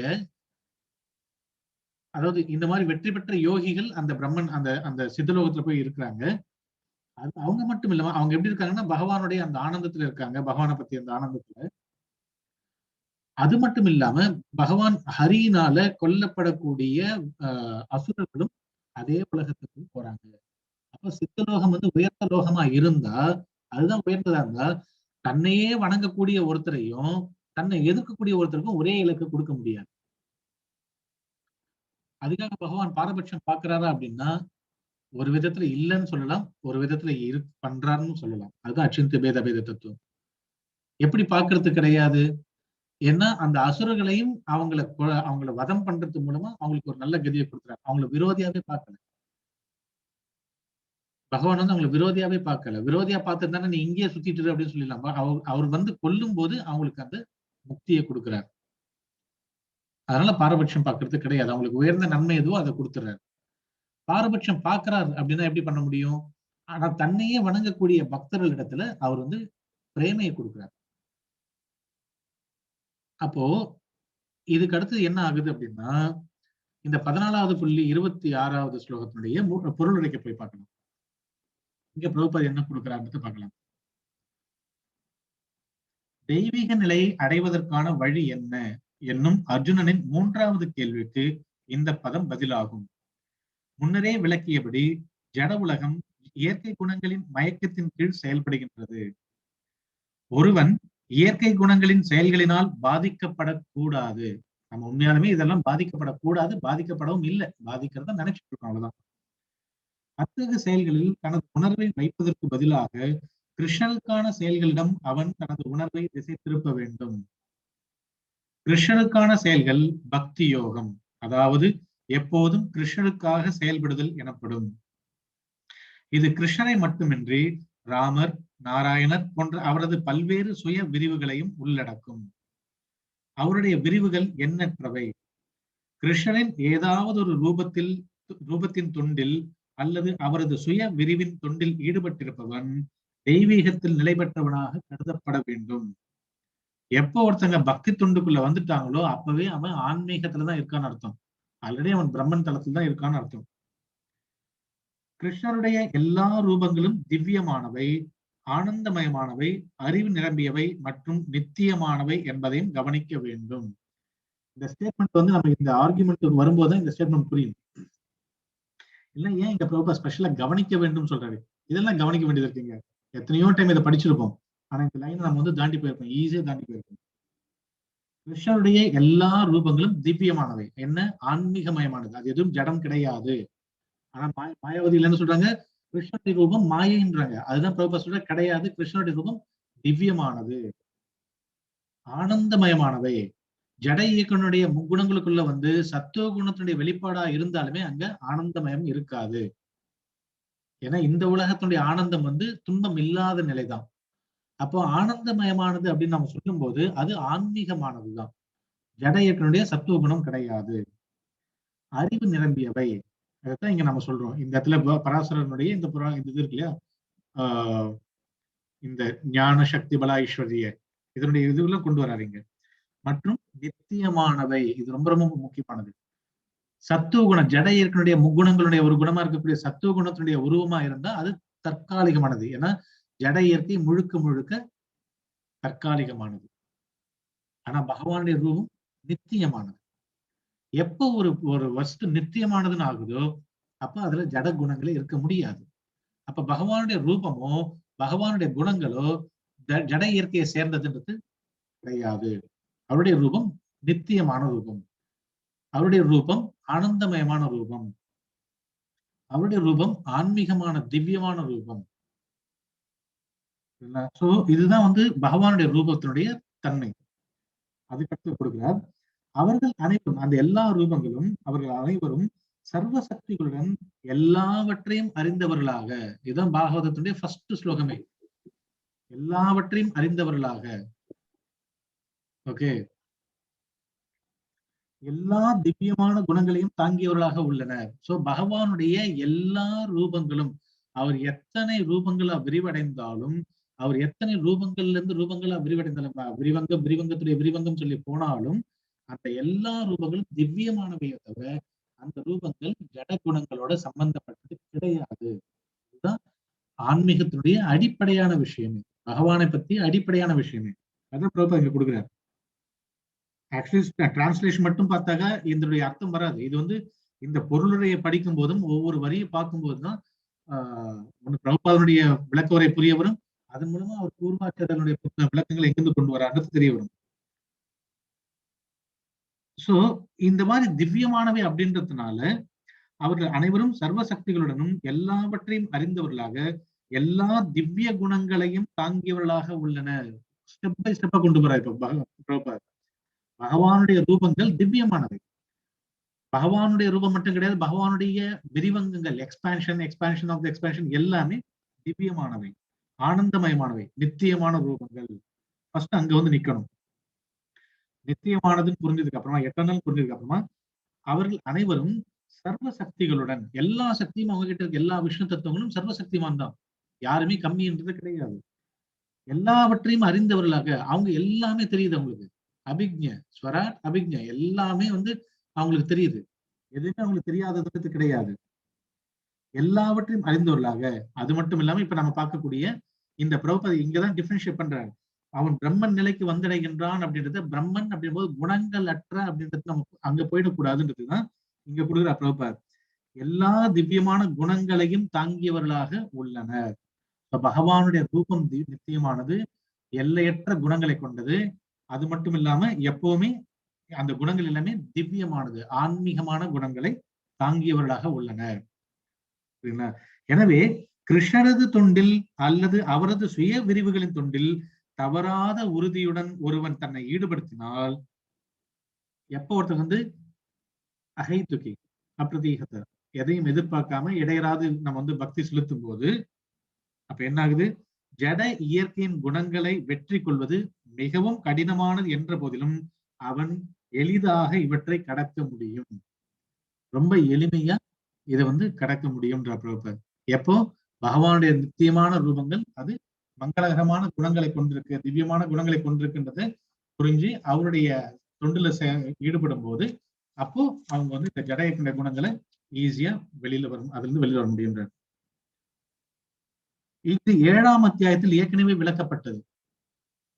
அதாவது இந்த மாதிரி வெற்றி பெற்ற யோகிகள் அந்த பிரம்மன் அந்த சித்தலோகத்துல போய் இருக்கிறாங்க. அவங்க மட்டும் இல்லாம அவங்க எப்படி இருக்காங்கன்னா பகவானுடைய அந்த ஆனந்தத்துல இருக்காங்க, பகவானை பத்தி அந்த ஆனந்தத்துல. அது மட்டும் இல்லாம பகவான் ஹரியினால கொல்லப்படக்கூடிய அசுரர்களும் அதே உலகத்துக்கு போறாங்க. அப்ப சித்தலோகம் வந்து உயர்ந்த லோகமா இருந்தா, அதுதான் உயர்ந்ததா இருந்தா, தன்னையே வணங்கக்கூடிய ஒருத்தரையும் தன்னை எதிர்க்கக்கூடிய ஒருத்தருக்கும் ஒரே இலக்கு கொடுக்க முடியாது. அதுக்காக பகவான் பாரபட்சம் பாக்குறாரா அப்படின்னா ஒரு விதத்துல இல்லைன்னு சொல்லலாம், ஒரு விதத்துல பண்றாருன்னு சொல்லலாம். அதுதான் அச்சிந்திய பேத தத்துவம். எப்படி பாக்குறது கிடையாது? ஏன்னா அந்த அசுரர்களையும் அவங்கள வதம் பண்றது மூலமா அவங்களுக்கு ஒரு நல்ல கதியை கொடுக்குறாரு. அவங்களை விரோதியாவே பார்க்கல. பகவான் வந்து அவங்களை விரோதியாவே பார்க்கல. விரோதியா பார்த்திருந்தானே நீ இங்கேயே சுத்திட்டு அப்படின்னு சொல்லிடலாம். அவர் வந்து கொல்லும் போது அவங்களுக்கு அந்த முக்தியை கொடுக்குறாரு. அதனால பாரபட்சம் பார்க்கறது கிடையாது. அவங்களுக்கு உயர்ந்த நன்மை எதுவோ அதை கொடுத்துறாரு. பாரபட்சம் பார்க்கிறார் அப்படின்னா எப்படி பண்ண முடியும்? ஆனா தன்னையே வணங்கக்கூடிய பக்தர்களிடத்துல அவர் வந்து பிரேமையை கொடுக்கிறார். அப்போ இதுக்கு அடுத்து என்ன ஆகுது அப்படின்னா, இந்த 14வது புள்ளி 26வது ஸ்லோகத்தினுடைய பொருளுரைக்க போய் பார்க்கலாம். இங்க பிரபுபாதர் என்ன கொடுக்கிறார்ன்றது பார்க்கலாம். தெய்வீக நிலையை அடைவதற்கான வழி என்ன என்னும் அர்ஜுனனின் 3வது கேள்விக்கு இந்த பதம் பதிலாகும். முன்னரே விளக்கியபடி ஜட உலகம் இயற்கை குணங்களின் மயக்கத்தின் கீழ் செயல்படுகின்றது. ஒருவன் இயற்கை குணங்களின் செயல்களினால் பாதிக்கப்படக்கூடாது. நம்ம உண்மையாலுமே இதெல்லாம் பாதிக்கப்படக்கூடாது, பாதிக்கப்படவும் இல்லை, பாதிக்கிறத நினைச்சிட்டு இருக்கோம், அவ்வளவுதான். அத்தகைய செயல்களில் தனது உணர்வை வைப்பதற்கு பதிலாக கிருஷ்ணனுக்கான செயல்களிடம் அவன் தனது உணர்வை திசை திருப்ப வேண்டும். கிருஷ்ணனுக்கான செயல்கள் பக்தி யோகம், அதாவது எப்போதும் கிருஷ்ணனுக்காக செயல்படுதல் எனப்படும். இது கிருஷ்ணனை மட்டுமின்றி ராமர், நாராயணர் போன்ற அவரது பல்வேறு சுய விரிவுகளையும் உள்ளடக்கும். அவருடைய விரிவுகள் எண்ணற்றவை. கிருஷ்ணனின் ஏதாவது ஒரு ரூபத்தின் தொண்டில் அல்லது அவரது சுய விரிவின் தொண்டில் ஈடுபட்டிருப்பவன் தெய்வீகத்தில் நிலை பெற்றவனாக கருதப்பட வேண்டும். எப்போ ஒருத்தங்க பக்தி தொண்டுக்குள்ள வந்துட்டாங்களோ அப்பவே அவன் ஆன்மீகத்துலதான் இருக்கான்னு அர்த்தம். ஆல்ரெடி அவன் பிரம்மன் தளத்துல தான் இருக்கான்னு அர்த்தம். கிருஷ்ணருடைய எல்லா ரூபங்களும் திவ்யமானவை, ஆனந்தமயமானவை, அறிவு நிரம்பியவை மற்றும் நித்தியமானவை என்பதையும் கவனிக்க வேண்டும். இந்த ஸ்டேட்மெண்ட் வந்து நம்ம இந்த ஆர்குமெண்ட் வரும்போது இந்த ஸ்டேட்மெண்ட் புரியும். இல்ல ஏன் இந்த பிரபுபாதர் ஸ்பெஷலா கவனிக்க வேண்டும் சொல்றாரு? இதெல்லாம் கவனிக்க வேண்டியது இருக்குங்க. எத்தனையோ டைம் இதை படிச்சிருப்போம், ஆனா இந்த லைனை நம்ம வந்து தாண்டி போயிருப்போம், ஈஸியா தாண்டி போயிருப்போம். கிருஷ்ணருடைய எல்லா ரூபங்களும் திவ்யமானவை, என்ன ஆன்மீகமயமானது, அது எதுவும் ஜடம் கிடையாது. ஆனா மாயாவதியில் என்ன சொல்றாங்க? கிருஷ்ணனுடைய ரூபம் மாயைன்றாங்க. அதுதான் பிரபுபாதர் சொல்ற கிடையாது, கிருஷ்ணனுடைய ரூபம் திவ்யமானது, ஆனந்தமயமானவை. ஜட இயக்கனுடைய முக்குணங்களுக்குள்ள வந்து சத்துவ குணத்தினுடைய வெளிப்பாடா இருந்தாலுமே அங்க ஆனந்தமயம் இருக்காது. ஏன்னா இந்த உலகத்தினுடைய ஆனந்தம் வந்து துன்பம் இல்லாத நிலைதான். அப்போ ஆனந்தமயமானது அப்படின்னு நம்ம சொல்லும் போது அது ஆன்மீகமானதுதான், ஜட இயக்கனுடைய சத்துவ குணம் கிடையாது. அறிவு நிரம்பியவை, அதைத்தான் இங்க நம்ம சொல்றோம். இந்த இடத்துல பராசரனுடைய இந்த இது இருக்கு இல்லையா, இந்த ஞான சக்தி பல ஐஸ்வர்ய இதனுடைய இதுல கொண்டு வராருங்க. மற்றும் நித்தியமானவை, இது ரொம்ப ரொம்ப முக்கியமானது. சத்துவ குணம், ஜட இயற்கையுடைய முக்குணங்களுடைய ஒரு குணமா இருக்கக்கூடிய சத்துவ குணத்தினுடைய உருவமா இருந்தா அது தற்காலிகமானது. ஏன்னா ஜட இயற்கை முழுக்க முழுக்க தற்காலிகமானது. ஆனா பகவானுடைய ரூபம் நித்தியமானது. எப்போ ஒரு வஸ்து நித்தியமானதுன்னு ஆகுதோ அப்ப அதுல ஜட குணங்களே இருக்க முடியாது. அப்ப பகவானுடைய ரூபமோ பகவானுடைய குணங்களோ ஜட இயற்கையை சேர்ந்ததுன்றது கிடையாது. அவருடைய ரூபம் நித்தியமான ரூபம், அவருடைய ரூபம் ஆனந்தமயமான ரூபம், அவருடைய ரூபம் ஆன்மீகமான திவ்யமான ரூபம். சோ இதுதான் வந்து பகவானுடைய ரூபத்தினுடைய தன்மை. அதுக்கடுத்து கொடுக்கிறார், அவர்கள் அனைவரும், அந்த எல்லா ரூபங்களும், அவர்கள் அனைவரும் சர்வ சக்திகளுடன் எல்லாவற்றையும் அறிந்தவர்களாக. இதுதான் பாகவதத்தினுடைய ஃபர்ஸ்ட் ஸ்லோகமே, எல்லாவற்றையும் அறிந்தவர்களாக. ஓகே, எல்லா திவ்யமான குணங்களையும் தாங்கியவர்களாக உள்ளனர். சோ பகவானுடைய எல்லா ரூபங்களும், அவர் எத்தனை ரூபங்களா விரிவடைந்தாலும், அவர் எத்தனை ரூபங்கள்ல இருந்து ரூபங்களா விரிவடைந்தாலும், விரிவங்கத்துடைய விரிவங்கம் சொல்லி போனாலும் அந்த எல்லா ரூபங்களும் திவ்யமானவையை தவிர அந்த ரூபங்கள் ஜட குணங்களோட சம்பந்தப்பட்டது கிடையாது. இதுதான் ஆன்மீகத்தினுடைய அடிப்படையான விஷயமே, பகவானை பத்தி அடிப்படையான விஷயமே. அதான் பிரபுபாதர் இங்க கொடுக்குறாரு. ஆக்சுவலி டிரான்ஸ்லேஷன் மட்டும் பார்த்தாக்க இதனுடைய அர்த்தம் வராது. இது வந்து இந்த பொருளுரையை படிக்கும் போதும் ஒவ்வொரு வரியை பார்க்கும் போதுதான் பிரபுபாதனுடைய விளக்க உரை புரிய வரும். அதன் மூலமா அவர் பூர்வாச்சாரியனுடைய விளக்கங்களை எங்கிருந்து கொண்டு வராருன்னு தெரிய வரும். சோ இந்த மாதிரி திவ்யமானவை அப்படின்றதுனால அவர்கள் அனைவரும் சர்வ சக்திகளுடனும் எல்லாவற்றையும் அறிந்தவர்களாக எல்லா திவ்ய குணங்களையும் தாங்கியவர்களாக உள்ளனர். ஸ்டெப் பை ஸ்டெப்பா கொண்டு வர இப்ப பகவானுடைய ரூபங்கள் திவ்யமானவை. பகவானுடைய ரூபம் மட்டும் கிடையாது, பகவானுடைய விரிவங்கங்கள், எக்ஸ்பான்ஷன் ஆஃப் தி எக்ஸ்பான்ஷன் எல்லாமே திவ்யமானவை, ஆனந்தமயமானவை, நித்தியமான ரூபங்கள். ஃபர்ஸ்ட் அங்க வந்து நிக்கணும். நித்தியமானதுன்னு புரிஞ்சதுக்கு அப்புறமா, எட்டர்னல் புரிஞ்சதுக்கு அப்புறமா அவர்கள் அனைவரும் சர்வ சக்திகளுடன், எல்லா சக்தியும் அவங்க கிட்ட இருக்க எல்லா விஷ்ணு தத்துவங்களும் சர்வ சக்திமான் தான், யாருமே கம்மின்றது கிடையாது. எல்லாவற்றையும் அறிந்தவர்களாக அவங்க எல்லாமே தெரியுது அவங்களுக்கு. அபிக்ஞ ஸ்வராட் அபிக்ஞ எல்லாமே அவங்களுக்கு தெரியுது. எதுவுமே அவங்களுக்கு தெரியாதது கிடையாது. எல்லாவற்றையும் அறிந்தவர்களாக. அது மட்டும் இல்லாம இப்ப நம்ம பார்க்கக்கூடிய இந்த பிரபுபதி இங்கதான் டிஃபரன்ஷியேட் பண்றாரு. அவன் பிரம்மன் நிலைக்கு வந்தடைகின்றான் அப்படின்றத, பிரம்மன் அப்படின்போது குணங்கள் அற்ற அப்படின்றது நமக்கு அங்க போயிடக்கூடாதுன்றதுதான் இங்க கொடுக்குற பிரபுபாத். எல்லா திவ்யமான குணங்களையும் தாங்கியவர்களாக உள்ளனர். பகவானுடைய ரூபம் நித்தியமானது, எல்லையற்ற குணங்களை கொண்டது. அது மட்டும் இல்லாம எப்பவுமே அந்த குணங்கள் எல்லாமே திவ்யமானது, ஆன்மீகமான குணங்களை தாங்கியவர்களாக உள்ளனர். எனவே கிருஷ்ணரது தொண்டில் அல்லது அவரது சுய விரிவுகளின் தொண்டில் தவறாத உறுதியுடன் ஒருவன் தன்னை ஈடுபடுத்தினால், எப்ப ஒருத்தர் அகைத்துக்கி அப்பிரதீகத்தை எதையும் எதிர்பார்க்காம இடையராது நம்ம பக்தி செலுத்தும் போது அப்ப என்ன ஆகுது? ஜட இயற்கையின் குணங்களை வெற்றி கொள்வது மிகவும் கடினமானது என்ற போதிலும் அவன் எளிதாக இவற்றை கடக்க முடியும். ரொம்ப எளிமையா இதை கடக்க முடியும்ன்ற பிரபுபாத். எப்போ பகவானுடைய நித்தியமான ரூபங்கள் அது மங்களகரமான குணங்களை கொண்டிருக்கு, திவ்யமான குணங்களை கொண்டிருக்கின்றதை புரிஞ்சு அவருடைய தொண்டுல ஈடுபடும் போது அப்போ அவங்க இந்த ஜட இயக்கின்ற குணங்களை ஈஸியா வெளியில வரும், அதுல இருந்து வெளியில வர முடியும்ன்ற. இது 7ஆம் அத்தியாயத்தில் ஏற்கனவே விளக்கப்பட்டது.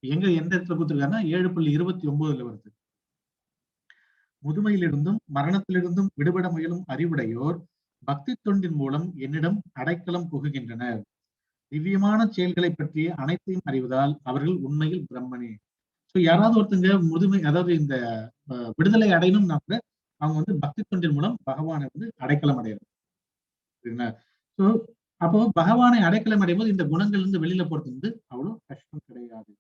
எந்த இடத்துல கொடுத்திருக்காருன்னா 7.29 வருது. முதுமையிலிருந்தும் மரணத்திலிருந்தும் விடுபட முயலும் அறிவுடையோர் பக்தி தொண்டின் மூலம் என்னிடம் அடைக்கலம் புகுகின்றனர். திவ்யமான செயல்களை பற்றிய அனைத்தையும் அறிவதால் அவர்கள் உண்மையில் பிரம்மனே. சோ யாராவது ஒருத்தங்க முதுமை, அதாவது இந்த விடுதலை அடையணும்னா கூட அவங்க பக்தி தொண்டின் மூலம் பகவானை அடைக்கலம் அடையணும். சரிங்களா? சோ அப்போ பகவானை அடைக்கலம் அடையும் போது இந்த குணங்கள் இருந்து வெளியில போறது அவ்வளவு கஷ்டம் கிடையாது.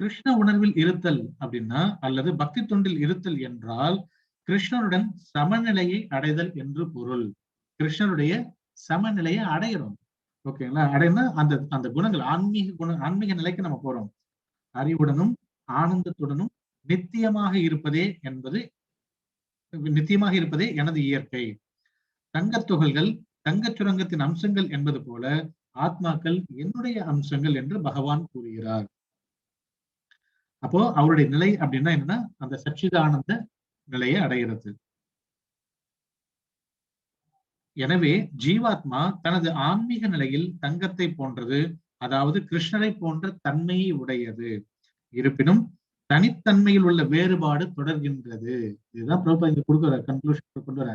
கிருஷ்ண உணர்வில் இருத்தல் அப்படின்னா, அல்லது பக்தி தொண்டில் இருத்தல் என்றால் கிருஷ்ணனுடன் சமநிலையை அடைதல் என்று பொருள். கிருஷ்ணனுடைய சமநிலையை அடையணும். ஓகேங்களா? அடையணும்னா அந்த அந்த குணங்கள் ஆன்மீக நிலைக்கு நம்ம போறோம். அறிவுடனும் ஆனந்தத்துடனும் நித்தியமாக இருப்பதே எனது இயற்கை. தங்கத் துகள்கள் தங்கச் சுரங்கத்தின் அம்சங்கள் என்பது போல ஆத்மாக்கள் என்னுடைய அம்சங்கள் என்று பகவான் கூறுகிறார். அப்போ அவருடைய நிலை அப்படின்னா என்னன்னா, அந்த சச்சிதானந்த நிலையை அடைகிறது. எனவே ஜீவாத்மா தனது ஆன்மீக நிலையில் தங்கத்தை போன்றது, அதாவது கிருஷ்ணரை போன்ற தன்மையை உடையது. இருப்பினும் தனித்தன்மையில் உள்ள வேறுபாடு தொடர்கின்றது. இதுதான் பிரபுபாத் இங்க கொடுக்குற கன்க்ளூஷன் கொண்டு வர.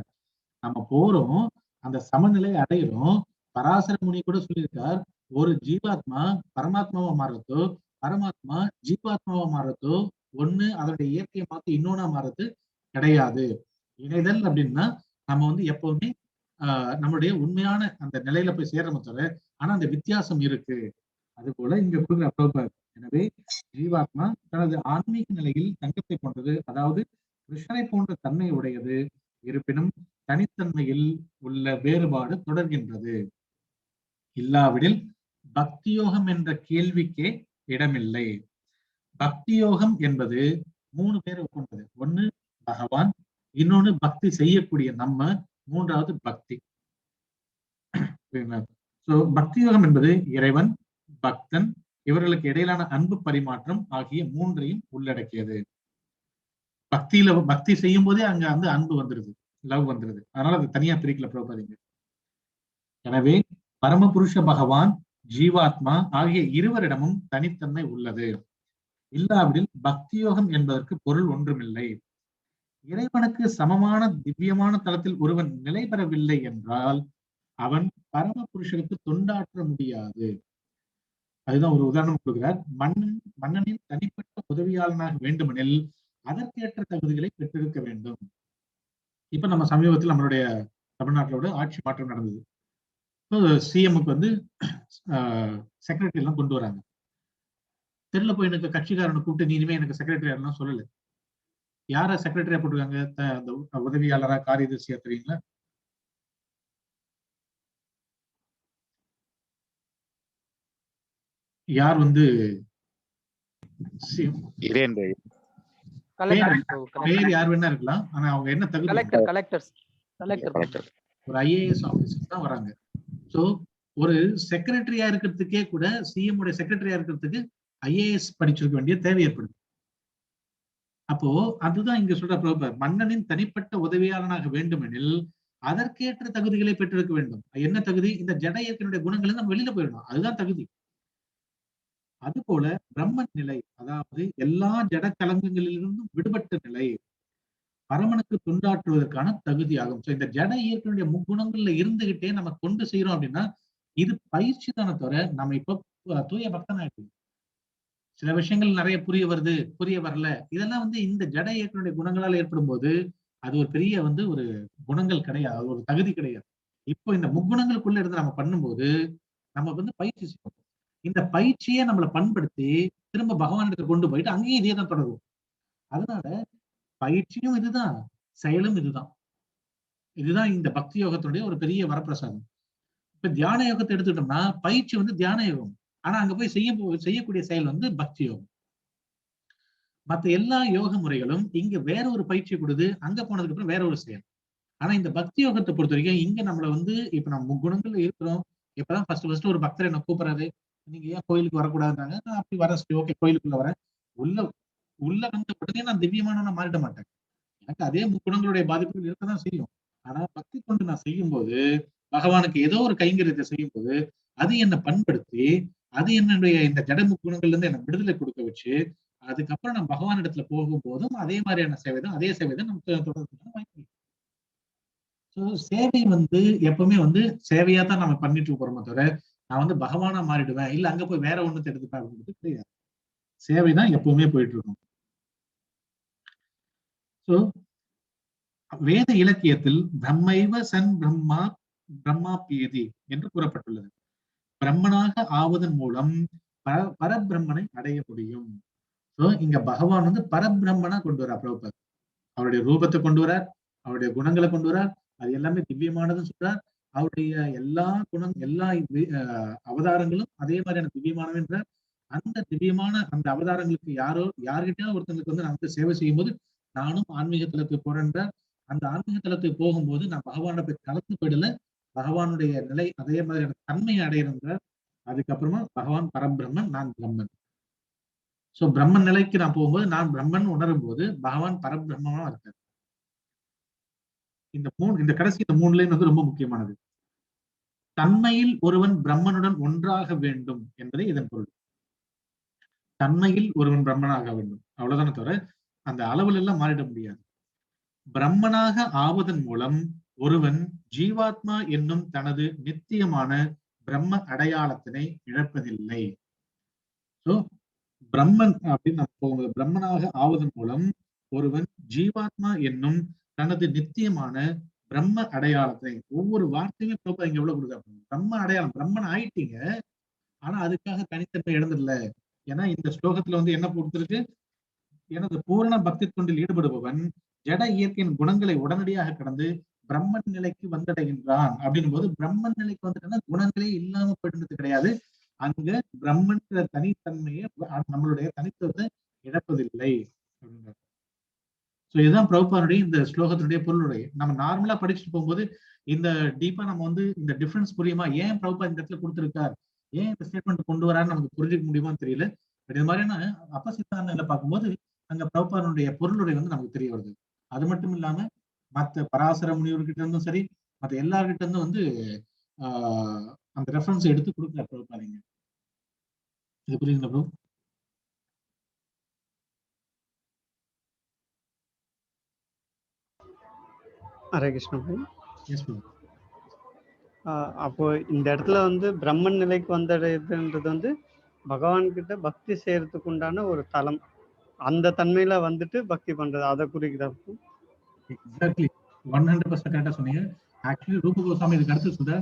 நம்ம போறோம், அந்த சமநிலை அடையிறோம். பராசர முனி கூட சொல்லியிருக்கார், ஒரு ஜீவாத்மா பரமாத்மாவா மாறுறதோ, பரமாத்மா ஜீவாத்மாவா மாறுறதோ ஒண்ணு அதனுடைய இயற்கையை பார்த்து இன்னொன்னா மாறுறது கிடையாது. இணைதல் அப்படின்னா நம்ம எப்பவுமே நம்மளுடைய உண்மையான அந்த நிலையில போய் சேர்றோம் தவிர, ஆனா அந்த வித்தியாசம் இருக்கு. அது போல இங்க கொடுக்குற பிரபுபாத். எனவே ஜீவாத்மா தனது ஆன்மீக நிலையில் தங்கத்தை போன்றது, அதாவது கிருஷ்ணரை போன்ற தன்மை உடையது. இருப்பினும் தனித்தன்மையில் உள்ள வேறுபாடு தொடர்கின்றது. இல்லாவிடில் பக்தியோகம் என்ற கேள்விக்கே இடமில்லை. பக்தியோகம் என்பது 3 பேரை கொண்டது. ஒண்ணு பகவான், இன்னொன்னு பக்தி செய்யக்கூடிய நம்ம, மூன்றாவது பக்தி. பக்தி யோகம் என்பது இறைவன், பக்தன் இவர்களுக்கு இடையிலான அன்பு பரிமாற்றம் ஆகிய 3ஐயும் உள்ளடக்கியது. பக்தி செய்யும் போதே அங்க அன்பு வந்துருது, லவ் வந்துருது. அதனால அது தனியா பிரிக்கல பிரபுபாத். எனவே பரமபுருஷ பகவான், ஜீவாத்மா ஆகிய இருவரிடமும் தனித்தன்மை உள்ளது. இல்லாவிடில் பக்தியோகம் என்பதற்கு பொருள் ஒன்றுமில்லை. இறைவனுக்கு சமமான திவ்யமான தளத்தில் ஒருவன் நிலை பெறவில்லை என்றால் அவன் பரமபுருஷனுக்கு தொண்டாற்ற முடியாது. அதுதான் ஒரு உதாரணம் கொடுக்கிறார். மன்னனின் தனிப்பட்ட உதவியாளனாக வேண்டுமெனில் அதற்கேற்ற தகுதிகளை பெற்றிருக்க வேண்டும். இப்ப நம்ம சமீபத்தில் நம்மளுடைய தமிழ்நாட்டோட ஆட்சி மாற்றம் நடந்தது. சிஎம்முக்கு செக்ரட்டரி எல்லாம் கொண்டு வராங்க. தெருல போய் எனக்கு கட்சிக்காரனை கூப்பிட்டு நீ இனிமே எனக்கு செக்ரட்டரி எல்லாம் சொல்லல. யார செக்ரட்டரியா போட்டிருக்காங்க? உதவியாளரா, காரியதர்சியா தெரியுங்களா? யார் பேர் யார் வேணா இருக்கலாம், ஆனா அவங்க என்ன தகுதி, கலெக்டர் ஒரு ஐஏஎஸ் ஆபீசர் தான் வராங்க. சோ ஒரு செக்ரட்டரியா இருக்கிறதுக்கே கூட சிஎம் உடைய செக்ரட்டரியா இருக்கிறதுக்கு ஐஏஎஸ் படிச்சிருக்க வேண்டிய தேவை ஏற்படுது. அப்போ அதுதான் இங்க சொல்ற பிரபர், மன்னனின் தனிப்பட்ட உதவியாளனாக வேண்டுமெனில் அதற்கேற்ற தகுதிகளை பெற்றிருக்க வேண்டும். என்ன தகுதி? இந்த ஜட இயற்கையினுடைய குணங்களை நம்ம வெளியில போயிடணும், அதுதான் தகுதி. அது போல பிரம்மன் நிலை, அதாவது எல்லா ஜட கலங்கங்களிலிருந்தும் விடுபட்ட நிலை பரமனுக்கு தொண்டாற்றுவதற்கான தகுதி ஆகும். இந்த ஜட இயற்கையுடைய முக்குணங்கள்ல இருந்துகிட்டே நம்ம தொண்டு செய்யறோம் அப்படின்னா இது பயிற்சி தானே தவிர நம்ம இப்ப தூய பக்தன் ஆயிடுது. சில விஷயங்கள் நிறைய புரிய வருது, புரிய வரல, இதெல்லாம் இந்த ஜட இயற்கையுடைய குணங்களால் ஏற்படும் போது அது ஒரு பெரிய ஒரு குணங்கள் கிடையாது, அது ஒரு தகுதி கிடையாது. இப்போ இந்த முக்குணங்களுக்குள்ள இருந்து நம்ம பண்ணும்போது நம்ம பயிற்சி செய்யணும். இந்த பயிற்சியை நம்மளை பண்படுத்தி திரும்ப பகவானிடத்தை கொண்டு போயிட்டு அங்கேயும் இதே தான் தொடரும். அதனால பயிற்சியும் இதுதான், செயலும் இதுதான். இதுதான் இந்த பக்தி யோகத்துடைய ஒரு பெரிய வரப்பிரசாதம். இப்ப தியான யோகத்தை எடுத்துக்கிட்டோம்னா பயிற்சி தியான யோகம், ஆனா அங்க போய் செய்யக்கூடிய செயல் பக்தி யோகம். மற்ற எல்லா யோக முறைகளும் இங்க வேற ஒரு பயிற்சி கொடுது, அங்க போனதுக்கு அப்புறம் வேற ஒரு செயல். ஆனா இந்த பக்தி யோகத்தை பொறுத்த வரைக்கும் இங்க நம்மள இப்ப நம்ம முக்குணங்கள்ல இருக்கிறோம். இப்பதான் ஃபர்ஸ்ட் ஒரு பக்தர் என்ன கூப்பிடுறாரு, நீங்க ஏன் கோயிலுக்கு வரக்கூடாதுனாங்க. நான் அப்படி வரேன், ஓகே கோயிலுக்குள்ள வரேன். உள்ள வந்த உடனே நான் திவ்யமானவனா மாறிட மாட்டேன். எனக்கு அதே முக்குணங்களுடைய பாதிப்புகள் இருக்கதான் செய்யும். ஆனா பக்தி கொண்டு நான் செய்யும் போது, பகவானுக்கு ஏதோ ஒரு கைங்கரியத்தை செய்யும் போது அது என்னை பண்படுத்தி, அது என்னுடைய இந்த ஜட முக்குணங்கள்ல இருந்து எனக்கு விடுதலை கொடுக்க வச்சு, அதுக்கப்புறம் நான் பகவான் இடத்துல போகும்போதும் அதே மாதிரியான சேவைதான், அதே சேவைதான் நமக்கு தொடர்ந்து வாய்ப்பு. சேவை எப்பவுமே சேவையா தான் நம்ம பண்ணிட்டு போறோமே தவிர நான் பகவானா மாறிடுவேன், இல்ல அங்க போய் வேற ஒண்ணு எடுத்துப்பேன் அப்படின்றது கிடையாது. சேவைதான் எப்பவுமே போயிட்டு இருக்கும். சோ வேத இலக்கியத்தில் பிரம்மைவ சன் பிரம்மா பிரம்மா பீதி என்று கூறப்பட்டுள்ளது. பிரம்மனாக ஆவதன் மூலம் பரபிரம்மனை அடைய முடியும். சோ இங்க பகவான் பரபிரம்மனா கொண்டு வரா பிரபுபாத். அவருடைய ரூபத்தை கொண்டு வரார், அவருடைய குணங்களை கொண்டு வரார், அது எல்லாமே திவ்யமானதுன்னு சொல்றார். அவருடைய எல்லா எல்லா அவதாரங்களும் அதே மாதிரியான திவ்யமானவென்ற அந்த திவ்யமான அந்த அவதாரங்களுக்கு யார்கிட்டயும் ஒருத்தங்களுக்கு நான் சேவை செய்யும் போது நானும் ஆன்மீக தலத்துக்கு போறேன்ற அந்த ஆன்மீக தலத்துக்கு போகும்போது நான் பகவானோட போய் கலந்து போயிடல, பகவானுடைய நிலை அதே மாதிரியான தன்மையை அடையணுன்ற. அதுக்கப்புறமா பகவான் பரபிரம்மன், நான் பிரம்மன். சோ பிரம்மன் நிலைக்கு நான் போகும்போது நான் பிரம்மன் உணரும் போது பகவான் பரபிரம்மமா இருக்காரு. இந்த கடைசி இந்த 3 லைன் ரொம்ப முக்கியமானது. தன்மையில் ஒருவன் பிரம்மனுடன் ஒன்றாக வேண்டும் என்பதே இதன் பொருள். தன்மையில் ஒருவன் பிரம்மனாக வேண்டும், அவ்வளவுதானே தவிர அந்த அளவுல எல்லாம் மாறிட முடியாது. பிரம்மனாக ஆவதன் மூலம் ஒருவன் ஜீவாத்மா என்னும் தனது நித்தியமான பிரம்ம அடையாளத்தினை இழப்பதில்லை. சோ பிரம்மன் அப்படின்னு நம்ம போகும்போது பிரம்மனாக ஆவதன் மூலம் ஒருவன் ஜீவாத்மா என்னும் தனது நித்தியமான பிரம்ம அடையாளத்தை, ஒவ்வொரு வார்த்தையுமே இங்க எவ்வளவு கொடுக்க, பிரம்ம அடையாளம், பிரம்மன் ஆயிட்டீங்க, ஆனா அதுக்காக தனித்தன்மை இழந்துடல. ஏன்னா இந்த ஸ்லோகத்துல என்ன கொடுத்திருக்கு, எனது பூரண பக்தி தொண்டில் ஈடுபடுபவன் ஜட இயற்கையின் குணங்களை உடனடியாக கடந்து பிரம்மன் நிலைக்கு வந்தடைகின்றான். அப்படின்னும் போது பிரம்மன் நிலைக்கு வந்துட்டா குணங்களே இல்லாம போயிடுறது கிடையாது. அங்க பிரம்மன்ற தனித்தன்மையை நம்மளுடைய தனித்துவத்தை இழப்பதில்லை அப்படின்றார். சோ இதுதான் பிரபுபானுடைய இந்த ஸ்லோகத்தினுடைய பொருளுடைய. நம்ம நார்மலா படிச்சுட்டு போகும்போது இந்த டீப்பா நம்ம இந்த டிஃபரன்ஸ் புரியுமா, ஏன் பிரபுபா இந்த இடத்துல கொடுத்திருக்கார், ஏன் இந்த ஸ்டேட்மெண்ட் கொண்டு வரான்னு நமக்கு புரிஞ்சுக்க முடியுமான்னு தெரியல. பட் இது மாதிரியான அப்பசித்தான பார்க்கும்போது அங்க பிரபுபானுடைய பொருளுடைய நமக்கு தெரிய வருது. அது மட்டும் இல்லாம மற்ற பராசர முனிவர்கிட்ட இருந்தும் சரி, மற்ற எல்லார்கிட்ட இருந்தும் அந்த ரெஃபரன்ஸ் எடுத்து கொடுக்கல பிரபுபாதீங்க. இது புரியுதுங்களா bro? Hare Krishna bro. Yes bro. அப்போ இந்த இடத்துல பிரம்மன் நிலைக்கு வந்ததுன்றது பகவான் கிட்ட பக்தி செய்யறதுக்கு உண்டான ஒரு தலம், அந்த தன்மையில பக்தி பண்றது, அதை குறிக்குதா? எக்ஸாக்ட்லி 100% கரெக்டா சொன்னீங்க. ஆக்சுவலி ரூப கோஸ்வாமி இதுக்கு அடுத்து சொல்ற,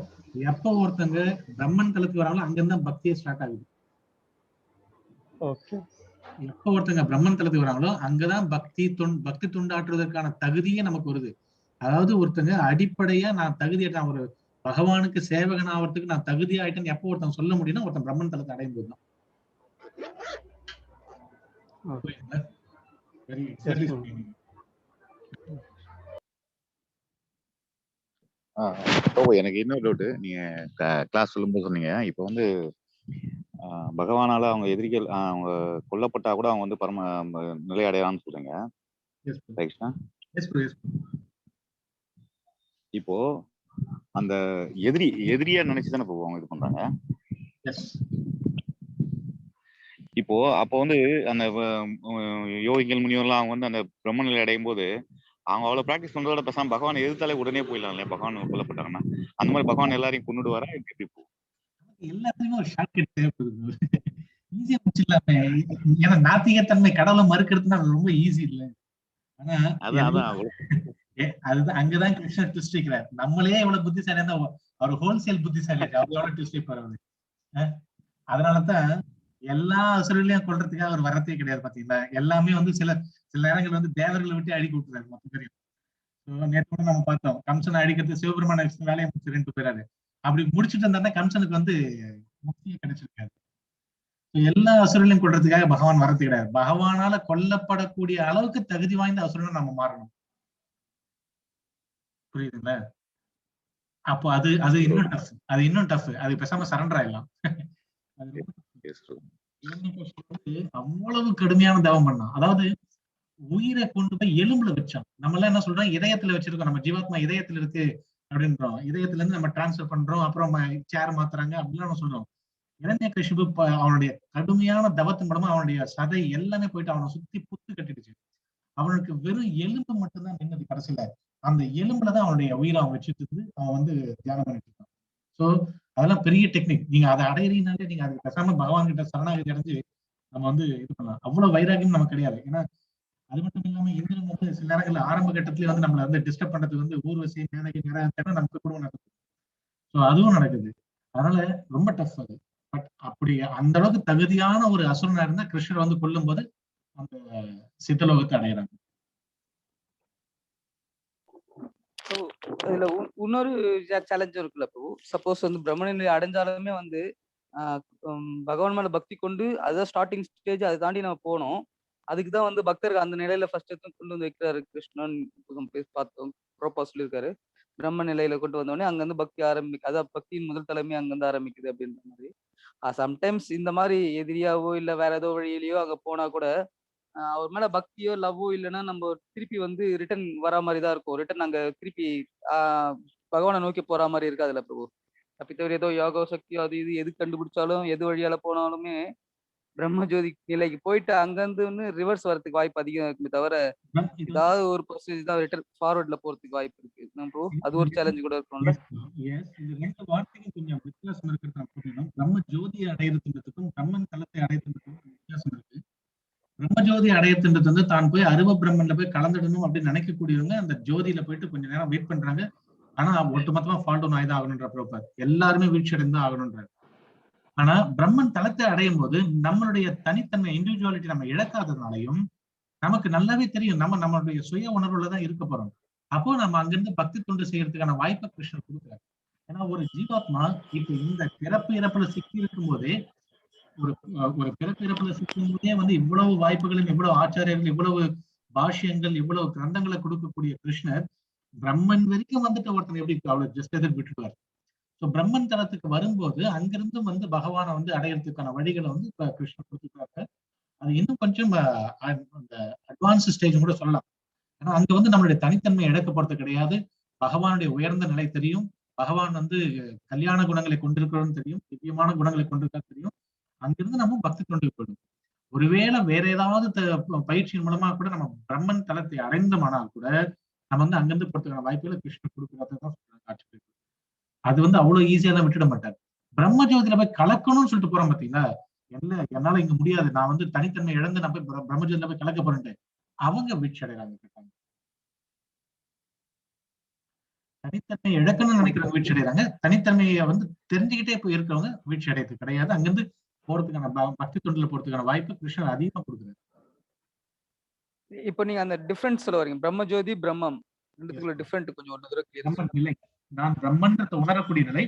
எப்ப ஒருத்தங்க பிரம்மன் தலத்துக்கு வராங்களோ அங்கிருந்து தான் பக்தியே ஸ்டார்ட் ஆகுது. ஓகே. எப்ப ஒருத்தங்க பிரம்மன் தலத்துக்கு வராங்களோ அங்கதான் பக்தி தொண்டாற்றுவதற்கான தகுதியே நமக்கு வருது. அதாவது ஒருத்தங்க அடிப்படையா நான் தகுதி, நான் ஒரு பகவானுக்கு சேவகன் ஆகிறதுக்கு நான் தகுதி ஆயிட்டேன்னு எப்போ ஒருத்தன் சொல்ல முடியும்னா ஒருத்தன் பிரம்மன் தலத்தை அடையும் போதுதான். வெரி எஸ் எக்ஸாக்ட்லி பிரபு. சொன்னீங்க. எனக்கு இன்னொரு டவுட். நீங்க கிளாஸ் சொல்லும்போது சொன்னீங்க, இப்போ வந்து பகவானால அவங்க எதிரிகள் அவங்க கொல்லப்பட்டா கூட அவங்க வந்து பரம நிலை அடையலாம்னு சொல்றீங்க. எஸ் ப்ரோ, ரைட்னா? Yes bro, yes bro. இப்போ அந்த எதிரியா நினைச்சுதானே இப்போ அவங்க இது பண்றாங்க. எஸ் இப்போ அப்போ வந்து அந்த யோகிகள் முனிவர்லாம் அவங்க வந்து அந்த பிரம்ம நிலை அடையும் போது அவங்க அவ்வளவு பிராக்டிஸ் பண்றதோட பேசாம பகவான் எதிர்த்தாலே உடனே போயிடலாம் இல்லையா? பகவான் கொல்லப்பட்டாங்கன்னா அந்த மாதிரி பகவான் எல்லாரையும் கொண்டுடுவாரா? எப்படி இப்போ எல்லாத்துலயுமே ஒரு ஷார்ட்கட் தேவைப்படுது. ஈஸியா முடிச்சிடலாமே. ஏன்னா நாத்திகத்தன்மை கடவுளை மறுக்கிறதுனா அது ரொம்ப ஈஸி இல்ல. ஆனா அதான் அதுதான் அங்கதான் கிருஷ்ணர் ட்விஸ்ட் வைக்கிறார். நம்மளே எவ்வளவு புத்திசாலியா இருந்தா அவர் ஹோல்சேல் புத்திசாலி, அவரோட ட்விஸ்ட் வைப்பாரு. அதனாலதான் எல்லா அசுரர்களையும் கொள்றதுக்காக அவர் வரதே கிடையாது. பாத்தீங்களா, எல்லாமே வந்து சில நேரங்கள் வந்து தேவர்களை விட்டு அழிக்க விட்டுறாரு மொத்த பேரையும். நேற்று கூட நம்ம பார்த்தோம், கம்சனை அழிக்கிறது சிவபெருமான வேலையை முடிச்சு 2 பேராரு. அப்படி முடிச்சுட்டு இருந்தா கம்சனுக்கு வந்து முக்தியே கிடைச்சிருக்காரு. எல்லா அசுரர்களையும் கொள்றதுக்காக பகவான் வரது கிடையாது. பகவானால கொல்லப்படக்கூடிய அளவுக்கு தகுதி வாய்ந்த அசுரனை நம்ம மாறணும். புரியுதுங்களா? அப்போ அது இன்னும் டஃப். அது பேசாம சரண்டர் ஆயிடலாம். அவ்வளவு கடுமையான தவம் பண்ணான். அதாவது உயிரை கொண்டு போய் எலும்புல வச்சான். நம்ம எல்லாம் என்ன சொல்றோம், இதயத்துல வச்சிருக்கோம், நம்ம ஜீவாத்மா இதயத்துல இருக்கு அப்படின்றோம். இதயத்துல இருந்து நம்ம டிரான்ஸ்பர் பண்றோம், அப்புறம் சேர் மாத்துறாங்க அப்படின்னு நம்ம சொல்றோம். இரண்யகசிபு அவனுடைய கடுமையான தவத்தின் மூலமா அவனுடைய சதை எல்லாமே போயிட்டு அவனை சுத்தி புத்து கட்டிடுச்சு. அவனுக்கு வெறும் எலும்பு மட்டும்தான் நின்னது கடைசியில. அந்த எலும்புலதான் அவனுடைய உயிரை அவன் வச்சுட்டு இருந்து அவன் வந்து தியானம் பண்ணிட்டு இருக்கான். சோ அதெல்லாம் பெரிய டெக்னிக். நீங்க அதை அடையிறீங்கனாலே நீங்க அது பேசாம பகவான் கிட்ட சரணாகதி அடைஞ்சு நம்ம வந்து இது பண்ணலாம். அவ்வளவு வைராகியம் நமக்கு கிடையாது. ஏன்னா அது மட்டும் இல்லாம இந்திரன் வந்து சில நேரங்கள்ல ஆரம்ப கட்டத்திலேயே வந்து நம்மள வந்து டிஸ்டர்ப் பண்றதுக்கு வந்து ஊர்வசி மேனகி நிறைய நமக்கு குடும்பம் நடக்குது. ஸோ அதுவும் நடக்குது. அதனால ரொம்ப டஃப் அது. பட் அப்படி அந்த அளவுக்கு தகுதியான ஒரு அசுரனா இருந்தா கிருஷ்ணர் வந்து கொல்லும் போது அந்த சித்தலோகத்தை அடையிறாங்க. இதுல இன்னொரு சேலஞ்சும் இருக்குல்ல. இப்போ சப்போஸ் வந்து பிரம்ம நிலை அடைஞ்சாலுமே வந்து பகவான் மேல பக்தி கொண்டு அதுதான் ஸ்டார்டிங் ஸ்டேஜ். அதை தாண்டி நம்ம போனோம். அதுக்குதான் வந்து பக்தர்கள் அந்த நிலையில ஃபர்ஸ்ட் கொண்டு வந்து வைக்கிறாரு கிருஷ்ணன். பார்த்தோம், ப்ரோப்பா சொல்லியிருக்காரு. பிரம்ம நிலையில கொண்டு வந்தோடனே அங்க இருந்து பக்தி அதான் பக்தியின் முதல் தலைமை அங்கிருந்து ஆரம்பிக்குது அப்படின்ற மாதிரி. சம்டைம்ஸ் இந்த மாதிரி எதிரியாவோ இல்ல வேற ஏதோ வழியிலயோ அங்க போனா கூட அவர் மேல பக்தியோ லவ்வோ இல்லைன்னா நம்ம திருப்பி வந்து ரிட்டர்ன் வரா மாதிரி தான் இருக்கும். ரிட்டர்ன் அங்க திருப்பி பகவானை நோக்கி போற மாதிரி இருக்காதுல்ல பிரபு. தப்பித்தவர் ஏதோ யோகா சக்தியோ அது இது எது கண்டுபிடிச்சாலும் எது வழியால போனாலுமே பிரம்மஜோதி நிலைக்கு போயிட்டு அங்க இருந்து ரிவர்ஸ் வரதுக்கு வாய்ப்பு அதிகம் இருக்குமே தவிர ஏதாவது ஒரு பர்சன்டேஜ் தான் ரிட்டர்ன் ஃபார்வர்ட்ல போறதுக்கு வாய்ப்பு இருக்கு ப்ரோ. அது ஒரு சேலஞ்ச் கூட இருக்கும்ல. இந்த 2 வார்த்தைக்கும் கொஞ்சம் வித்தியாசம் இருக்கிறது நான் புரியணும். பிரம்ம ஜோதியை அடையிறதுக்கும் பிரம்மன் தலத்தை அடையிறதுக்கும் வித்தியாசம் இருக்கு. பிரம்மஜோதி அடையத்துன்றது வந்து தான் போய் அருவ பிரம்மன்ல போய் கலந்துடணும் அப்படின்னு நினைக்கக்கூடியவங்க அந்த ஜோதியில போயிட்டு கொஞ்ச நேரம் வெயிட் பண்றாங்க. ஆனா ஒட்டுமொத்தமா ஃபால் டவுன் ஆயிதான் ஆகணுன்ற ப்ரோப்பர் எல்லாருமே வீழ்ச்சி அடைந்து ஆகணுன்றாரு. ஆனா பிரம்மன் தலத்தை அடையும் போது நம்மளுடைய தனித்தன்மை இண்டிவிஜுவாலிட்டி நம்ம இழக்காததுனாலையும் நமக்கு நல்லாவே தெரியும் நம்மளுடைய சுய உணர்வுலதான் இருக்க போறோம். அப்போ நம்ம அங்கிருந்து பக்தி தொண்டு செய்யறதுக்கான வாய்ப்பை கிருஷ்ணர் கொடுக்குறாரு. ஏன்னா ஒரு ஜீவாத்மா இப்ப இந்த பிறப்பு இறப்புல சிக்கி இருக்கும் போதே ஒரு பிறப்பு இறப்புல சிக்கும் போதே வந்து இவ்வளவு வாய்ப்புகளும் இவ்வளவு ஆச்சாரியர்கள் இவ்வளவு பாஷ்யங்கள் இவ்வளவு கிரந்தங்களை கொடுக்கக்கூடிய கிருஷ்ணர் பிரம்மன் வரைக்கும் வந்துட்டு ஒருத்தன் எப்படி அவ்வளவு ஜஸ்ட் எதிர் விட்டுடுவார். ஸோ பிரம்மன் தலத்துக்கு வரும்போது அங்கிருந்து வந்து பகவானை வந்து அடையிறதுக்கான வழிகளை வந்து இப்ப கிருஷ்ணர் கொடுத்துருக்காங்க. அது இன்னும் கொஞ்சம் அந்த அட்வான்ஸ் ஸ்டேஜ் கூட சொல்லலாம். ஏன்னா அங்க வந்து நம்மளுடைய தனித்தன்மை இழக்கப்படுறது கிடையாது. பகவானுடைய உயர்ந்த நிலை தெரியும். பகவான் வந்து கல்யாண குணங்களை கொண்டிருக்கிறோம்னு தெரியும், திவ்யமான குணங்களை கொண்டிருக்கா தெரியும். அங்கிருந்து நம்ம பக்தி கொண்டு போயிடும். ஒருவேளை வேற ஏதாவது பயிற்சியின் மூலமா கூட நம்ம பிரம்மன் தலத்தை அடைந்தோமானால் கூட நம்ம வந்து அங்கிருந்து போறதுக்கான வாய்ப்புகளை கிருஷ்ணன் கொடுக்கறதான் காட்சி. அது வந்து அவ்வளவு ஈஸியா தான் விட்டுட மாட்டாரு. பிரம்ம ஜோதியில போய் கலக்கணும்னு சொல்லிட்டு போறோம் பாத்தீங்களா, என்னால இங்க முடியாது, நான் வந்து தனித்தன்மை இழந்து நான் போய் பிரம்ம ஜோதியில போய் கலக்க போறேன்ட்டு அவங்க வீழ்ச்சி அடைறாங்க. தனித்தன்மை இழக்கணும்னு நினைக்கிறவங்க வீழ்ச்சி அடைறாங்க. தனித்தன்மையை வந்து தெரிஞ்சுக்கிட்டே போய் இருக்கிறவங்க வீழ்ச்சி அடையது கிடையாது. அங்கிருந்து போறதுக்கான பக்தி தொண்டுல போறதுக்கான வாய்ப்பு கிருஷ்ணன் அதிகமா கொடுக்குறாரு. இப்போ நீங்க அந்த டிஃபரன்ஸ் சொல்ல வரீங்க, பிரம்மஜோதி பிரம்மம் ரெண்டுத்துக்குள்ள டிஃபரெண்ட் கொஞ்சம் ஒன்று தடவை கிளியரா சொல்லுங்க. நிலை நான் பிரம்மன்றதை உணரக்கூடிய நிலை,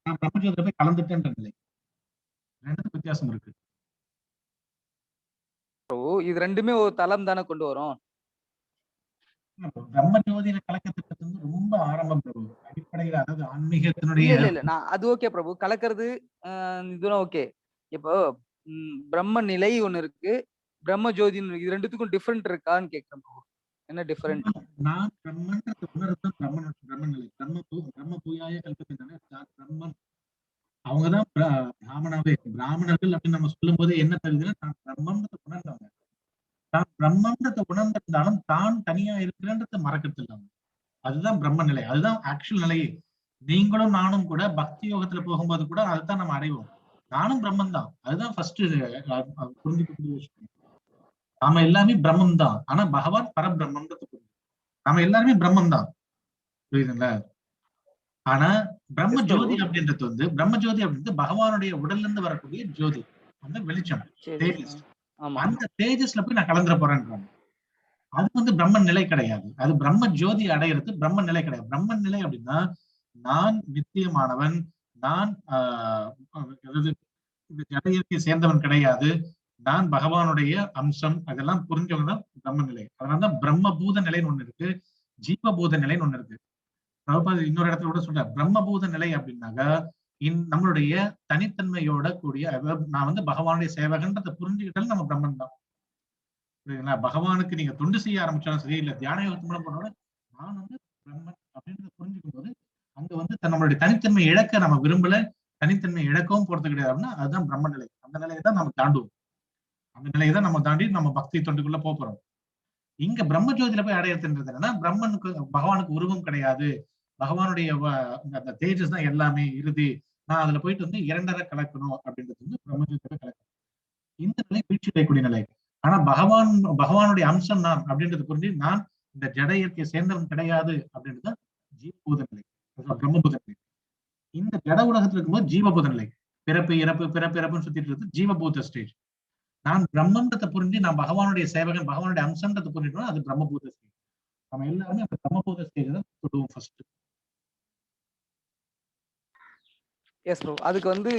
நான் பிரம்மஜோதியில போய் கலந்துட்டேன்ற நிலை, ரெண்டுத்துக்கு வித்தியாசம் இருக்கு. பிரபு இது ரெண்டுமே ஒரு தளம் தானே கொண்டு வரும். பிரம்ம ஜோதியில கலக்கத்துக்கு வந்து ரொம்ப ஆரம்பம் பிரபு. அடிப்படையில அதாவது ஆன்மீகத்தினுடைய இல்ல நான் அது ஓகே பிரபு, கலக்கிறது இதுதான் ஓகே. இப்போ பிரம்ம நிலை ஒண்ணு இருக்கு, பிரம்ம ஜோதி இது ரெண்டுத்துக்கும் டிஃபரெண்ட் இருக்கான்னு கேட்கிறேன் பிரபு. என்ன டிஃபரெண்ட்? நான் பிரம்மன்றத உணர்தான் பிரம்மன் நிலை. பிரம்ம பூயாய கல்பத்தினாலே நான் பிரம்மன். அவங்கதான் பிராமணாவே. பிராமணர்கள் அப்படின்னு நம்ம சொல்லும் போது என்ன தகுதுன்னா நான் பிரம்மன்றத உணர்ந்தவங்க. தான் பிரம்மன்றத உணர்ந்திருந்தாலும் தான் தனியா இருக்கிறன்றத மறக்கிறது இல்லாம. அதுதான் பிரம்ம நிலை. அதுதான் ஆக்சுவல் நிலையே. நீங்களும் நானும் கூட பக்தி யோகத்துல போகும்போது கூட அதுதான் நம்ம அடைவோம். நானும் பிரம்மன் தான். அதுதான் ஃபர்ஸ்ட் புரிஞ்சுக்கக்கூடிய விஷயம். நாம எல்லாமே பிரம்மம் தான். ஆனா பகவான் பரபிரம்மன்றது புரியுது. நாம எல்லாருமே பிரம்மம் தான். புரியுதுங்களா? ஆனா பிரம்ம ஜோதி அப்படின்றது வந்து பிரம்ம ஜோதி அப்படின்றது பகவானுடைய உடல்ல இருந்து வரக்கூடிய ஜோதி, அந்த வெளிச்சம், தேஜஸ். அந்த தேஜஸ்ல போய் நான் கலந்துட போறேன்றாங்க. அது வந்து பிரம்மன் நிலை கிடையாது. அது பிரம்ம ஜோதி அடையிறது பிரம்மன் நிலை கிடையாது. பிரம்மன் நிலை அப்படின்னா நான் நித்தியமானவன், நான் அதாவது இந்த ஜடையிற்கு சேர்ந்தவன் கிடையாது, நான் பகவானுடைய அம்சம், அதெல்லாம் புரிஞ்சவங்க தான் பிரம்ம நிலை. அதனாலதான் பிரம்மபூத நிலைன்னு ஒண்ணு இருக்கு, ஜீவபூத நிலைன்னு ஒண்ணு இருக்கு. இன்னொரு இடத்துல கூட சொல்ற பிரம்மபூத நிலை அப்படின்னாக்க நம்மளுடைய தனித்தன்மையோட கூடிய, நான் வந்து பகவானுடைய சேவகன்றதை புரிஞ்சுக்கிட்டாலும் நம்ம பிரம்மன் தான். புரியுதுங்களா? பகவானுக்கு நீங்க தொண்டு செய்ய ஆரம்பிச்சாலும் சரி, இல்ல தியான யோகத்து மூலம் பண்ணோட நான் வந்து பிரம்மன் அப்படின்றத புரிஞ்சுக்கும் போது அங்க வந்து நம்மளுடைய தனித்தன்மை இழக்க நம்ம விரும்பல, தனித்தன்மை இழக்கவும் போறது கிடையாது அப்படின்னா அதுதான் பிரம்ம நிலை. அந்த நிலையை தான் நம்ம தாண்டுவோம். அந்த நிலையை தான் நம்ம தாண்டி நம்ம பக்தி தொண்டுக்குள்ள போறோம். இங்க பிரம்ம ஜோதியில போய் அடையறதுன்றது என்னன்னா பிரம்மனுக்கு பகவானுக்கு உருவம் கிடையாது, பகவானுடைய அந்த தேஜஸ் தான் எல்லாமே இறுதி, நான் அதுல போயிட்டு வந்து இரண்டரை கலக்கணும் அப்படின்றது வந்து பிரம்ம ஜோதியில கலக்கணும். இந்த நிலை வீழ்ச்சி அடையக்கூடிய நிலை. ஆனா பகவானுடைய அம்சம் நான் அப்படின்றது புரிஞ்சு நான் இந்த ஜட இயற்கையை சேர்ந்தவன் கிடையாது அப்படின்றது ஜீவபூத நிலை, பிரம்மபூத நிலை. இந்த ஜட உலகத்துல இருக்கும்போது ஜீவபூத நிலை, பிறப்பு இறப்பு பிறப்பு இறப்புன்னு சுத்திட்டு இருக்கு ஜீவபூத ஸ்டேஜ். நான் பிரம்மன்றதை புரிஞ்சு நான் பகவானுடைய சேவகன், பகவானுடைய அம்சன்றதை புரிஞ்சுட்டோம், அது பிரம்மபூத ஸ்டேஜ். நம்ம எல்லாருமே அந்த பிரம்மபூத ஸ்டேஜ் தான் தொடுவோம் ஃபர்ஸ்ட். S bro. அதுக்கு வந்து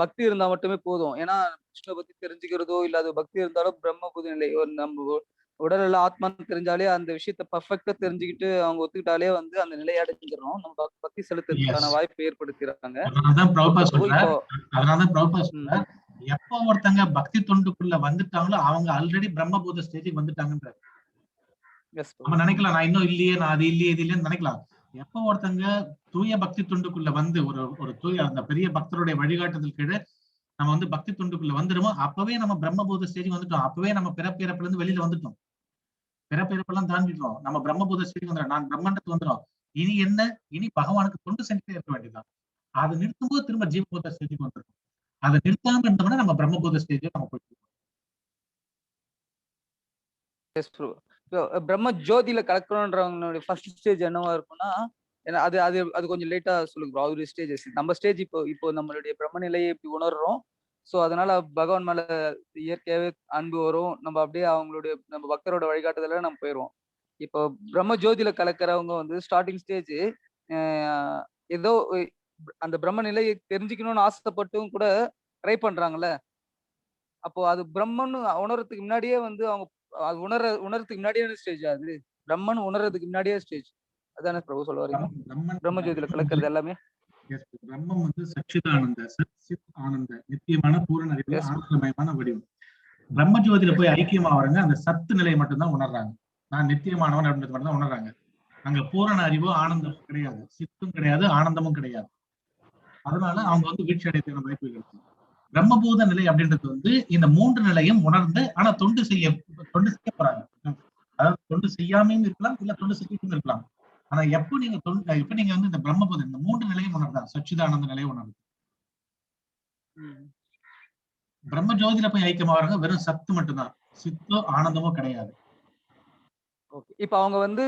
பக்தி இருந்தா மட்டுமே போதும். ஏன்னா கிருஷ்ண பத்தி தெரிஞ்சுக்கிறதோ இல்ல அது பக்தி இருந்தாலும் பிரம்மபூத நிலை, ஒரு நம்ம உடல்ல ஆத்மான்னு தெரிஞ்சாலே அந்த விஷயத்த பர்ஃபெக்டா தெரிஞ்சுக்கிட்டு அவங்க ஒத்துக்கிட்டாலே வந்து அந்த நிலையை அடைஞ்சிடறோம். நம்ம பக்தி செலுத்துறதுக்கான வாய்ப்பை ஏற்படுத்திடுறாங்க. அதனாலதான் பிரபுபா சொல்றார், எப்ப ஒருத்தங்க பக்தி தொண்டுக்குள்ள வந்துட்டாங்களோ அவங்க ஆல்ரெடி பிரம்மபூத ஸ்டேஜுக்கு வந்துட்டாங்கன்ற. நம்ம நினைக்கலாம் நான் இன்னும் இல்லையே, நான் அது இல்லையே இது இல்லைன்னு நினைக்கலாம். எப்ப ஒருத்தங்க தூய பக்தி தொண்டுக்குள்ள வந்து ஒரு தூய அந்த பெரிய பக்தருடைய வழிகாட்டுதல் கீழே நம்ம வந்து பக்தி தொண்டுக்குள்ள வந்துடுமோ அப்பவே நம்ம பிரம்மபூத ஸ்டேஜ் வந்துட்டோம். அப்பவே நம்ம பிறப்பிறப்புல இருந்து வெளியில வந்துட்டோம். பிறப்பிறப்பெல்லாம் தாண்டிட்டோம். நம்ம பிரம்மபூத ஸ்டேஜ் வந்துடும், நான் பிரம்மண்டத்துக்கு வந்துடும். இனி என்ன? இனி பகவானுக்கு தொண்டு செஞ்சுட்டே இருக்க வேண்டியதான். அதை நிறுத்தும் போது திரும்ப ஜீவபூத ஸ்டேஜுக்கு வந்துடும். அதை நிறுத்தாம இருந்தோம்னா நம்ம பிரம்மபூத ஸ்டேஜ் நம்ம போயிட்டு பிரம்ம ஜோதியில கலக்கணும்ன்றவங்களுடைய ஃபர்ஸ்ட் ஸ்டேஜ் என்னவா இருக்கும்னா, அது அது அது கொஞ்சம் லேட்டா சொல்லுங்க ப்ரோ. அவருடைய ஸ்டேஜஸ் நம்ம ஸ்டேஜ் இப்போ நம்மளுடைய பிரம்ம நிலையை எப்படி உணர்றோம். ஸோ அதனால பகவான் மேல இயற்கையாவே அன்பு வரும். நம்ம அப்படியே அவங்களுடைய நம்ம பக்தரோட வழிகாட்டுதல நம்ம போயிடுவோம். இப்போ பிரம்ம ஜோதியில கலக்கிறவங்க வந்து ஸ்டார்டிங் ஸ்டேஜ் ஏதோ அந்த பிரம்ம நிலையை தெரிஞ்சுக்கணும்னு ஆசைப்பட்டும் கூட ட்ரை பண்றாங்கல்ல. அப்போ அது பிரம்மன் உணர்றதுக்கு முன்னாடியே வந்து அவங்க அது உணர்றதுக்கு முன்னாடியே ஸ்டேஜ், அது பிரம்மன் உணர்றதுக்கு முன்னாடியே ஸ்டேஜ். அதானே பிரபு சொல்ல வரீங்க? பிரம்ம ஜோதியில கலக்கிறது எல்லாமே பிரம்மம் வந்து சச்சிதானந்த, சச்சித் ஆனந்த, நித்தியமான பூரண அறிவு, ஆனந்தமயமான வடிவம். பிரம்ம ஜோதியில போய் ஐக்கியமாவறங்க அந்த சத்து நிலையை மட்டும்தான் உணர்றாங்க. நான் நித்தியமானவன் அப்படின்றது மட்டும் தான் உணர்றாங்க. அங்க பூரண அறிவோ ஆனந்தமும் கிடையாது, சித்தும் கிடையாது, ஆனந்தமும் கிடையாது. அதனால அவங்க வந்து வீழ்ச்சி அடையக்கூடிய வாய்ப்பு இருக்கு. பிரம்மபூத நிலை அப்படின்றது வந்து இந்த மூன்று நிலையும் உணர்ந்து ஆனா தொண்டு செய்ய போறாங்க. அதாவது தொண்டு செய்யாமையும் இருக்கலாம், இல்ல தொண்டு செய்யும் இருக்கலாம். ஆனா எப்ப நீங்க வந்து இந்த பிரம்மபூத இந்த மூன்று நிலையும் உணர்ந்தாங்க, சச்சிதானந்த நிலையை உணர்ந்து பிரம்ம ஜோதியில போய் ஐக்கியமாகறாங்க. வெறும் சத்து மட்டும்தான், சித்தோ ஆனந்தமோ கிடையாது. இப்ப அவங்க வந்து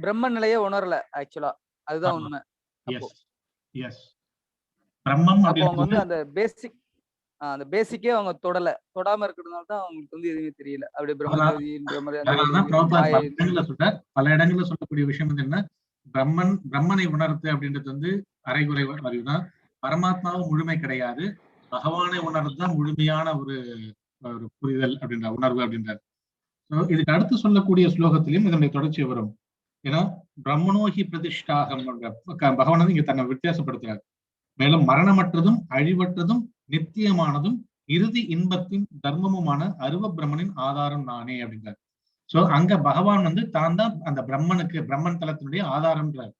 பிரம்ம நிலையை உணரல ஆக்சுவலா, அதுதான் உண்மை. பிரம்மம் அவங்க வந்து அந்த பேசிக்கே அவங்க தொடாம இருக்கிறதுனால தான் அவங்களுக்கு வந்து எதுவுமே தெரியல. அப்படியே பிரம்மஜோதின்ற மாதிரி பல இடங்கள்ல சொல்லக்கூடிய விஷயம் வந்து என்ன, பிரம்மனை உணர்த்து அப்படின்றது வந்து அரைகுறை அறிவுதான். பரமாத்மாவும் முழுமை கிடையாது, பகவானை உணர்றதுதான் முழுமையான ஒரு ஒரு புரிதல் அப்படின்ற உணர்வு அப்படின்றார். இதுக்கு அடுத்து சொல்லக்கூடிய ஸ்லோகத்திலையும் இதனுடைய தொடர்ச்சி வரும். ஏன்னா பிரம்மணோகி பிரதிஷ்டாகம் பகவான் வந்து இங்க தன்னை வித்தியாசப்படுத்துறாரு. மேலும் மரணமற்றதும் அழிவற்றதும் நித்தியமானதும் இறுதி இன்பத்தின் தர்மமுமான அருவ பிரம்மனின் ஆதாரம் நானே அப்படின்றார். சோ அங்க பகவான் வந்து தான் தான் அந்த பிரம்மன் தலத்தினுடைய ஆதாரம்ன்றார்.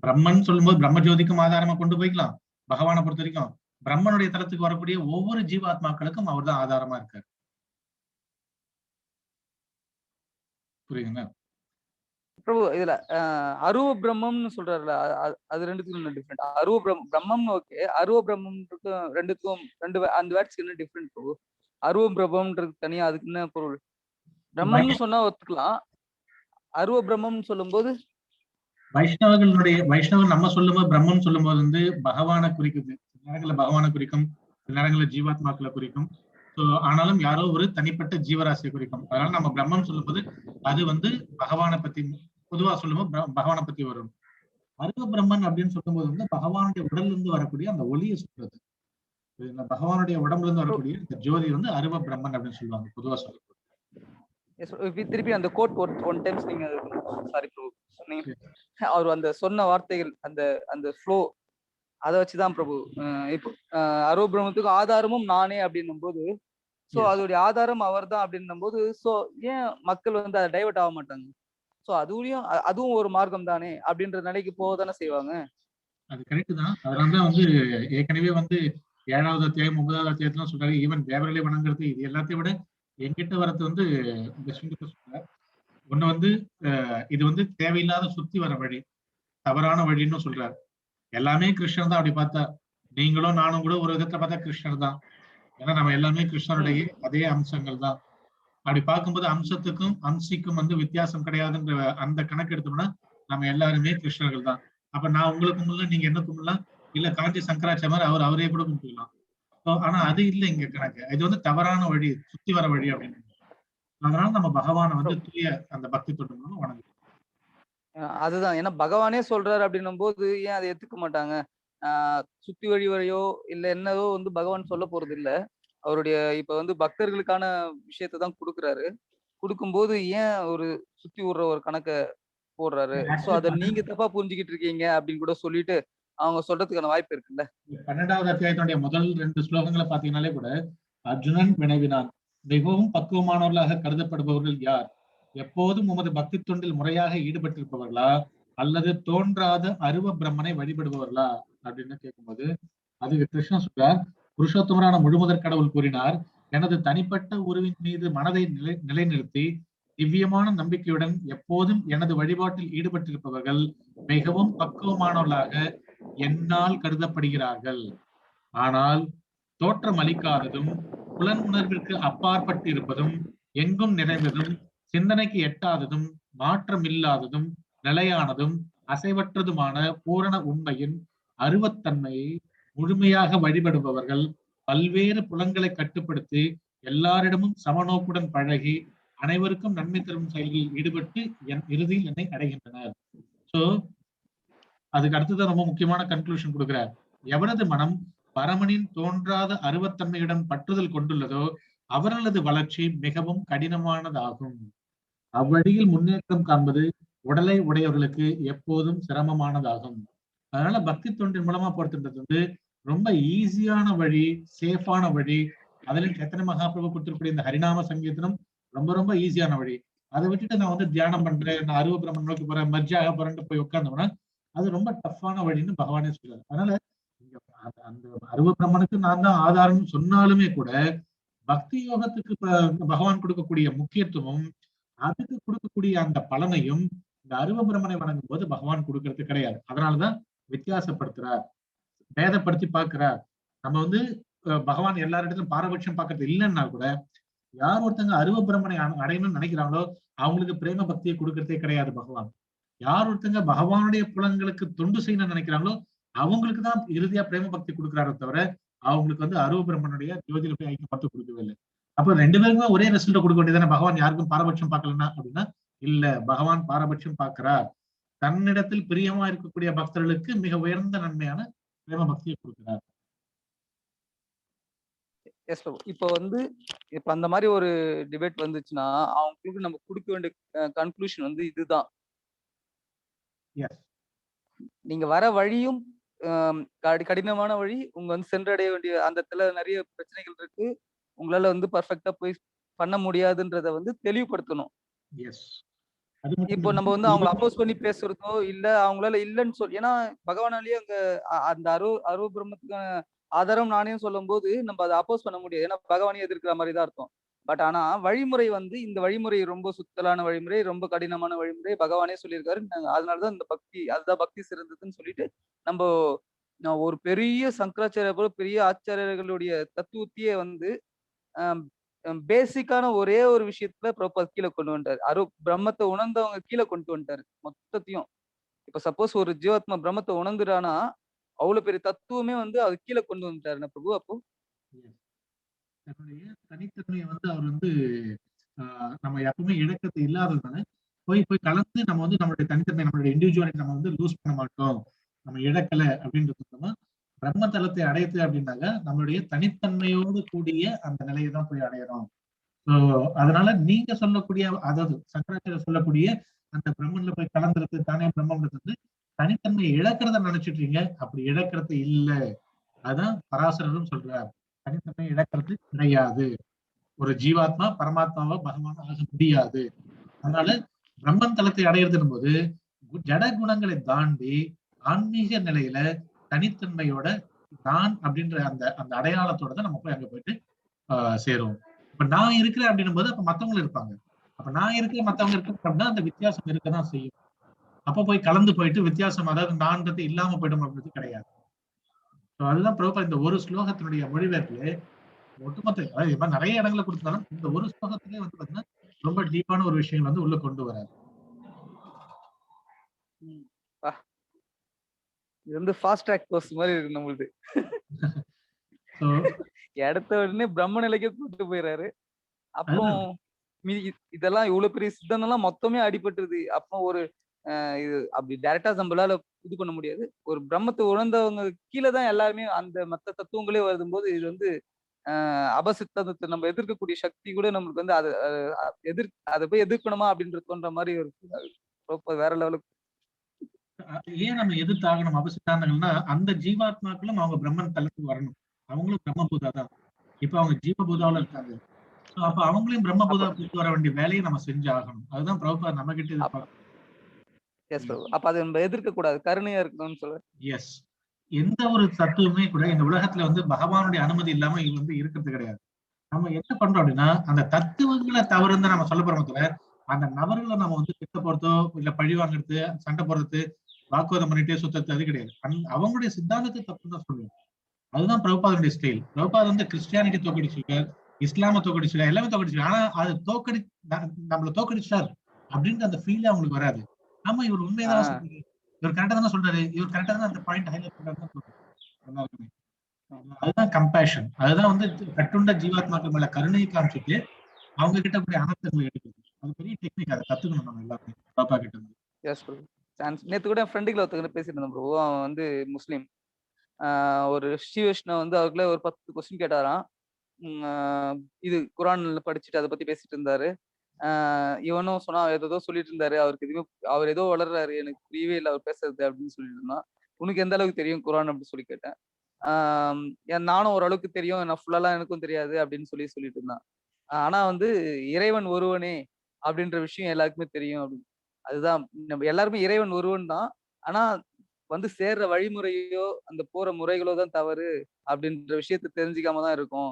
பிரம்மன் சொல்லும்போது பிரம்ம ஜோதிக்கும் ஆதாரமா கொண்டு போய்க்கலாம். பகவானை பொறுத்த வரைக்கும் பிரம்மனுடைய தலத்துக்கு வரக்கூடிய ஒவ்வொரு ஜீவாத்மாக்களுக்கும் அவர் தான் ஆதாரமா இருக்காரு. புரியுதுங்களா? பிரபு இதுல அருவ பிரம்மம்னு சொல்றாருல, அது ரெண்டுத்துக்கும் டிஃப்ரெண்ட். அருவ பிரம்மம்னு ஓகே, அருவ பிரம்மம்ன்றதுக்கும் ரெண்டுத்துக்கும் அந்த வேர்ட்ஸ்க்கு என்ன டிஃப்ரெண்ட் பிரபு? அருவ பிரம்மம்ன்றது தனியா, அதுக்கு என்ன பொருள்? பிரம்மம்னு சொன்னா ஒத்துக்கலாம், அருவ பிரம்மம்னு சொல்லும்போது வைஷ்ணவர் நம்ம சொல்லும்போது பிரம்மன் சொல்லும்போது வந்து பகவானை குறிக்குது. சில நேரங்களில் பகவானை குறிக்கும், சில நேரங்களில் ஜீவாத்மாக்களை குறிக்கும். ஆனாலும் யாரோ ஒரு தனிப்பட்ட ஜீவராசியை குறிக்கும். அதனால நம்ம பிரம்மன் சொல்லும்போது அது வந்து பகவானை பத்தி, பொதுவா சொல்லும்போது பகவானை பத்தி வரும். அருவ பிரம்மன் அப்படின்னு சொல்லும்போது வந்து பகவானுடைய உடல்ல இருந்து வரக்கூடிய அந்த ஒளியை சொல்றது. பகவானுடைய உடம்புல இருந்து வரக்கூடிய இந்த ஜோதி வந்து அருவ பிரம்மன் அப்படின்னு சொல்லுவாங்க பொதுவா சொல்லும்போது. திருப்பி அந்த கோட் ஒன் டைம்ஸ் நீங்க சாரி பிரபு சொன்னீங்க. அவர் அந்த சொன்ன வார்த்தைகள், அந்த அந்த ஃப்ளோ, அதை வச்சுதான் பிரபு இப்போ அருவ பிரம்மத்துக்கு ஆதாரமும் நானே அப்படின்னும் போது, சோ அதோடைய ஆதாரம் அவர் தான் அப்படின்னும் போது, சோ ஏன் மக்கள் வந்து அதை டைவர்ட் ஆக மாட்டாங்க? சோ அதுவும் ஒரு மார்க்கம் தானே அப்படின்ற நிலைக்கு போக தானே செய்வாங்க. அது கரெக்ட் தான். அதனாலதான் வந்து ஏற்கனவே வந்து 7வது அத்தியாயம் 9வது அத்தியாயத்துல சொல்றாரு, ஈவன் தேவர்களை வணங்குறது இது எல்லாத்தையும் விட எங்கிட்ட வரது வந்து சொல்றாரு. ஒண்ணு வந்து இது வந்து தேவையில்லாத சுத்தி வர வழி, தவறான வழின்னு சொல்றாரு. எல்லாமே கிருஷ்ணர் தான். அப்படி பார்த்தா நீங்களும் நானும் கூட ஒரு விதத்துல பார்த்தா கிருஷ்ணர் தான். ஏன்னா நம்ம எல்லாமே கிருஷ்ணருடைய அதே அம்சங்கள் தான். அப்படி பார்க்கும்போது அம்சத்துக்கும் அம்சிக்கும் வந்து வித்தியாசம் கிடையாதுன்ற அந்த கணக்கு எடுத்தோம்னா நம்ம எல்லாருமே கிருஷ்ணர்கள் தான். அப்ப நான் உங்களுக்கு முன்ன, நீங்க என்ன கும்பிடலாம், இல்ல காஞ்சி சங்கராச்சாரியர் அவரே கூட கும்பிடலாம். ஆனா அது இல்லை இங்க கணக்கு. இது வந்து தவறான வழி, சுத்தி வர வழி அப்படின்னு. அதனால நம்ம பகவானை வந்து தூய அந்த பக்தி தொண்டு வணங்குறோம். அதுதான், ஏன்னா பகவானே சொல்றாரு அப்படின்னும் போது ஏன் அதை ஏத்துக்க மாட்டாங்க? சுத்தி வழி வழியோ இல்ல என்னவோ வந்து பகவான் சொல்ல போறது இல்ல. அவருடைய இப்ப வந்து பக்தர்களுக்கான விஷயத்த தான் கொடுக்குறாரு. கொடுக்கும்போது ஏன் ஒரு சுத்தி விடுற ஒரு கணக்க போடுறாரு? சோ அத நீங்க தப்பா புரிஞ்சுக்கிட்டு இருக்கீங்க அப்படின்னு கூட சொல்லிட்டு அவங்க சொல்றதுக்கான வாய்ப்பு இருக்குல்ல. 12வது அத்தியாயத்தினுடைய முதல் 2 ஸ்லோகங்களை பாத்தீங்கன்னாலே கூட அர்ஜுனன் வினவினான், மிகவும் பக்குவமானவர்களாக கருதப்படுபவர்கள் யார்? எப்போதும் உமது பக்தி தொண்டில் முறையாக ஈடுபட்டிருப்பவர்களா அல்லது தோன்றாத அருவ பிரம்மனை வழிபடுபவர்களா அப்படின்னு கேட்கும்போது அதுக்கு கிருஷ்ணன் சொல்றார், புருஷோத்தமரான முழுமுதற் கடவுள் கூறினார், எனது தனிப்பட்ட உருவின் மீது மனதை நிலைநிறுத்தி திவ்யமான நம்பிக்கையுடன் எப்போதும் எனது வழிபாட்டில் ஈடுபட்டிருப்பவர்கள் மிகவும் பக்குவமானவர்களாக என்னால் கருதப்படுகிறார்கள். ஆனால் தோற்றம் அளிக்காததும் புலன் உணர்விற்கு அப்பாற்பட்டு இருப்பதும் எங்கும் நிறைந்ததும் சிந்தனைக்கு எட்டாததும் மாற்றம் இல்லாததும் நிலையானதும் அசைவற்றதுமான பூரண உண்மையின் அருவத்தன்மையை முழுமையாக வழிபடுபவர்கள் பல்வேறு புலன்களை கட்டுப்படுத்தி எல்லாரிடமும் சமநோக்குடன் பழகி அனைவருக்கும் நன்மை தரும் செயல்களில் ஈடுபட்டு என் இறுதியில் என்னை அடைகின்றனர். சோ அதுக்கு அடுத்ததான் ரொம்ப முக்கியமான கன்க்ளூஷன் கொடுக்கிறார். எவரது மனம் பரமனின் தோன்றாத அருவத்தன்மையுடன் பற்றுதல் கொண்டுள்ளதோ அவர்களது வளர்ச்சி மிகவும் கடினமானதாகும். அவ்வழியில் முன்னேற்றம் காண்பது உடலை உடையவர்களுக்கு எப்போதும் சிரமமானதாகும். அதனால பக்தி தொண்டின் மூலமா போறதுன்றது வந்து ரொம்ப ஈஸியான வழி, சேஃபான வழி. அதுல எத்தனை மகாபிரபு கொடுத்திருக்கூடிய இந்த ஹரிநாம சங்கீதனம் ரொம்ப ரொம்ப ஈஸியான வழி. அதை விட்டுட்டு நான் வந்து தியானம் பண்றேன், நான் அருவ பிரம்மன் நோக்கி போறேன், மர்ஜாக போறேன்னு போய் உட்கார்ந்தோம்னா அது ரொம்ப டஃப்பான வழின்னு பகவானே சொல்றாரு. அதனால அந்த அருவ பிரம்மனுக்கு நான் தான் ஆதாரம்னு சொன்னாலுமே கூட பக்தி யோகத்துக்கு பகவான் கொடுக்கக்கூடிய முக்கியத்துவம், அதுக்கு கொடுக்கக்கூடிய அந்த பலனையும் இந்த அருவ பிரம்மனை வணங்கும் போது பகவான் கொடுக்கறது கிடையாது. அதனாலதான் வித்தியாசப்படுத்துறார், பேதப்படுத்தி பார்க்கிறார். நம்ம வந்து பகவான் எல்லாரிடத்திலும் பாரபட்சம் பார்க்கறது இல்லைன்னா கூட யார் ஒருத்தங்க அருவ பிரம்மனை அடையணும்னு நினைக்கிறாங்களோ அவங்களுக்கு பிரேம பக்தியை கொடுக்கறதே கிடையாது பகவான். யார் ஒருத்தங்க பகவானுடைய புலன்களுக்கு தொண்டு செய்யணும்னு நினைக்கிறாங்களோ அவங்களுக்கு தான் இறுதியா பிரேம பக்தி கொடுக்குறாரோ தவிர அவங்களுக்கு வந்து அருவ பிரம்மனுடைய ஜோதியில போய் ஐக்கியப்பட்டு கொடுக்கவே இல்லை. அப்ப 2 பேருக்குமே ஒரே ரிசல்ட் கொடுக்க வேண்டியதானே. பகவான் யாருக்கும் பாரபட்சம் பார்க்கலன்னா அப்படின்னா இல்ல, பகவான் பாரபட்சம் பார்க்கிறார். தன்னிடத்தில் பிரியமா இருக்கக்கூடிய பக்தர்களுக்கு மிக உயர்ந்த நன்மையான பிரேம பக்தியை கொடுக்கிறார். எஸ் பிரபு. இப்போ வந்து இப்ப அந்த மாதிரி ஒரு டிபேட் வந்துச்சுன்னா அவங்களுக்கு நம்ம கொடுக்க வேண்டிய கன்க்ளூஷன் வந்து இதுதான். எஸ் நீங்க வர வழியும் கடினமான வழி. உங்க வந்து சென்றடைய வேண்டிய அந்த இடத்துல நிறைய பிரச்சனைகள் இருக்கு. உங்களால வந்து பர்ஃபெக்ட்டா போய் பண்ண முடியாதுன்றத வந்து தெளிவுபடுத்தணும். எஸ் அது மட்டும் இப்போ நம்ம வந்து இல்லாம அவங்கள அப்போஸ் பண்ணி பேசுறதோ, இல்ல அவங்களால இல்லன்னு ஏன்னா பகவானாலேயே அங்க அந்த அரூப பிரம்மத்துக்கான ஆதாரம் நானே சொல்லும்போது, நம்ம அத அப்போஸ் பண்ண முடியாது. ஏன்னா பகவானையே எதிர்க்கிற மாரி தான் அர்த்தம். பட் ஆனா வழிமுறை வந்து இந்த வழிமுறை ரொம்ப சுத்தலான வழிமுறை, ரொம்ப கடினமான வழிமுறை. பகவானே சொல்லியிருக்காரு. அதனால தான் இந்த பக்தி அதுதான் பக்தி சிறந்ததுன்னு சொல்லிட்டு, நம்போ ஒரு பெரிய சங்கராச்சாரியார் போல பெரிய ஆச்சாரியர்களுடைய தத்துவத்தையே வந்து அம் பேசிக்கான ஒரே ஒரு விஷயத்துல பிரபுபாத் கீழ கொண்டு வந்துட்டாரு. பிரம்மத்த உணர்ந்தவங்க கீழ கொண்டு வந்துட்டாரு மொத்தத்தையும். இப்ப சப்போஸ் ஒரு ஜீவாத்மா பிரம்மத்த உணர்ந்துட்டான்னா, அவ்வளவு பெரிய தத்துவமே வந்து அது கீழ கொண்டு வந்துட்டாருன்னா பிரபு அப்போ. தன்னுடைய தனித்தன்மையை வந்து அவர் வந்து நம்ம எப்பவுமே இழக்கிறது இல்லாததுனால போய் போய் கலந்து நம்ம வந்து நம்மளுடைய தனித்தன்மை நம்மளுடைய இண்டிவிஜுவாலிட்டி நம்ம வந்து லூஸ் பண்ண மாட்டோம், நம்ம இழக்கல அப்படின்றது மூலமா பிரம்ம தலத்தை அடையுது அப்படின்னாக்க நம்மளுடைய தனித்தன்மையோடு கூடிய அந்த நிலையை தான் போய் அடையறோம். ஸோ அதனால நீங்க சொல்லக்கூடிய, அதாவது சங்கராச்சாரியர் சொல்லக்கூடிய அந்த பிரம்மன்ல போய் கலந்துறது தானே பிரம்மன்றது வந்து தனித்தன்மையை இழக்கிறத நினைச்சிட்டீங்க. அப்படி இழக்கிறது இல்ல. அதான் பராசரரும் சொல்றார். தனித்தன்மையை இழக்கிறது கிடையாது. ஒரு ஜீவாத்மா பரமாத்மாவா பகவான் ஆக முடியாது. அதனால பிரம்மன் தலத்தை அடையிறதுன்னு போது ஜட குணங்களை தாண்டி ஆன்மீக நிலையில தனித்தன்மையோட நான் அப்படின்ற அந்த அந்த அடையாளத்தோட தான் நம்ம போய் அங்க போயிட்டு சேருவோம். இப்ப நான் இருக்கிறேன் அப்படின்னும் போது அப்ப மத்தவங்களும் இருப்பாங்க. அப்ப நான் இருக்கிற மத்தவங்க இருக்கு அப்படின்னா அந்த வித்தியாசம் இருக்கதான் செய்யும். அப்ப போய் கலந்து போயிட்டு வித்தியாசம், அதாவது நான்றது இல்லாம போயிடும் அப்படின்றது கிடையாது. அதுதான் பிரபுபாத் இந்த ஒரு ஸ்லோகத்தினுடைய மொழிபெயர்ப்புல ஒட்டுமொத்த, அதாவது இது மாதிரி நிறைய இடங்களை கொடுத்தாலும் இந்த ஒரு ஸ்லோகத்திலே வந்து பாத்தீங்கன்னா ரொம்ப டீப்பான ஒரு விஷயங்கள் வந்து உள்ள கொண்டு வராது. இது வந்து ஃபாஸ்ட் ட்ராக் கோர்ஸ் மாதிரி இருக்கு நம்மளுது. எடுத்த உடனே பிரம்ம நிலைக்கு கூட்டு போயிடுறாரு. அப்புறம் இதெல்லாம் இவ்வளவு பெரிய சித்தனெல்லாம் மொத்தமே அடிபட்டுருது. அப்புறம் ஒரு இது அப்படி டைரக்டா நம்மளால இது பண்ண முடியாது. ஒரு பிரம்மத்தை உணர்ந்தவங்க கீழே தான் எல்லாருமே அந்த மத்த தத்துவங்களே வரும்போது இது வந்து அபசித்தத்தை நம்ம எதிர்க்கக்கூடிய சக்தி கூட நம்மளுக்கு வந்து அதை போய் எதிர்க்கணுமா அப்படின்ற தோன்ற மாதிரி ஒரு வேற லெவலுக்கு. ஏன் நம்ம எதிர்த்தாகணும் அபசித்தானங்கள்னா, அந்த ஜீவாத்மாக்களும் அவங்க பிரம்மன் தலத்துக்கு வரணும். அவங்களும் பிரம்மபூதா தான். இப்ப அவங்க ஜீவபூதாவில இருக்காங்க. அப்ப அவங்களையும் பிரம்மபூதா கூட்டு வர வேண்டிய வேலையை நம்ம செஞ்சு ஆகணும். அதுதான் பிரபுபாத் நம்ம கிட்ட எதிர்பார்க்கணும். அப்ப அதை நம்ம எதிர்க்க கூடாது, கருணையா இருக்கணும்னு சொல்ல. எஸ், எந்த ஒரு தத்துவமே கூட இந்த உலகத்துல வந்து பகவானுடைய அனுமதி இல்லாம இது வந்து இருக்கிறது கிடையாது. நம்ம என்ன பண்றோம் அப்படின்னா அந்த தத்துவங்களை தவறுன்னு நம்ம சொல்ல போறோம் தவிர அந்த நபர்களை நம்ம வந்து திட்ட போறதோ இல்ல பழி வாங்குறது, சண்டை போடுறது, வாக்குவாதம் பண்ணிட்டே சுத்தது அது கிடையாது. அவங்களுடைய சித்தாந்தத்தை தப்புன்னு தான் சொல்லுவோம். அதுதான் பிரபுபாதனுடைய ஸ்டைல். பிரபுபாத் வந்து கிறிஸ்டியானிட்டி தோக்கடிச்சிருக்கார், இஸ்லாம தோக்கடிச்சிருக்கார், எல்லாமே தோக்கடிச்சிருக்காரு. ஆனா அது நம்மள தோக்கடிச்சார் அப்படின்ற அந்த ஃபீல் அவங்களுக்கு வராது. ஆமா இவர் உண்மையதான் சொல்றாரு, இவர் கரெக்டா தானே சொல்றாரு, இவர் கரெக்டா தான் அந்த பாயிண்ட் ஹைலைட் பண்றாருன்னு சொல்றாரு. அதுதான் கம்பேஷன். அதுதான் வந்து கட்டுண்ட ஜீவாத்மாக்கள் மேல கருணை காமிச்சிட்டு அவங்க கிட்ட போய் அனர்த்தங்களை எடுக்கிறது. அது பெரிய டெக்னிக். அதை கத்துக்கணும் நம்ம எல்லாருமே பாப்பா கிட்ட இருந்து. நேத்து கூட என் ஃப்ரெண்டுகளை ஒருத்தவங்க பேசிட்டு இருந்தேன் ப்ரோ. அவன் வந்து முஸ்லீம். ஒரு ஸ்ரீ வைஷ்ணவ வந்து அவருக்குள்ள ஒரு 10 கொஸ்டின் கேட்டாராம். இது குரான்ல படிச்சுட்டு அதை பத்தி பேசிட்டு இருந்தாரு. இவனும் சொன்னா ஏதோ சொல்லிட்டு இருந்தாரு. அவருக்கு எதுவுமே அவர் ஏதோ வளர்றாரு, எனக்கு புரியவே இல்லை அவர் பேசுறது அப்படின்னு சொல்லிட்டு இருந்தான். உனக்கு எந்த அளவுக்கு தெரியும் குரான் அப்படின்னு சொல்லி கேட்டேன். நானும் ஓரளவுக்கு தெரியும், நான் ஃபுல்லாலாம் எனக்கும் தெரியாது அப்படின்னு சொல்லிட்டு இருந்தான். ஆனா வந்து இறைவன் ஒருவனே அப்படின்ற விஷயம் எல்லாருக்குமே தெரியும் அப்படின்னு. அதுதான் நம்ம எல்லாருமே இறைவன் ஒருவன் தான். ஆனா வந்து சேர்ற வழிமுறையோ அந்த போற முறைகளோ தான் தவறு அப்படின்ற விஷயத்த தெரிஞ்சுக்காம தான் இருக்கும்.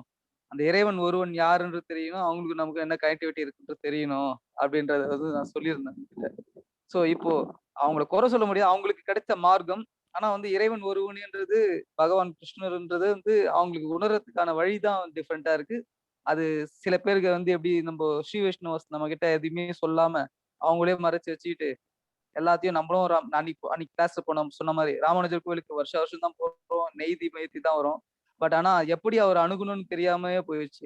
அந்த இறைவன் ஒருவன் யாருன்றது தெரியணும், அவங்களுக்கு நமக்கு என்ன கனெக்டிவிட்டி இருக்குன்றது தெரியணும் அப்படின்றத வந்து நான் சொல்லியிருந்தேன். சோ இப்போ அவங்கள குறை சொல்ல முடியாது, அவங்களுக்கு கிடைச்ச மார்க்கம். ஆனா வந்து இறைவன் ஒருவன்ன்றது பகவான் கிருஷ்ணர்ன்றது வந்து அவங்களுக்கு உணர்றதுக்கான வழிதான் டிஃப்ரெண்டா இருக்கு. அது சில பேருக்கு வந்து எப்படி நம்ம ஸ்ரீ வைஷ்ணவஸ் நம்ம கிட்ட எதுவுமே சொல்லாம அவங்களே மறைச்சு வச்சுக்கிட்டு எல்லாத்தையும் நம்மளும் அன்னைக்கு கிளாஸ்ல போனோம் சொன்ன மாதிரி ராமானுஜர் கோயிலுக்கு வருஷம் தான் போறோம், நெய் தீபம் ஏத்தி தான் வரும். பட் ஆனா எப்படி அவர் அணுகணும்னு தெரியாமயே போயிடுச்சு.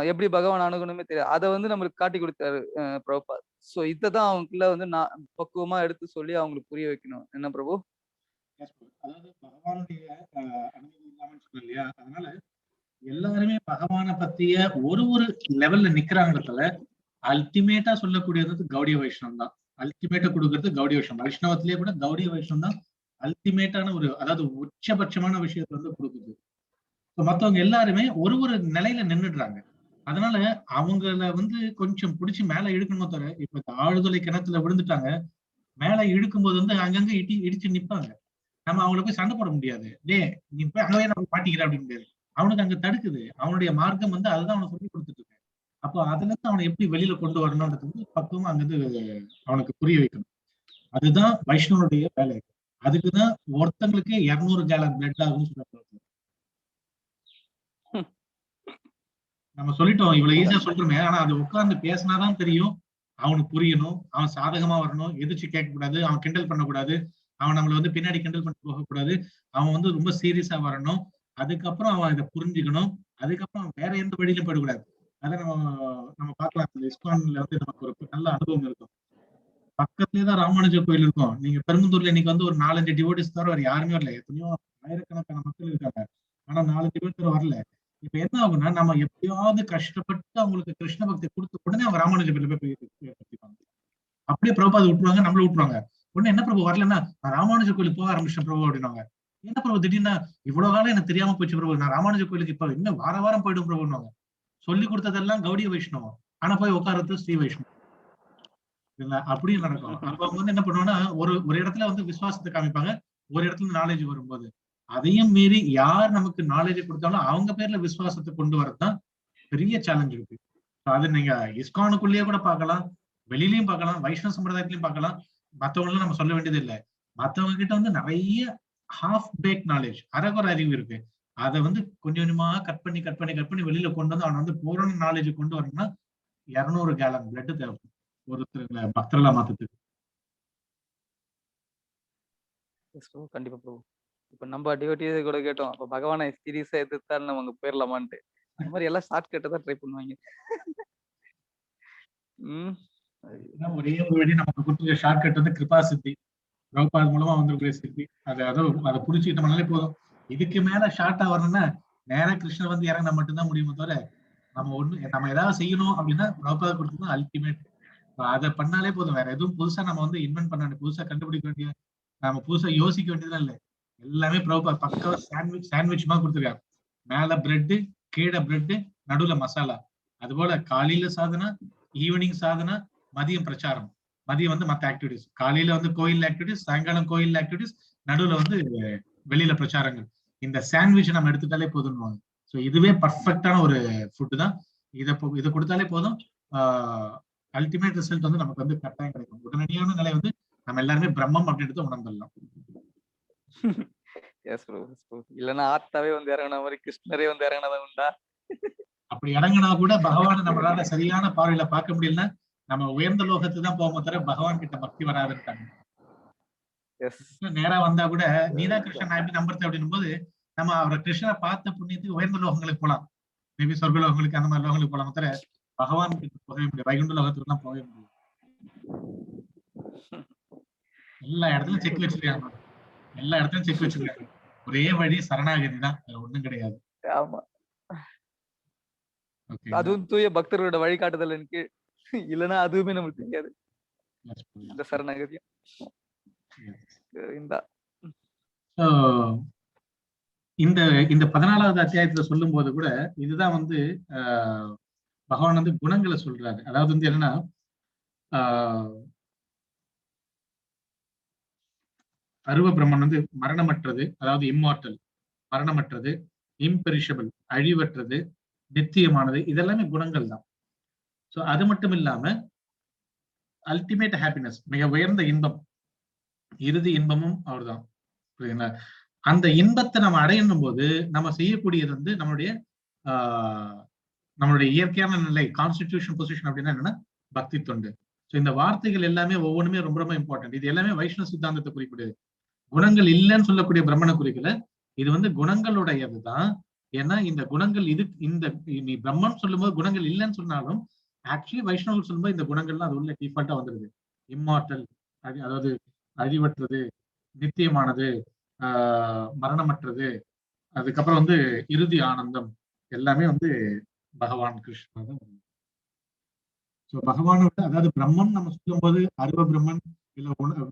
எப்படி பகவான் அணுகணுமே தெரியாது. அதை வந்து நம்மளுக்கு காட்டி கொடுத்தாரு பிரபுபாத். சோ இததான் அவங்களுக்குள்ள வந்து நான் பக்குவமா எடுத்து சொல்லி அவங்களுக்கு புரிய வைக்கணும். என்ன பிரபு? அதாவது பகவானுடைய அனுமதி இல்லாமல் சொன்ன இல்லையா, அதனால எல்லாருமே பகவானை பத்திய ஒரு லெவல்ல நிக்கிறாங்கிறதுல அல்டிமேட்டா சொல்லக்கூடியது கௌடிய வைஷ்ணவம் தான். அல்டிமேட்டா கொடுக்கறது கௌடிய வைஷ்ணவம். வைஷ்ணவத்திலேயே கூட கௌடிய வைஷ்ணவம் தான் அல்டிமேட்டான அதாவது உச்சபட்சமான விஷயத்தை கொடுக்குது. மத்தவங்க எல்லாருமே ஒரு நிலையில நின்னுடுறாங்க. அதனால அவங்கள கொஞ்சம் பிடிச்சி மேல இழுக்கணுமோ தவிர, இப்ப ஆழ்துளை கிணத்துல விழுந்துட்டாங்க, மேல இழுக்கும் போது அங்கங்க இடிச்சு நிப்பாங்க. நம்ம அவங்கள போய் சண்டை போட முடியாது. நீ போய் அங்கவே நம்ம மாட்டிக்கிற அப்படின்னு முடியாது. அவனுக்கு அங்க தடுக்குது. அவனுடைய மார்க்கம் அதுதான் அவனுக்கு சொல்லி கொடுத்துட்டு இருக்கு. அப்போ அதுல இருந்து அவனை எப்படி வெளியில கொண்டு வரணும்ன்றது பக்குவமா அங்கிருந்து அவனுக்கு புரிய வைக்கணும். அதுதான் வைஷ்ணவனுடைய வேலை. அதுக்குதான் ஒருத்தங்களுக்கு 200 கேலன் பிளட் ஆகும்னு சொல்றாங்க. நம்ம சொல்லிட்டோம், இவ்வளவு ஈஸியா சொல்றோமே. ஆனா அது உட்கார்ந்து பேசினாதான் தெரியும். அவனுக்கு புரியணும், அவன் சாதகமா வரணும், எதிர்த்து கேட்க கூடாது, அவன் கிண்டல் பண்ணக்கூடாது, அவன் நம்மள பின்னாடி கிண்டல் பண்ணிட்டு போகக்கூடாது. அவன் ரொம்ப சீரியஸா வரணும். அதுக்கப்புறம் அவன் இதை புரிஞ்சுக்கணும். அதுக்கப்புறம் வேற எந்த வழியிலும் போயிடக்கூடாது. அதை நம்ம பார்க்கலாம். இந்த இஸ்கான்ல நமக்கு ஒரு நல்ல அனுபவம் இருக்கும். பக்கத்துலயேதான் ராமானுஜர் கோயில் இருக்கும். நீங்க பெரும்புதூர்ல இன்னைக்கு ஒரு 4-5 டிவோட்டிஸ் தவிர வேற யாருமே வரல. எத்தனையோ ஆயிரக்கணக்கான மக்கள் இருக்காங்க. ஆனா 4 டிவோட்டர் வரல. இப்ப என்ன ஆகும்னா, நம்ம எப்படியாவது கஷ்டப்பட்டு அவங்களுக்கு கிருஷ்ண பக்தி கொடுத்த உடனே அவங்க ராமானுஜர் போய் பத்திப்பாங்க. அப்படியே பிரபுபாத விட்டுருவாங்க, நம்மள விட்டுருவாங்க. உடனே என்ன பிரபு வரலன்னா, நான் ராமானுஜர் கோயிலுக்கு போக ஆரம்பிச்சேன் பிரபு அப்படின்னாங்க. என்ன பிரபு திடீர்னா இவ்வளவு காலம் எனக்கு தெரியாம போச்சு பிரபு, நான் ராமானுஜர் கோயிலுக்கு இப்ப இன்னும் வாரம் போயிடும் பிரபுன்னு. சொல்லி கொடுத்ததெல்லாம் கௌடிய வைஷ்ணவம், ஆனா போய் உட்கார்றது ஸ்ரீ வைஷ்ணவம். அப்படியும் நடக்கும். அப்ப அவங்க என்ன பண்ணுவாங்கன்னா, ஒரு இடத்துல விசுவாசத்தை காமிப்பாங்க, ஒரு இடத்துல நாலேஜ் வரும்போது அதையும் மீறி யார் நமக்கு நாலேஜ் கொடுத்தாலும் அவங்க பேர்ல விசுவாசத்தை கொண்டு வரதுதான் பெரிய சேலஞ்ச் இருக்கு. அது நீங்க இஸ்கானுக்குள்ளேயே கூட பார்க்கலாம், வெளியிலயும் பார்க்கலாம், வைஷ்ணவ சம்பிரதாயத்திலயும் பார்க்கலாம். மத்தவங்களும் நம்ம சொல்ல வேண்டியது இல்லை. மத்தவங்க கிட்ட நிறைய ஹாஃப் பேக் நாலேஜ், அரகுற அறிவு இருக்கு. அதை கொஞ்சம் கொஞ்சமா கட் பண்ணி வெளியில கொண்டு அவன் பூரண நாலேஜ் கொண்டு வரணும்னா 200 கேலன் பிளட் தேவைப்படும் ஒருத்தர் பக்தர்களா மாத்தத்துக்கு. கண்டிப்பா ப்ரோ. இப்ப நம்ம டிவோட்டிஸ் கூட கேட்டோம், அப்ப பகவானை சீரியஸா எதிர்த்தாலும் நம்ம அங்க போயிடலாமான்ட்டு. அந்த மாதிரி எல்லாம் ஷார்ட் கட்டை தான் ட்ரை பண்ணுவாங்க. ஒரே ஒரு வழி நமக்கு கொடுத்துருக்க ஷார்ட் கட் கிருபா சித்தி, பிரபுபாத் மூலமா வந்திருக்கிற சித்தி. அதை புடிச்சுக்கிட்டோம்னாலே போதும். இதுக்கு மேல ஷார்ட்டா வரணும்னா நேரா கிருஷ்ணர் இறங்கினா மட்டும்தான் முடியுமே தவிர, நம்ம ஏதாவது செய்யணும் அப்படின்னா பிரபுபாத் கொடுத்தது அல்டிமேட். அதை பண்ணாலே போதும். வேற எதுவும் புதுசா நம்ம இன்வென்ட் பண்ண வேண்டிய, புதுசா கண்டுபிடிக்க வேண்டிய, நம்ம புதுசா யோசிக்க வேண்டியதுதான் இல்லை. எல்லாமே பிரபுபாத் பக்காவா சாண்ட்விச் மாதிரி கொடுத்துருக்காரு. மேல பிரெட், கீழே பிரெட், நடுவுல மசாலா. அது போல காலையில சாதனா, ஈவினிங் சாதனா, மதியம் பிரச்சாரம், மதியம் மத்த ஆக்டிவிட்டிஸ். காலையில கோயில் ஆக்டிவிட்டிஸ், சாயங்காலம் கோயில் ஆக்டிவிட்டிஸ், நடுவுல வெளியில பிரச்சாரங்கள். இந்த சாண்ட்விச் நம்ம எடுத்துட்டாலே போதும். ஸோ இதுவே பர்ஃபெக்டான ஒரு ஃபுட்டு தான். இதை கொடுத்தாலே போதும். அல்டிமேட் ரிசல்ட் நமக்கு கட்டாயம் கிடைக்கும். உடனடியான நிலை நம்ம எல்லாருமே பிரம்மம் அப்படின்றத உணர்ந்துடலாம். இல்லன்னா ஆத்தாவே இறங்கின மாதிரி கிருஷ்ணரே இறங்கினதா உண்டா? அப்படி இறங்கினா கூட பகவான நம்மளால சரியான பார்வையில பார்க்க முடியலன்னா நம்ம உயர்ந்த லோகத்துக்கு தான் போக தவிர பகவான் கிட்ட பக்தி வராதுட்டாங்க. நேரா வந்தா கூட நீதான் கிருஷ்ணன் நான் எப்படி நம்புறது அப்படின்னும் போது நம்ம அவரை கிருஷ்ணனை பார்த்த புண்ணியத்துக்கு உயர்ந்த லோகங்களுக்கு போலாம். மேபி சொர்க்க லோகங்களுக்கு அந்த மாதிரி லோகங்களுக்கு போலாம் தவிர பகவான் கிட்ட போகவே முடியாது. வைகுண்ட லோகத்துக்கு எல்லாம் போகவே முடியாது. எல்லா இடத்துலயும் செக் வச்சிருக்காங்க. எல்லா இடத்துலயும் செக் வச்சிருக்காங்க. ஒரே வழி சரணாகதி தான், ஒண்ணும் கிடையாது. ஆமா, அதுவும் தூய பக்தர்களோட வழிகாட்டுதல் எனக்கு இல்லைன்னா அதுவுமே நமக்கு தெரியாது. இந்த சரணாகதியும் இந்த 14வது அத்தியாயத்துல சொல்லும் போது கூட இதுதான் பகவான் குணங்களை சொல்றாரு. அதாவது என்னன்னா, அருவ பிரம்மன் மரணமற்றது, அதாவது இம்மார்டல், மரணமற்றது, இம்பெரிஷபிள், அழிவற்றது, நித்தியமானது. இதெல்லாமே குணங்கள் தான். சோ அது மட்டும் இல்லாம அல்டிமேட் ஹாப்பினஸ், மிக உயர்ந்த இன்பம், இறுதி இன்பமும் அவர்தான். புரியுதுங்களா? அந்த இன்பத்தை நம்ம அடையணும் போது நம்ம செய்யக்கூடியது நம்மளுடைய இயற்கையான நிலை, கான்ஸ்டிடியூஷன் பொசிஷன் அப்படின்னா என்னன்னா பக்தி தொண்டு. ஸோ இந்த வார்த்தைகள் எல்லாமே ஒவ்வொன்றுமே ரொம்ப ரொம்ப இம்பார்ட்டன்ட். இது எல்லாமே வைஷ்ணவ சித்தாந்தத்தை குறிப்பிடுது. குணங்கள் இல்லைன்னு சொல்லக்கூடிய பிரம்மனை குறிக்கல. இது குணங்களுடையதுதான். ஏன்னா இந்த குணங்கள் நீ பிரம்மன் சொல்லும் போது குணங்கள் இல்லைன்னு சொன்னாலும் ஆக்சுவலி வைஷ்ணவர்கள் சொல்லும்போது இந்த குணங்கள்லாம் அது உள்ள டிஃபால்ட்டா வந்துருது. இம்மார்டல், அதாவது அழிவற்றது, நித்தியமானது, மரணமற்றது, அதுக்கப்புறம் இறுதி ஆனந்தம், எல்லாமே வந்து பகவான் கிருஷ்ணா தான். ஸோ பகவானை விட, அதாவது பிரம்மன் நம்ம சொல்லும் போது அருவ பிரம்மன் இல்ல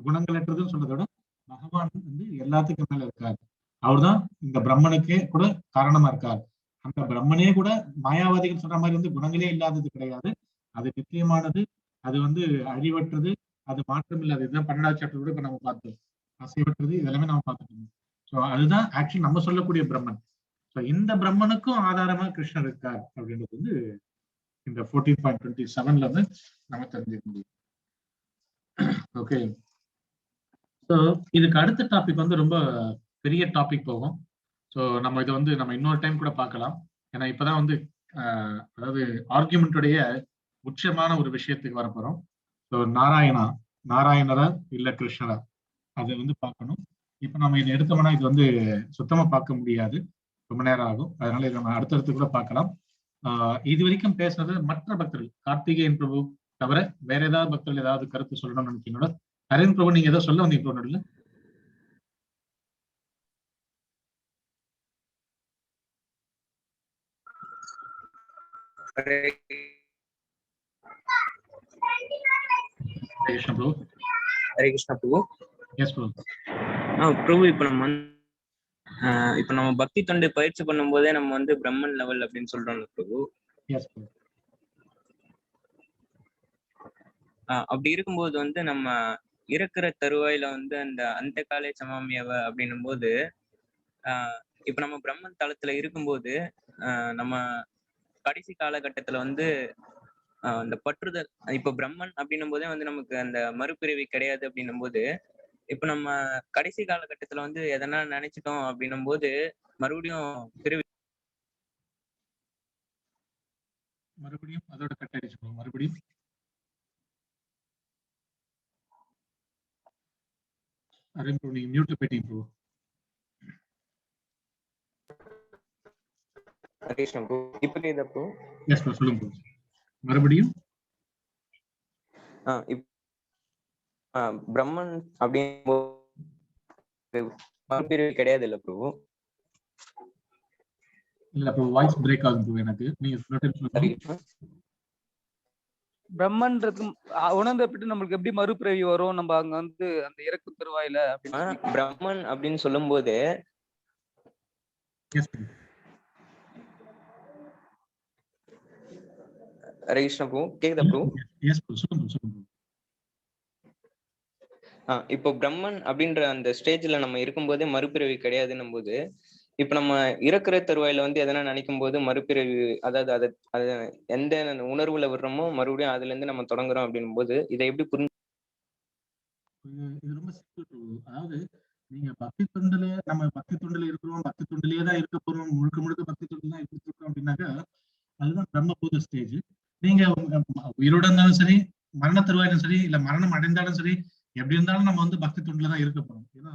குணங்களற்றதுன்னு சொல்றதை விட பகவான் வந்து எல்லாத்துக்கும் மேல இருக்கார். அவர்தான் இந்த பிரம்மனுக்கே கூட காரணமா இருக்கார். அந்த பிரம்மனே கூட மாயாவாதிகள் சொல்ற மாதிரி வந்து குணங்களே இல்லாதது கிடையாது. அது நிச்சயமானது, அது வந்து அழிவற்றது, அது மாற்றம் இல்லாது. இதுதான் 12வது சாப்டர் கூட இப்ப நம்ம பார்த்தோம். அசைவற்றது, இதெல்லாமே நம்ம பார்த்துட்டோம். ஸோ அதுதான் ஆக்சுவலி நம்ம சொல்லக்கூடிய பிரம்மன். ஸோ இந்த பிரம்மனுக்கும் ஆதாரமா கிருஷ்ணர் இருக்கார் அப்படின்றது வந்து இந்த 14.27 வந்து நம்ம தெரிஞ்சுக்க முடியும். ஓகே, ஸோ இதுக்கு அடுத்த டாபிக் வந்து ரொம்ப பெரிய டாபிக் போகும். ஸோ நம்ம இதை வந்து நம்ம இன்னொரு டைம் கூட பார்க்கலாம். ஏன்னா இப்பதான் வந்து அதாவது ஆர்கியூமெண்ட்டுடைய உச்சமான ஒரு விஷயத்துக்கு வரப்போறோம். ஸோ நாராயணரா இல்ல கிருஷ்ணரா, அதை வந்து பார்க்கணும். இப்ப நம்ம இதை எடுத்தோம்னா இது வந்து சுத்தமா பார்க்க முடியாது, ரொம்ப நேரம் ஆகும். அதனால இதை நம்ம அடுத்தடுத்து கூட பார்க்கலாம். இது வரைக்கும் பேசுறது மற்ற பக்தர்கள், கார்த்திகேயன் பிரபு தவிர வேற ஏதாவது பக்தர்கள் ஏதாவது கருத்து சொல்லணும்னு நினைக்கிறீங்களா? ஹரேன் பிரபு, நீங்க ஏதோ சொல்ல வந்தீங்க பிரபு? ஹரே கிருஷ்ண பிரபு. ஹரே கிருஷ்ணா பிரபு. எஸ் பிரபு. பிரபு, இப்ப நம்ம பக்தி தொண்டு பயிற்சி பண்ணும் போதே நம்ம வந்து பிரம்மன் லெவல் அப்படின்னு சொல்றோம்ல பிரபு. எஸ் பிரபு. அப்படி இருக்கும்போது வந்து நம்ம இருக்கிற தருவாயில வந்து அந்த காலை சமாமியவ அப்படின்னும் போது இப்ப நம்ம பிரம்மன் தளத்துல இருக்கும்போது நம்ம கடைசி காலகட்டத்துல வந்து அந்த பற்றுதல், இப்ப பிரம்மன் அப்படின்னும் போதே வந்து நமக்கு அந்த மறுபிறவி கிடையாது அப்படின்னும் போது, இப்ப நம்ம கடைசி காலகட்டத்துல வந்து எதனா நினைச்சிட்டோம் அப்படின்னும் போது மறுபடியும் அதோட கட் ஆயிடுச்சு. மறுபடியும் நீங்க மியூட்ல போயிட்டீங்க ப்ரோ. இப்ப கேக்குதா ப்ரோ? எஸ் ப்ரோ, சொல்லுங்க ப்ரோ. மறுபடியும் பிரம்மன் அப்படின்னு மறுபிறவி கிடையாது இல்ல ப்ரோ? இல்ல ப்ரோ, வாய்ஸ் பிரேக் ஆகுது ப்ரோ எனக்கு. நீங்க சொல்லுங்க. பிரம்மன்றது உணர்ந்தப்பட்டு நம்மளுக்கு எப்படி மறுபிறவி வரும், நம்ம அங்க வந்து அந்த இறக்கு தருவாயில அப்படின்னு பிரம்மன் அப்படின்னு சொல்லும் போது கேக்குதா ப்ரோ? இப்போ பிரம்மன் அப்படின்ற அந்த ஸ்டேஜ்ல நம்ம இருக்கும்போதே மறுபிறவி கிடையாதுன்னும் போது, இப்ப நம்ம இறக்குற தருவாயில வந்து எதனா நினைக்கும் போது மறுபிறவி, அதாவது அது எந்த உணர்வுல விடுறோமோ மறுபடியும் அதுல இருந்து நம்ம தொடங்குறோம் அப்படின்னும் போது இதை எப்படி புரிஞ்சு? இது ரொம்ப சிம்பிள். அதாவது நீங்க பக்தி தொண்டுல, நம்ம பக்தி தொண்டுல இருக்கிறோம், பக்தி தொண்டுலயே தான் இருக்க போறோம், முழுக்க முழுக்க பக்தி தொண்டு தான் எடுத்துட்டு இருக்கோம் அப்படின்னாக்கா அதுதான் பிரம்மபூத ஸ்டேஜ். நீங்க உயிரோட இருந்தாலும் சரி, மரண தருவாயிலும் சரி, இல்ல மரணம் அடைந்தாலும் சரி, எப்படி இருந்தாலும் நம்ம வந்து பக்தி தொண்டுல தான் இருக்க போறோம். ஏன்னா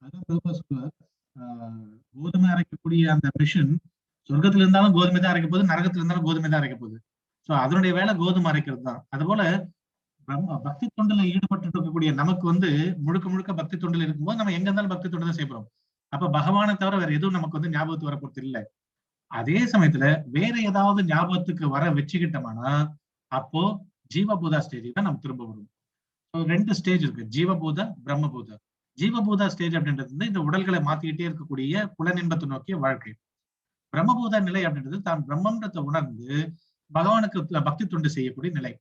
அதுதான் பிரபுபாத் சொல்லுவார், கோதுமை அரைக்கக்கூடிய அந்த மிஷின் சொர்க்கத்துல இருந்தாலும் கோதுமை தான் அரைக்க போகுது, நரகத்துல இருந்தாலும் கோதுமை தான் அரைக்க போகுது. சோ அதனுடைய வேலை கோதுமை அரைக்கிறது தான். அதுபோல பக்தி தொண்டுல ஈடுபட்டு இருக்கக்கூடிய நமக்கு வந்து முழுக்க முழுக்க பக்தி தொண்டுல இருக்கும்போது நம்ம எங்க இருந்தாலும் பக்தி தொண்டு தான் செய்யறோம். அப்ப பகவானை தவிர வேற எதுவும் நமக்கு வந்து ஞாபகத்துக்கு வரப்போறது இல்லை. அதே சமயத்துல வேற ஏதாவது ஞாபகத்துக்கு வர வச்சுக்கிட்டோம்னா அப்போ ஜீவபூதா ஸ்டேஜ் தான் நம்ம திரும்ப வரும். ரெண்டு ஸ்டேஜ் இருக்கு, ஜீவபூத, பிரம்மபூத. ஜீவபூதா ஸ்டேஜ் அப்படின்றது வந்து இந்த உடல்களை மாத்திக்கிட்டே இருக்கக்கூடிய புலனின்பத்தை நோக்கிய வாழ்க்கை. பிரம்மபூத நிலை அப்படின்றது தான் பிரம்மன்றத்தை உணர்ந்து பகவானுக்கு பக்தி தொண்டு செய்யக்கூடிய நிலை.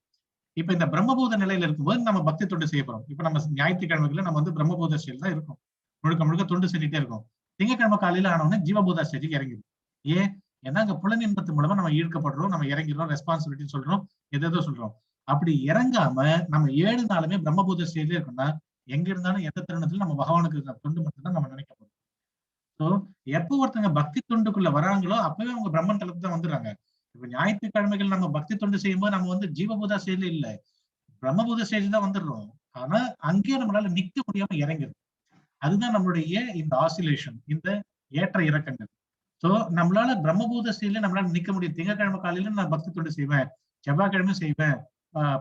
இப்ப இந்த பிரம்மபூத நிலையில இருக்கும்போது நம்ம பக்தி தொண்டு செய்ய போறோம். இப்ப நம்ம ஞாயிற்றுக்கிழமைகளை நம்ம வந்து பிரம்மபூத ஸ்டேஜ் தான் இருக்கும், முழுக்க முழுக்க தொண்டு செஞ்சுட்டே இருக்கோம். திங்கக்கிழமை காலையில ஆனவொடனே ஜீவபூதா ஸ்டேஜுக்கு இறங்கிடும். ஏன்? ஏன்னா அங்க புலனின்பத்து மூலமா நம்ம ஈர்க்கப்படுறோம், நம்ம இறங்கிறோம், ரெஸ்பான்சிபிலிட்டி சொல்றோம், எதோ சொல்றோம். அப்படி இறங்காம நம்ம 7 நாளுமே பிரம்மபூத ஸ்டேஜ்ல இருக்கோம்னா எங்க இருந்தாலும் எந்த தருணத்துல நம்ம பகவானுக்கு தொண்டு மட்டும்தான் நம்ம நினைக்க போறோம். ஸோ எப்போ ஒருத்தங்க பக்தி தொண்டுக்குள்ள வராங்களோ அப்பவே அவங்க பிரம்மன் தளத்துக்கு தான் வந்துடுறாங்க. இப்ப ஞாயிற்றுக்கிழமைகள் நம்ம பக்தி தொண்டு செய்யும்போது நம்ம வந்து ஜீவபூதா ஸ்டேஜ்ல இல்ல, பிரம்மபூத ஸ்டேஜ் தான் வந்துடுறோம். ஆனா அங்கேயே நம்மளால நிக்க முடியாம இறங்குது. அதுதான் நம்மளுடைய இந்த ஆசிலேஷன், இந்த ஏற்ற இறக்கங்கள். சோ நம்மளால பிரம்மபூத ஸ்டேஜ்ல நம்மளால நிக்க முடியும். திங்கக்கிழமை காலையில நான் பக்தி தொண்டு செய்வேன், செவ்வாய்க்கிழமை செய்வேன்,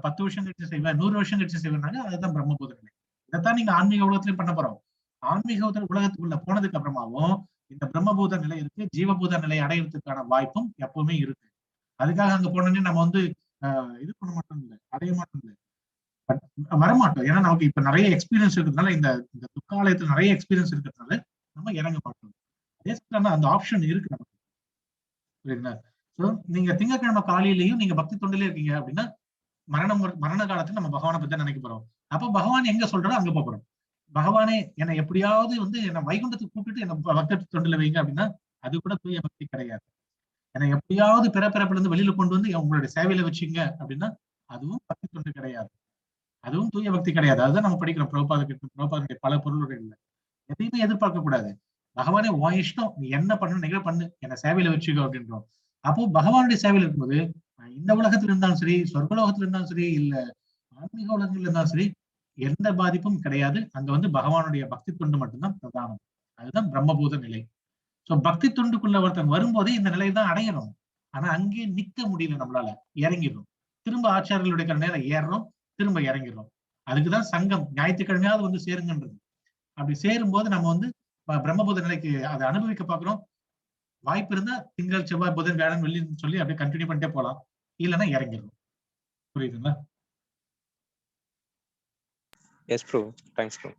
10 வருஷம் கழிச்சு செய்வேன், 100 வருஷம் கழிச்சு செய்வேன்னாங்க அதுதான் பிரம்மபூத நிலை. இதைத்தான் நீங்க ஆன்மீக உலகத்திலையும் பண்ண போறோம். ஆன்மீக உலகத்துக்குள்ள போனதுக்கு அப்புறமாவும் இந்த பிரம்மபூத நிலை இருக்கு, ஜீவபூத நிலை அடையிறதுக்கான வாய்ப்பும் எப்பவுமே இருக்கு. அதுக்காக அங்க போனோடனே நம்ம வந்து இது பண்ண மாட்டோம், இல்லை அடைய மாட்டோம், இல்லை வரமாட்டோம். ஏன்னா நமக்கு இப்ப நிறைய எக்ஸ்பீரியன்ஸ் இருக்கிறதுனால, இந்த இந்த துக்காலயத்துல நிறைய எக்ஸ்பீரியன்ஸ் இருக்கிறதுனால நம்ம இறங்க மாட்டோம். அதே சமயம் அந்த ஆப்ஷன் இருக்கு நமக்கு. புரியுதுங்களா? சோ நீங்க திங்கட்கிழமை காலையிலையும் நீங்க பக்தி தொண்டிலே இருக்கீங்க அப்படின்னா, மரண காலத்துல நம்ம பகவானை பத்தி தான் நினைக்க போறோம். அப்போ பகவான் எங்க சொல்றாரோ அங்க போறோம். பகவானே என்னை எப்படியாவது வந்து என்ன வைகுண்டத்துக்கு கூப்பிட்டு என்ன பக்தி தொண்டில வைங்க அப்படின்னா, அது கூட தூய பக்தி கிடையாது. என்னை எப்படியாவது பிறப்பிறப்புல இருந்து வெளியில கொண்டு வந்து உங்களுடைய சேவையில வச்சுங்க அப்படின்னா, அதுவும் பக்தி தொண்டு கிடையாது. அதுவும் தூய பக்தி கிடையாது. அதுதான் நம்ம படிக்கிறோம் பிரபுபாதனுடைய பல பொருளுரைகள்ல. எதையுமே எதிர்பார்க்க கூடாது. பகவானே உன் இஷ்டம், நீ என்ன பண்ணு நிகழ பண்ணு, என்ன சேவையில வச்சுக்கோ அப்படின்றோம். அப்போ பகவானுடைய சேவையில இருக்கும்போது இந்த உலகத்துல இருந்தாலும் சரி, சொர்க்கலோகத்துல இருந்தாலும் சரி, இல்ல ஆன்மீக உலகத்துல இருந்தாலும் சரி, எந்த பாதிப்பும் கிடையாது. அங்க வந்து பகவானுடைய பக்தி தொண்டு மட்டும்தான் பிரதானம். அதுதான் பிரம்மபூத நிலை. சோ பக்தி தொண்டுக்குள்ள ஒருத்தன் வரும்போதே இந்த நிலையை தான் அடையணும். ஆனா அங்கேயே நிக்க முடியல, நம்மளால இறங்கிடும். திரும்ப ஆச்சாரியர்களுடைய நேரம் ஏறுறோம், திரும்ப இறங்கிடும். அதுக்குதான் சங்கம் ஞாயிற்றுக்கிழமையாவது வந்து சேருங்கன்றது. அப்படி சேரும்போது நம்ம வந்து பிரம்மபூத நிலைக்கு அதை அனுபவிக்க பாக்குறோம். வாய்ப்பு இருந்தா திங்கள், செவ்வாய், புதன், வியாழன், வெள்ளின்னு சொல்லி அப்படியே கண்டினியூ பண்ணிட்டே போலாம். இல்லைன்னா இறங்கிடும். புரியுதுங்களா? Yes bro, thanks bro.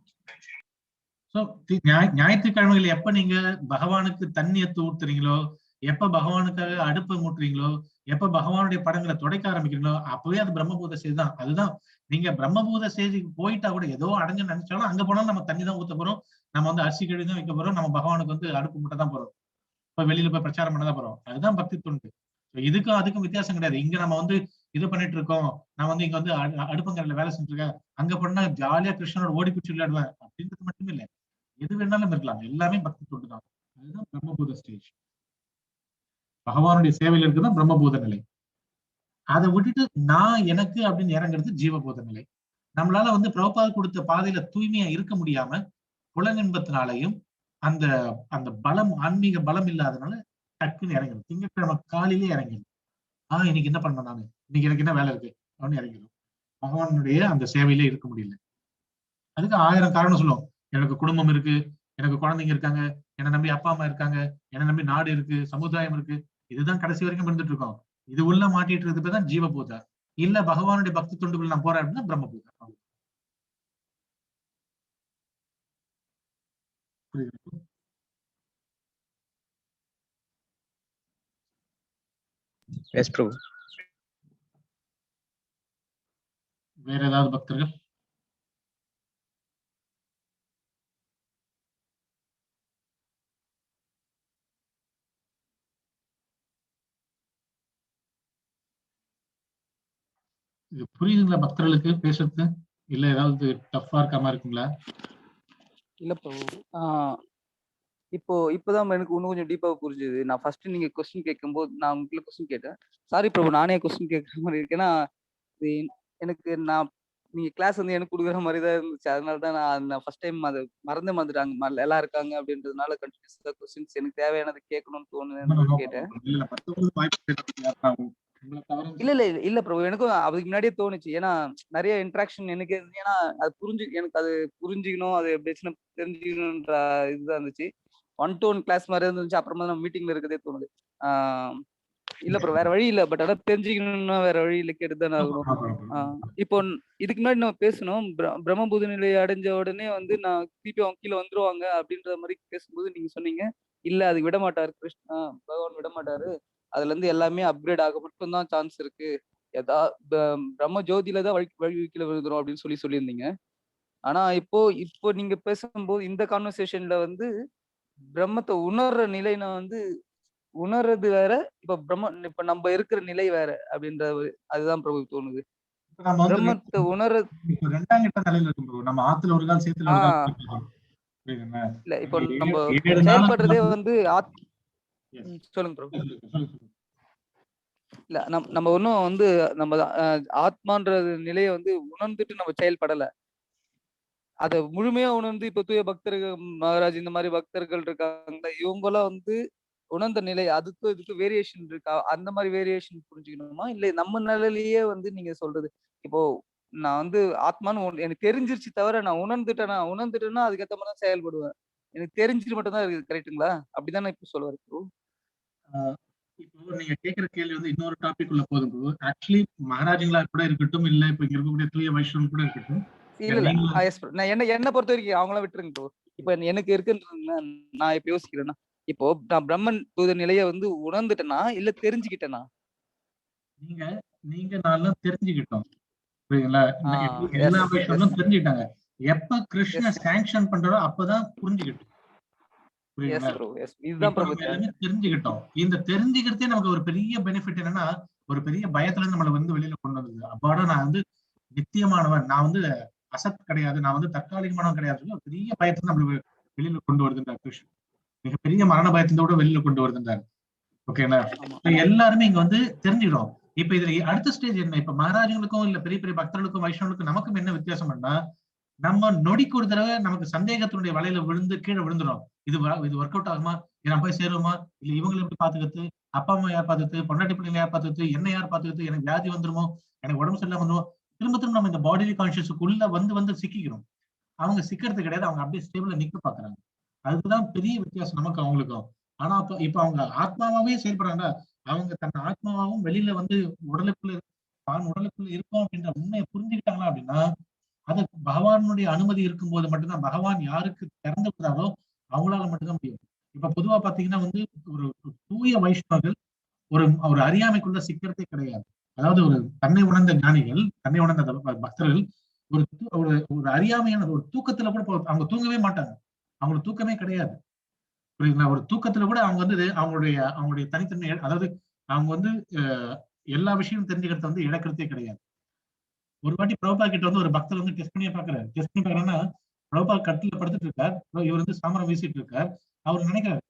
So ஞாயிற்றுக்கிழமைகள் எப்ப நீங்க பகவானுக்கு தண்ணி எடுத்து ஊத்துறீங்களோ, எப்ப பகவானுக்காக அடுப்பை மூட்டுறீங்களோ, எப்ப பகவானுடைய படங்களை துடைக்க ஆரம்பிக்கிறீங்களோ, அப்பவே அது பிரம்மபூத ஸ்டேஜ் தான். அதுதான் நீங்க பிரம்மபூத ஸ்டேஜுக்கு போயிட்டா கூட ஏதோ அடைஞ்சு நினைச்சாலும் அங்க போனாலும் நம்ம தண்ணி தான் ஊத்த போறோம், நம்ம வந்து அரிசி கழுவி தான் வைக்க போறோம், நம்ம பகவானுக்கு வந்து அடுப்பு மூட்டை தான் போறோம், இப்ப வெளியில போய் பிரச்சாரம் பண்ணதான் போறோம். அதுதான் பக்தி தொண்டு. இதுக்கும் அதுக்கும் வித்தியாசம் கிடையாது. இங்க நம்ம வந்து இது பண்ணிட்டு இருக்கோம், நான் வந்து இங்க வந்து அடுப்பங்கரையில வேலை செஞ்சுட்டு இருக்கேன், அங்க போனா ஜாலியா கிருஷ்ணனோட ஓடி பிடிச்சி விளையாடுவேன் அப்படின்றது மட்டும் இல்லை. எது வேணாலும் இருக்கலாம், எல்லாமே பக்தி தொண்டு தான். அதுதான் பிரம்மபூத ஸ்டேஜ். பகவானுடைய சேவையில இருக்குதான் பிரம்மபூத நிலை. அதை விட்டுட்டு நான் எனக்கு அப்படின்னு இறங்குறது ஜீவபூத நிலை. நம்மளால வந்து பிரபுபாத கொடுத்த பாதையில தூய்மையா இருக்க முடியாம புலனின்பத்தினாலையும் அந்த அந்த பலம், ஆன்மீக பலம் இல்லாதனால டக்குன்னு இறங்கிடும். திங்கட்கிழமை காலையிலே இறங்கிடும். இன்னைக்கு என்ன பண்ண நானு, இன்னைக்கு எனக்கு என்ன வேலை இருக்கு அப்படின்னு இறங்கிடும். பகவானுடைய அந்த சேவையிலே இருக்க முடியல. அதுக்கு 1000 காரணம் சொல்லுவோம். எனக்கு குடும்பம் இருக்கு, எனக்கு குழந்தைங்க இருக்காங்க, என்னை நம்பி அப்பா அம்மா இருக்காங்க, என்னை நம்பி நாடு இருக்கு, சமுதாயம் இருக்கு. இதுதான் கடைசி வரைக்கும் இருந்துட்டு இருக்கோம். இது உள்ள மாட்டிட்டு இருக்கிறது தான் ஜீவபூதா. இல்ல பகவானுடைய பக்தி தொண்டுகள் நான் போறேன் அப்படின்னா பிரம்மபூதா. புரியுது? Yes bro. வேற ஏதாவது பக்தர்கள்? இது புரியுதுங்களா பக்தர்களுக்கு பேசுறது? இல்ல ஏதாவது டஃப்பா இருக்க மாதிரி இருக்குங்களா? இல்ல பிரபு. இப்போதான் எனக்கு இன்னும் கொஞ்சம் டீப்பா புரிஞ்சுது. நான் ஃபர்ஸ்ட் நீங்க கொஸ்டின் கேட்கும்போது நான் உங்களுக்கு கொஸ்டின் கேட்டேன். சாரி பிரபு, நானே கொஸ்டின் கேட்குற மாதிரி இருக்கு. ஏன்னா இது எனக்கு நீங்க கிளாஸ் வந்து எனக்கு கொடுக்குற மாதிரி தான் இருந்துச்சு. அதனால தான் நான் ஃபர்ஸ்ட் டைம் அதை மறந்துட்டாங்க, எல்லாம் இருக்காங்க அப்படின்றதுனால கண்டினியூஸா கொஸ்டின்ஸ் எனக்கு தேவையானது கேட்கணும்னு தோணுது கேட்டேன். இல்ல பிரபு, எனக்கும் அதுக்கு முன்னாடியே தோணுச்சு. ஏன்னா நிறைய இன்ட்ராக்ஷன் எனக்கு இருந்துச்சு. ஏன்னா எனக்கு அது புரிஞ்சுக்கணும், அது எப்படிச்சுன்னா தெரிஞ்சுக்கணும்ன்ற இதுதான் இருந்துச்சு. 1-to-1 கிளாஸ் மாதிரி இருந்துச்சு. அப்புறமா நம்ம மீட்டிங்ல இருக்கதே தோணுது. இல்ல ப்ரோ, வேற வழி இல்ல. பட் ஆனா தெரிஞ்சுக்கணும்னா வேற வழி இல்ல, கேட்டுதானே ஆகணும். இப்போ இதுக்கு முன்னாடி நம்ம பேசணும், பிரம்மபூத நிலையை அடைஞ்ச உடனே வந்து நான் திருப்பி அவங்க கீழே வந்துருவாங்க அப்படின்ற மாதிரி பேசும்போது நீங்க சொன்னீங்க, இல்ல அது விட மாட்டாரு கிருஷ்ணா, பகவான் விட மாட்டாரு. அதுல இருந்து எல்லாமே அப்கிரேட் ஆக மட்டும் தான் சான்ஸ் இருக்கு. பிரம்ம ஜோதியில தான் வழி கீழே விழுந்துரும் அப்படின்னு சொல்லியிருந்தீங்க. ஆனா இப்போ நீங்க பேசும்போது இந்த கான்வர்சேஷன்ல வந்து பிரம்மத்தை உணர்ற நிலைனா வந்து உணர்றது வேற, இப்ப நம்ம இருக்கிற நிலை வேற அப்படின்ற அதுதான் பிரபு தோணுது. பிரம்மத்தை உணர்றது ரெண்டாம் கிட்ட நிலையில இருக்கும் ப்ரோ. நம்ம ஆத்துல ஒரு கால் சேத்துல ஒரு கால். இல்ல இப்போ நம்ம செயல்படுறதே வந்து சொல்லுங்க ப்ரோ. இல்ல நம்ம ஒன்னும் வந்து நம்ம ஆத்மான்ற நிலையை வந்து உணர்ந்துட்டு நம்ம செயல்படல. அதை முழுமையா உணர்ந்து இப்ப தூய பக்தர்கள், மகாராஜ் இந்த மாதிரி பக்தர்கள் இருக்காங்க, இவங்க எல்லாம் வந்து உணர்ந்த நிலை, அதுக்கும் இதுக்கு வேரியேஷன் இருக்கா? அந்த மாதிரி வேரியேஷன் புரிஞ்சுக்கணுமா? இல்ல நம்ம நிலையிலேயே வந்து நீங்க சொல்றது இப்போ நான் வந்து ஆத்மான்னு எனக்கு தெரிஞ்சிருச்சு தவிர நான் உணர்ந்துட்டேன்னா அதுக்கேற்ற மாதிரி தான் செயல்படுவேன். எனக்கு தெரிஞ்சுட்டு மட்டும் தான் இருக்குது. கரெக்ட்டுங்களா? அப்படிதான் நான் இப்ப சொல்ல வரேன் ப்ரோ. இப்போ நீங்க கேட்கிற கேள்வி வந்து இன்னொரு டாபிக் உள்ள போதும் ப்ரோ. ஆக்சுவலி மகாராஜங்களா கூட இருக்கட்டும், இல்ல இப்ப இங்க இருக்கக்கூடிய தூய வைஷ்ணவன் கூட இருக்கட்டும். இல்ல நீங்க எஸ் ப்ரோ. நான் என்ன பொறுத்த வரைக்கும் அவங்களாம் விட்டுருங்க ப்ரோ. இப்ப எனக்கு இருக்குன்றதுல நான் இப்ப யோசிக்கிறேன்னா, இப்போ நான் பிரம்மன் தூத நிலைய வந்து உணர்ந்துட்டேனா இல்ல தெரிஞ்சுக்கிட்டேனா? நீங்க நீங்க நான்லாம் தெரிஞ்சுக்கிட்டோம். புரியுதுங்களா? எல்லா எஸ் வைஷ்ணவனும் தெரிஞ்சுக்கிட்டாங்க. எப்ப கிருஷ்ண எஸ் சாங்ஷன் பண்றாரோ அப்பதான் புரிஞ்சுக்கிட்டோம். எஸ் புரியுதுங்களா? ப்ரோ. எஸ் இதுதான் இப்ப நம்ம பிரபு. எல்லாமே தெரிஞ்சுக்கிட்டோம். இந்த தெரிஞ்சுக்கிறதே நமக்கு ஒரு பெரிய பெனிஃபிட் என்னன்னா, ஒரு பெரிய பயத்துல இருந்து நம்மள வந்து வெளியில கொண்டு வந்தது. அப்பாடா நான் வந்து நித்தியமானவன், நான் வந்து அசத் கிடையாது, நான் வந்து தற்காலிகமானவன் கிடையாது சொல்லி ஒரு பெரிய பயத்துல நம்மள வெளியில கொண்டு வருதுன்றார் கிருஷ்ணன். மிகப்பெரிய மரண பயத்திலிருந்து கூட வெளியில கொண்டு வருதுன்றார். ஓகேங்களா? ஆமா. இப்ப எல்லாருமே இங்க வந்து தெரிஞ்சுக்கிறோம். இப்ப இதுல அடுத்த ஸ்டேஜ் என்ன? இப்ப மகாராஜங்களுக்கும் இல்ல பெரிய பெரிய பக்தர்களுக்கும் வைஷ்ணவனுக்கும் நமக்கும் என்ன வித்தியாசம்னா, நம்ம நொடிக்கு ஒரு தடவை நமக்கு சந்தேகத்தினுடைய வலையில விழுந்து கீழே விழுந்துரும். இது ஒர்க் அவுட் ஆகுமா? இது நான் போய் சேருவோமா? இல்ல இவங்களை எப்படி பாத்துக்கிறது? அப்பா அம்மா யார் பாத்துக்கிறது? பொண்டாட்டி பிள்ளைங்க யார் பாத்துக்கிறது? என்ன யார் பாத்துக்கிறது? எனக்கு வியாதி வந்துருமோ? எனக்கு உடம்பு சரியில்லாம வந்துருமோ? திரும்ப திரும்ப நம்ம இந்த பாடி கான்சியஸுக்குள்ள வந்து சிக்கிக்கிறோம். அவங்க சிக்கிறது கிடையாது. அவங்க அப்படியே ஸ்டேபிளா நிக்க பாக்குறாங்க. அதுதான் பெரிய வித்தியாசம் நமக்கு அவங்களுக்கும். ஆனா இப்ப அவங்க ஆத்மாவாவே செயல்படுறாங்க. அவங்க தன் ஆத்மாவும் வெளியில வந்து உடலுக்குள்ள தான் உடலுக்குள்ள இருக்கும் அப்படின்ற உண்மையை புரிஞ்சுக்கிட்டாங்களா அப்படின்னா, அது பகவானுடைய அனுமதி இருக்கும்போது மட்டும்தான். பகவான் யாருக்கு திறந்து விடுறாரோ அவங்களால மட்டும்தான் முடியும். இப்ப பொதுவா பாத்தீங்கன்னா வந்து ஒரு தூய வைஷ்ணவர்கள் ஒரு ஒரு அறியாமைக்குள்ள சிக்கிறதே கிடையாது. அதாவது ஒரு தன்னை உணர்ந்த ஞானிகள், தன்னை உணர்ந்த பக்தர்கள் ஒரு ஒரு ஒரு அறியாமையான ஒரு தூக்கத்துல கூட அவங்க தூங்கவே மாட்டாங்க. அவங்களுக்கு தூக்கமே கிடையாது. புரியுதுங்களா? ஒரு தூக்கத்துல கூட அவங்க வந்து அவங்களுடைய தனித்தன்மை, அதாவது அவங்க வந்து எல்லா விஷயமும் தெரிஞ்சுக்கிறத வந்து இழக்கிறதே கிடையாது. ஒரு வாட்டி பிரபுபா கிட்ட வந்து ஒரு பக்தர் வந்து டெஸ்ட் பண்ணியே பாக்குறாரு. டெஸ்ட் பண்ணி பாக்குறேன்னா, பிரபுபா கட்டில படுத்துட்டு இருக்கார். இவர் வந்து சாமரம் வீசிட்டு இருக்கார். அவர் நினைக்கிறார்,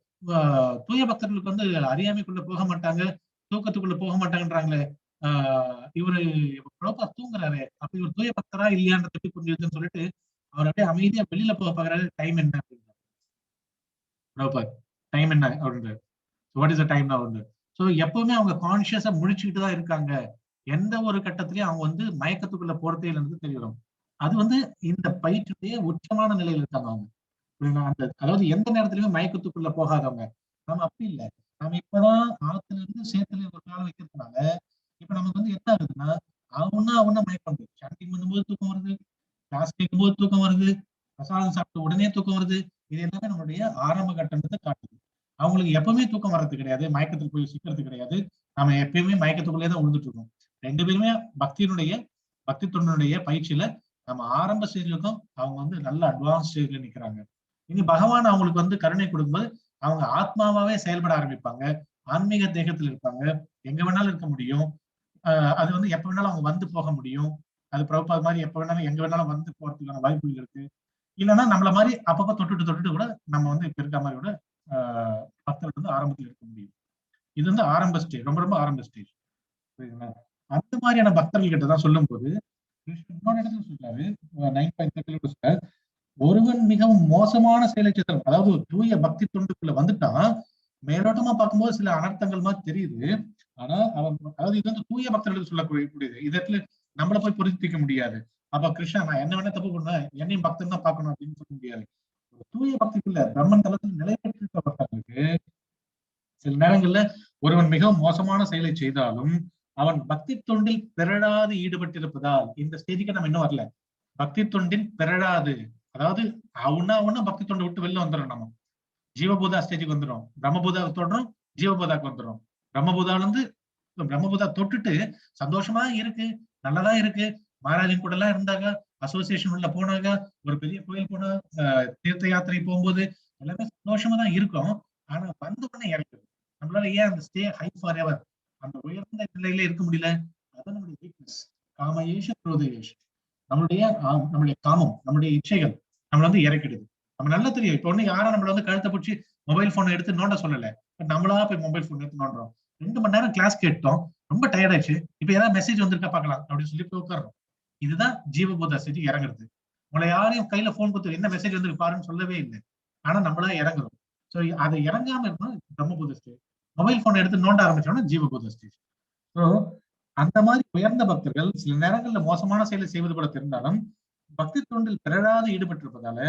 தூய பக்தர்களுக்கு வந்து அறியாமைக்குள்ள போக மாட்டாங்க, தூக்கத்துக்குள்ள போக மாட்டாங்கன்றாங்களே, இவரு பிரபுபா தூங்குறாரு, அப்ப இவர் தூய பக்தரா இல்லையான்றது எப்படி புரிஞ்சுதுன்னு சொல்லிட்டு அவர் அப்படியே அமைதியா வெளியில போக பாக்குறாரு. டைம் என்ன அப்படின்னு பிரபுபா, டைம் என்ன அப்படின்றாரு. வாட் இஸ் த டைம் அப்படின்றாரு. சோ எப்பவுமே அவங்க கான்சியஸா முழிச்சுக்கிட்டு தான் இருக்காங்க. எந்த ஒரு கட்டத்திலயும் அவங்க வந்து மயக்கத்துக்குள்ள போறதே இல்லைன்னு தெரியும். அது வந்து இந்த பயிற்சியுடைய உச்சமான நிலையில இருக்காங்க அவங்க. அந்த அதாவது எந்த நேரத்திலுமே மயக்கத்துக்குள்ள போகாதவங்க. நம்ம அப்படி இல்லை. நம்ம இப்பதான் ஆத்துல இருந்து சேத்துல ஒரு காலம் வைக்கிறதுனால இப்ப நமக்கு வந்து என்ன ஆகுதுன்னா, அவனா மயக்கம் வருது. சாண்டிங் பண்ணும்போது தூக்கம் வருது, கிளாஸ் கேட்கும்போது தூக்கம் வருது, பிரசாதம் சாப்பிட்ட உடனே தூக்கம் வருது. இது எல்லாமே நம்மளுடைய ஆரம்ப கட்டணத்தை காட்டுது. அவங்களுக்கு எப்பவுமே தூக்கம் வர்றது கிடையாது, மயக்கத்துக்கு போய் சிக்கிறது கிடையாது. நம்ம எப்பயுமே மயக்கத்துக்குள்ளே தான் விழுந்துட்டு இருக்கோம். ரெண்டு பேருமே பக்தி தொண்டனுடைய பயிற்சியில நம்ம ஆரம்ப ஸ்டேஜ்லக்கும் அவங்க வந்து நல்ல அட்வான்ஸ் ஸ்டேஜ்ல நிக்கிறாங்க. இனி பகவான் அவங்களுக்கு வந்து கருணை கொடுக்கும்போது அவங்க ஆத்மாவாவே செயல்பட ஆரம்பிப்பாங்க. ஆன்மீக தேகத்தில் இருப்பாங்க. எங்க வேணாலும் இருக்க முடியும். அது வந்து எப்ப வேணாலும் அவங்க வந்து போக முடியும். அது பிரபுபாத் மாதிரி எப்ப வேணாலும் எங்க வேணாலும் வந்து போறதுக்கான வாய்ப்புகள் இருக்கு. இல்லைன்னா நம்மள மாதிரி அப்பப்ப தொட்டுட்டு கூட நம்ம வந்து இப்ப இருக்க மாதிரி கூட பக்தர்கள் வந்து ஆரம்பத்தில் இருக்க முடியும். இது வந்து ஆரம்ப ஸ்டேஜ், ரொம்ப ரொம்ப ஆரம்ப ஸ்டேஜ். புரியுதுங்களா? அந்த மாதிரியான பக்தர்கள் கிட்ட தான் சொல்லும் போது இன்னொரு இடத்துல சொல்றாரு, 9.30 சொல்றாரு, ஒருவன் மிகவும் மோசமான செயலை செய்தான். அதாவது ஒரு தூய பக்தி தொண்டுக்குள்ள வந்துட்டான். மேலோட்டமா பார்க்கும்போது சில அனர்த்தங்கள் மாதிரி தெரியுது. ஆனா அவன், அதாவது இது வந்து தூய பக்தர்களுக்கு சொல்லக்கூடியது. இடத்துல நம்மள போய் புரிஞ்சிக்க முடியாது. அப்ப கிருஷ்ணா நான் என்ன வேணா தப்பு பண்ணுவேன், என்னையும் பக்தன் தான் பார்க்கணும் அப்படின்னு சொல்ல முடியாது. தூய பக்திக்குள்ள பிரம்மன் தளத்தில் நிலை பெற்றிருக்க பக்தர்களுக்கு சில நேரங்கள்ல ஒருவன் மிகவும் மோசமான செயலை செய்தாலும் அவன் பக்தி தொண்டில் பிறழாது ஈடுபட்டிருப்பதால், இந்த ஸ்டேஜுக்கு நம்ம இன்னும் வரல. பக்தி தொண்டில் பிறழாது, அதாவது அவனா பக்தி தொண்டை விட்டு வெளில வந்துடும். நம்ம ஜீவபூதா ஸ்டேஜுக்கு வந்துடும், பிரம்மபூதா தொடரும், ஜீவபூதாக்கு வந்துடும். பிரம்மபூதால இருந்து பிரம்மபூதா தொட்டுட்டு சந்தோஷமா இருக்கு, நல்லதா இருக்கு, மகாராஜன் கூட எல்லாம் இருந்தாங்க, அசோசியேஷன் உள்ள போனாங்க, ஒரு பெரிய கோயில் போனா, தீர்த்த யாத்திரை போகும்போது எல்லாமே சந்தோஷமா தான் இருக்கும். ஆனா வந்த உடனே இறக்குது. நம்மளால ஏன் அந்த ஸ்டே ஹை ஃபார் எவர், அந்த உயர்ந்த நிலையில இருக்க முடியல? அதான் நம்மளுடைய வீக்னஸ். காமயேஷ குரோதயேஷ, நம்மளுடைய காமம், நம்மளுடைய இச்சைகள் நம்மள வந்து இறக்கிடுது. நம்ம நல்லா தெரியும். இப்ப ஒண்ணு யாரும் நம்மள வந்து கழுத்தை பிடிச்சி மொபைல் போனை எடுத்து நோண்ட சொல்லல. பட் நம்மளா போய் மொபைல் போன் எடுத்து நோண்டுறோம். 2 மணி நேரம் கிளாஸ் கேட்டோம், ரொம்ப டயர்ட் ஆயிடுச்சு, இப்ப ஏதாவது மெசேஜ் வந்திருக்கா பாக்கலாம் அப்படின்னு சொல்லி போய் உட்கார்றோம். இதுதான் ஜீவபூதா ஸ்டேஜ் இறங்குறது. உங்களை யாரையும் கையில போன் கொடுத்து என்ன மெசேஜ் வந்து பாருன்னு சொல்லவே இல்லை. ஆனா நம்மளா இறங்குறோம். சோ அதை இறங்காம இருக்கணும் பிரம்மபூத ஸ்டேஜ். மொபைல் போன் எடுத்து நோண்ட ஆரம்பிச்சோம்னா ஜீவபூத ஸ்டேஜ். ஸோ அந்த மாதிரி உயர்ந்த பக்தர்கள் சில நேரங்கள்ல மோசமான செயலை செய்வது போல தெரிந்தாலும் பக்தி தொண்டில் பிறராது ஈடுபட்டிருப்பதால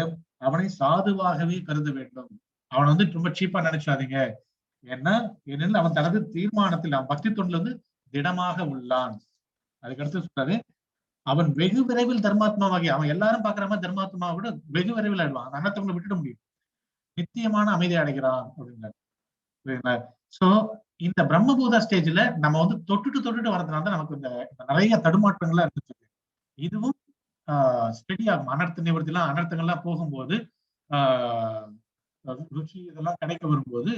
அவனை சாதுவாகவே கருத வேண்டும். அவனை வந்து ரொம்ப சீப்பா நினைச்சாதீங்க. ஏனெனில் அவன் தனது தீர்மானத்தில் அவன் பக்தி தொண்டில் வந்து திடமாக உள்ளான். அதுக்கடுத்து சொல்றாரு, அவன் வெகு விரைவில் தர்மாத்மாவாகி, அவன் எல்லாரும் பாக்குற மாதிரி தர்மாத்மாவை விட வெகு விரைவில் ஆயிடுவான். அந்த அன்னத்தவங்களை விட்டுட முடியும், நித்தியமான அமைதி அடைகிறான் அப்படின்னாரு. சோ இந்த பிரம்மபூத ஸ்டேஜ்ல நம்ம வந்து தொட்டுட்டு வரதுனால நமக்கு இந்த நிறைய தடுமாற்றங்கள்லாம் இருந்துச்சு. இதுவும் ஸ்டெடியாகும். அனர்த்த நிவர்த்தி எல்லாம் அனர்த்தங்கள்லாம் போகும்போது ருச்சி இதெல்லாம் கிடைக்க வரும்போது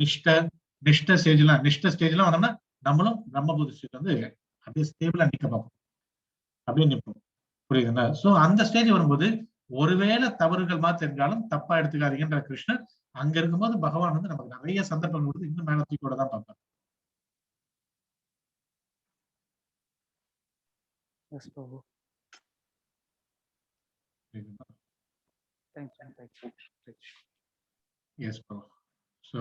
நிஷ்ட ஸ்டேஜ்லாம் வந்தோம்னா நம்மளும் பிரம்மபூத ஸ்டேஜ் வந்து அப்படியே ஸ்டேபிளா நிக்க பார்ப்போம், அப்படியே நிற்போம். புரியுதுங்களா? சோ அந்த ஸ்டேஜ் வரும்போது ஒருவேளை தவறுகள் மாதிரி தெரிஞ்சாலும் தப்பா எடுத்துக்காதீங்கன்ற கிருஷ்ணர் அங்க இருக்கும்போது பகவான் வந்து நமக்கு நிறைய சந்தர்ப்பங்கள் கொடுத்து இன்னும் மேல தூக்கி கூட தான் பார்ப்பார். S bro. ஸோ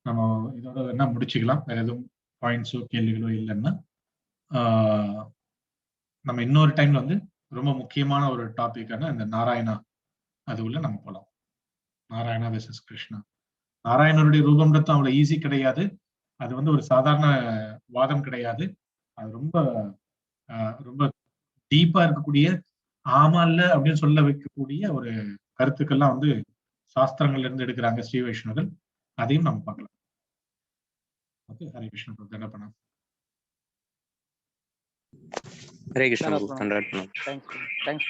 நம்ம இதோட என்ன முடிச்சுக்கலாம். வேற எதுவும் பாயிண்ட்ஸோ கேள்விகளோ இல்லைன்னா நம்ம இன்னொரு டைம்ல வந்து ரொம்ப முக்கியமான ஒரு டாபிக்கான இந்த நாராயணா அது உள்ள நம்ம போகலாம். நாராயணா வெர்சஸ் கிருஷ்ணா. நாராயணருடைய ரூபம்ன்றது அவ்வளவு ஈஸி கிடையாது. அது வந்து ஒரு சாதாரண வாதம் கிடையாது. அது ரொம்ப ரொம்ப டீப்பா இருக்கக்கூடிய ஆமா இல்ல அப்படின்னு சொல்ல வைக்கக்கூடிய ஒரு கருத்துக்கள்லாம் வந்து சாஸ்திரங்கள்ல இருந்து எடுக்கிறாங்க ஸ்ரீ வைஷ்ணவர்கள். அதையும் நம்ம பார்க்கலாம். ஓகே, ஹரே கிருஷ்ணா. என்ன பண்ண ஹரே கிருஷ்ணா. தேங்க்ஸ்.